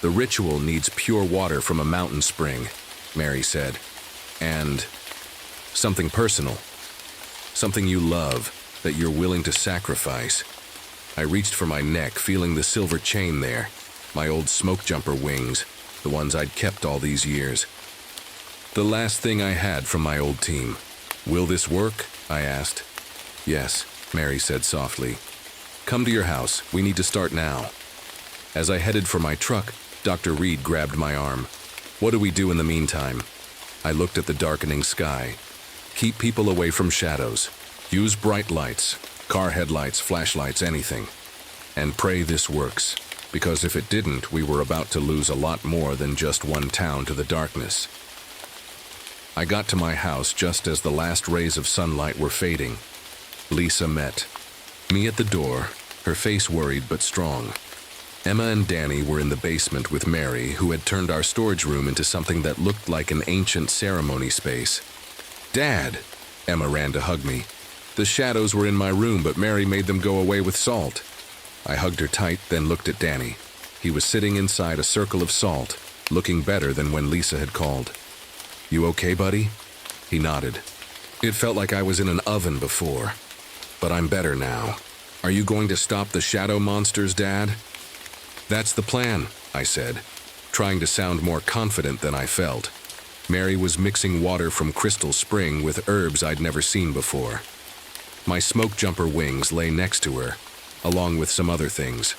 "The ritual needs pure water from a mountain spring," Mary said. "And something personal. Something you love, that you're willing to sacrifice." I reached for my neck, feeling the silver chain there. My old smoke jumper wings, the ones I'd kept all these years. The last thing I had from my old team. "Will this work?" I asked. "Yes," Mary said softly. "Come to your house. We need to start now." As I headed for my truck, Dr. Reed grabbed my arm. "What do we do in the meantime?" I looked at the darkening sky. "Keep people away from shadows. Use bright lights, car headlights, flashlights, anything. And pray this works, because if it didn't, we were about to lose a lot more than just one town to the darkness." I got to my house just as the last rays of sunlight were fading. Lisa met me at the door, her face worried but strong. Emma and Danny were in the basement with Mary, who had turned our storage room into something that looked like an ancient ceremony space. "Dad!" Emma ran to hug me. "The shadows were in my room, but Mary made them go away with salt." I hugged her tight, then looked at Danny. He was sitting inside a circle of salt, looking better than when Lisa had called. "You okay, buddy?" He nodded. "It felt like I was in an oven before, but I'm better now. Are you going to stop the shadow monsters, Dad?" "That's the plan," I said, trying to sound more confident than I felt. Mary was mixing water from Crystal Spring with herbs I'd never seen before. My smoke jumper wings lay next to her, along with some other things.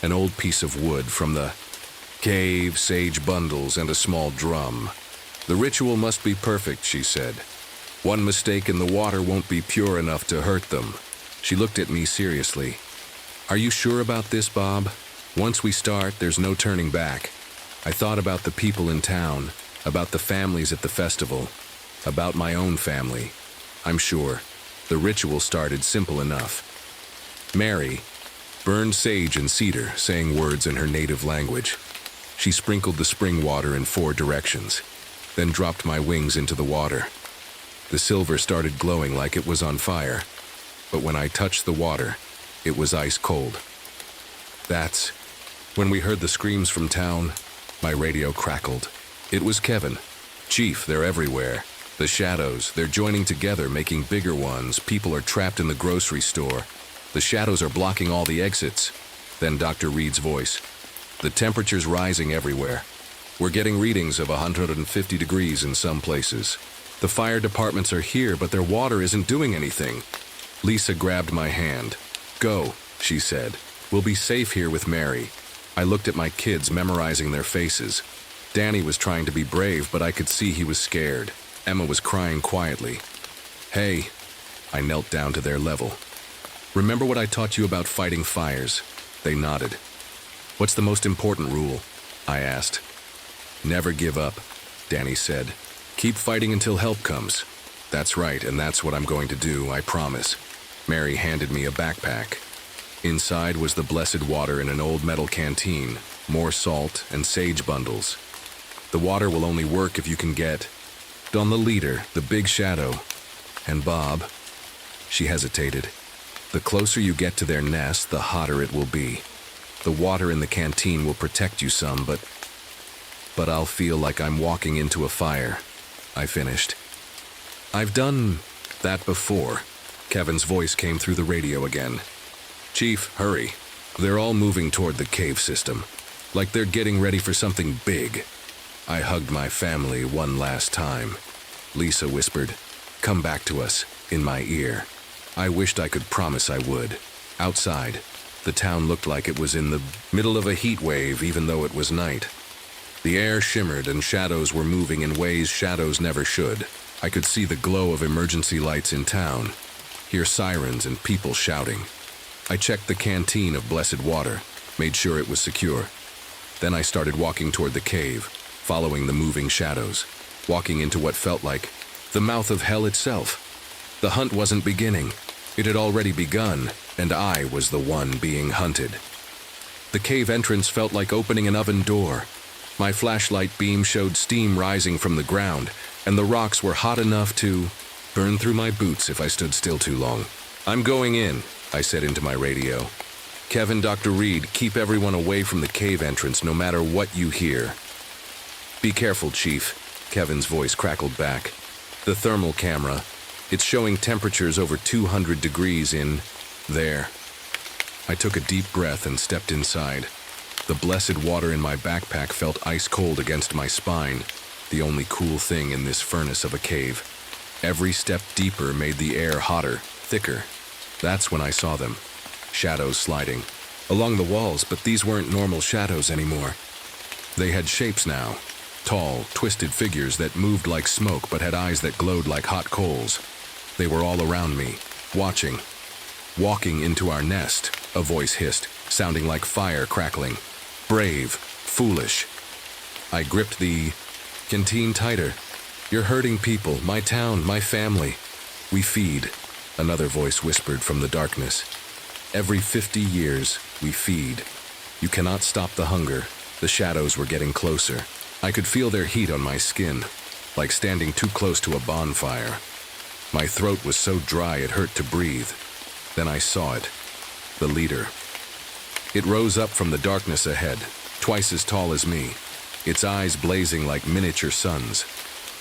An old piece of wood from the cave, sage bundles, and a small drum. "The ritual must be perfect," she said. One mistake in the water won't be pure enough to hurt them. She looked at me seriously. Are you sure about this, Bob? Once we start, there's no turning back. I thought about the people in town, about the families at the festival, about my own family. I'm sure. The ritual started simple enough. Mary burned sage and cedar, saying words in her native language. She sprinkled the spring water in 4 directions, then dropped my wings into the water. The silver started glowing like it was on fire, but when I touched the water, it was ice cold. That's when we heard the screams from town. My radio crackled. It was Kevin. Chief, they're everywhere. The shadows, they're joining together, making bigger ones. People are trapped in the grocery store. The shadows are blocking all the exits. Then Dr. Reed's voice. The temperature's rising everywhere. We're getting readings of 150 degrees in some places. The fire departments are here, but their water isn't doing anything. Lisa grabbed my hand. Go, she said. We'll be safe here with Mary. I looked at my kids, memorizing their faces. Danny was trying to be brave, but I could see he was scared. Emma was crying quietly. Hey, I knelt down to their level. Remember what I taught you about fighting fires? They nodded. What's the most important rule? I asked. Never give up, Danny said. Keep fighting until help comes. That's right, and that's what I'm going to do, I promise. Mary handed me a backpack. Inside was the blessed water in an old metal canteen, more salt and sage bundles. The water will only work if you can get on the leader, the big shadow, and Bob. She hesitated. The closer you get to their nest, the hotter it will be. The water in the canteen will protect you some, but I'll feel like I'm walking into a fire, I finished. I've done that before. Kevin's voice came through the radio again. Chief, hurry. They're all moving toward the cave system, like they're getting ready for something big. I hugged my family one last time. Lisa whispered, come back to us, in my ear. I wished I could promise I would. Outside, the town looked like it was in the middle of a heat wave, even though it was night. The air shimmered and shadows were moving in ways shadows never should. I could see the glow of emergency lights in town, hear sirens and people shouting. I checked the canteen of blessed water, made sure it was secure. Then I started walking toward the cave, following the moving shadows, walking into what felt like the mouth of hell itself. The hunt wasn't beginning. It had already begun, and I was the one being hunted. The cave entrance felt like opening an oven door. My flashlight beam showed steam rising from the ground, and the rocks were hot enough to burn through my boots if I stood still too long. I'm going in, I said into my radio. Kevin, Dr. Reed, keep everyone away from the cave entrance no matter what you hear. Be careful, Chief, Kevin's voice crackled back. The thermal camera, it's showing temperatures over 200 degrees in there. I took a deep breath and stepped inside. The blessed water in my backpack felt ice cold against my spine, the only cool thing in this furnace of a cave. Every step deeper made the air hotter, thicker. That's when I saw them. Shadows sliding along the walls, but these weren't normal shadows anymore. They had shapes now. Tall, twisted figures that moved like smoke but had eyes that glowed like hot coals. They were all around me, watching. Walking into our nest, a voice hissed, sounding like fire crackling. Brave, foolish. I gripped the canteen tighter. You're hurting people, my town, my family. We feed, another voice whispered from the darkness. Every 50 years, we feed. You cannot stop the hunger. The shadows were getting closer. I could feel their heat on my skin, like standing too close to a bonfire. My throat was so dry it hurt to breathe. Then I saw it, the leader. It rose up from the darkness ahead, twice as tall as me, its eyes blazing like miniature suns.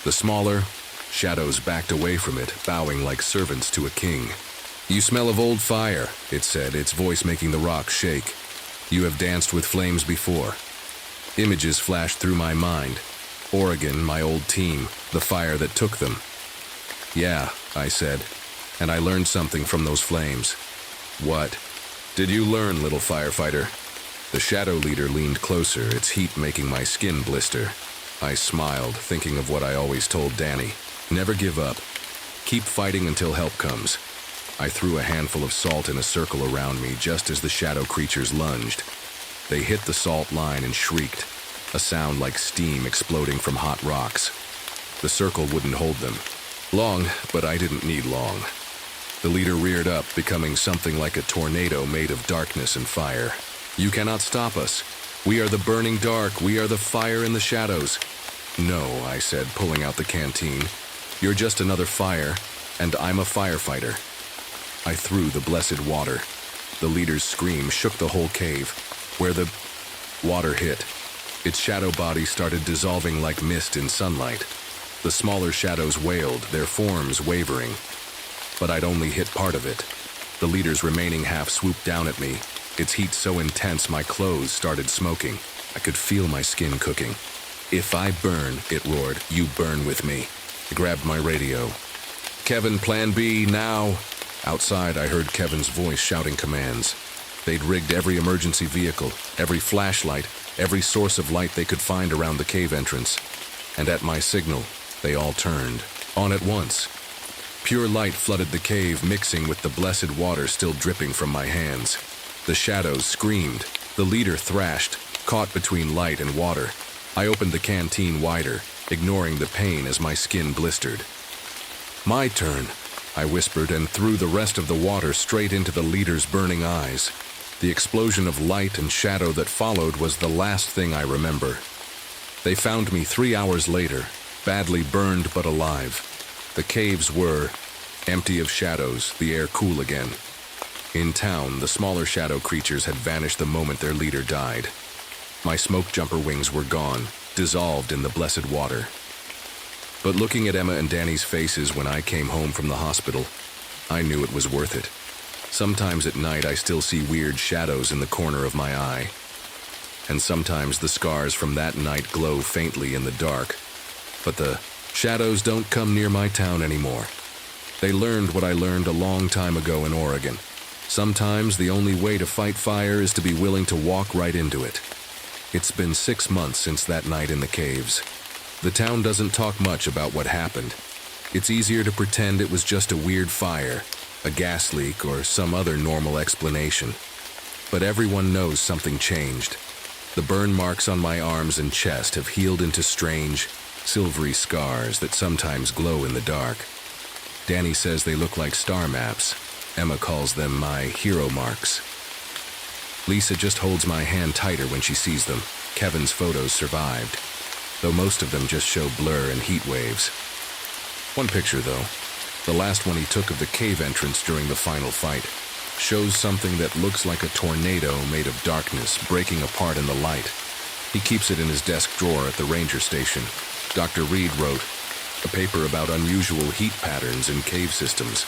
The smaller shadows backed away from it, bowing like servants to a king. You smell of old fire, it said, its voice making the rocks shake. You have danced with flames before. Images flashed through my mind. Oregon, my old team, the fire that took them. Yeah, I said, and I learned something from those flames. What did you learn, little firefighter? The shadow leader leaned closer, its heat making my skin blister. I smiled, thinking of what I always told Danny. Never give up. Keep fighting until help comes. I threw a handful of salt in a circle around me just as the shadow creatures lunged. They hit the salt line and shrieked, a sound like steam exploding from hot rocks. The circle wouldn't hold them long, but I didn't need long. The leader reared up, becoming something like a tornado made of darkness and fire. "You cannot stop us. We are the burning dark. We are the fire in the shadows." "No," I said, pulling out the canteen. "You're just another fire, and I'm a firefighter." I threw the blessed water. The leader's scream shook the whole cave. Where the water hit, its shadow body started dissolving like mist in sunlight. The smaller shadows wailed, their forms wavering. But I'd only hit part of it. The leader's remaining half swooped down at me, its heat so intense my clothes started smoking. I could feel my skin cooking. "If I burn," it roared, "you burn with me." I grabbed my radio. "Kevin, plan B, now!" Outside, I heard Kevin's voice shouting commands. They'd rigged every emergency vehicle, every flashlight, every source of light they could find around the cave entrance. And at my signal, they all turned, on at once. Pure light flooded the cave, mixing with the blessed water still dripping from my hands. The shadows screamed. The leader thrashed, caught between light and water. I opened the canteen wider, ignoring the pain as my skin blistered. "My turn," I whispered, and threw the rest of the water straight into the leader's burning eyes. The explosion of light and shadow that followed was the last thing I remember. They found me 3 hours later, badly burned but alive. The caves were empty of shadows, the air cool again. In town, the smaller shadow creatures had vanished the moment their leader died. My smoke jumper wings were gone, dissolved in the blessed water. But looking at Emma and Danny's faces when I came home from the hospital, I knew it was worth it. Sometimes at night I still see weird shadows in the corner of my eye. And sometimes the scars from that night glow faintly in the dark. But the shadows don't come near my town anymore. They learned what I learned a long time ago in Oregon. Sometimes the only way to fight fire is to be willing to walk right into it. It's been 6 months since that night in the caves. The town doesn't talk much about what happened. It's easier to pretend it was just a weird fire, a gas leak, or some other normal explanation. But everyone knows something changed. The burn marks on my arms and chest have healed into strange, silvery scars that sometimes glow in the dark. Danny says they look like star maps. Emma calls them my hero marks. Lisa just holds my hand tighter when she sees them. Kevin's photos survived, though most of them just show blur and heat waves. One picture, though, the last one he took of the cave entrance during the final fight, shows something that looks like a tornado made of darkness breaking apart in the light. He keeps it in his desk drawer at the ranger station. Dr. Reed wrote a paper about unusual heat patterns in cave systems,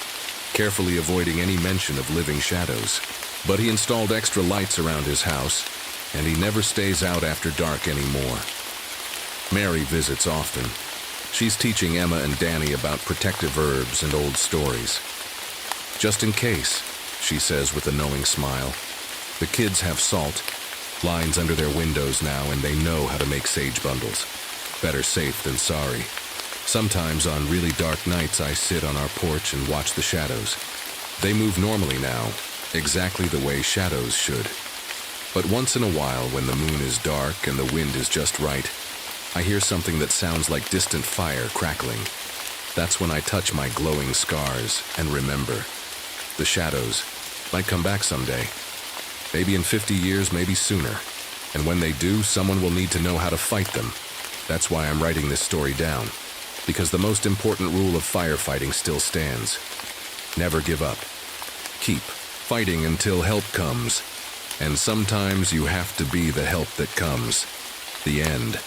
carefully avoiding any mention of living shadows. But he installed extra lights around his house, and he never stays out after dark anymore. Mary visits often. She's teaching Emma and Danny about protective herbs and old stories. "Just in case," she says with a knowing smile. The kids have salt, lines under their windows now, and they know how to make sage bundles. Better safe than sorry. Sometimes on really dark nights I sit on our porch and watch the shadows. They move normally now, exactly the way shadows should. But once in a while, when the moon is dark and the wind is just right, I hear something that sounds like distant fire crackling. That's when I touch my glowing scars and remember. The shadows might come back someday. Maybe in 50 years, maybe sooner. And when they do, someone will need to know how to fight them. That's why I'm writing this story down. Because the most important rule of firefighting still stands. Never give up. Keep fighting until help comes. And sometimes you have to be the help that comes. The end.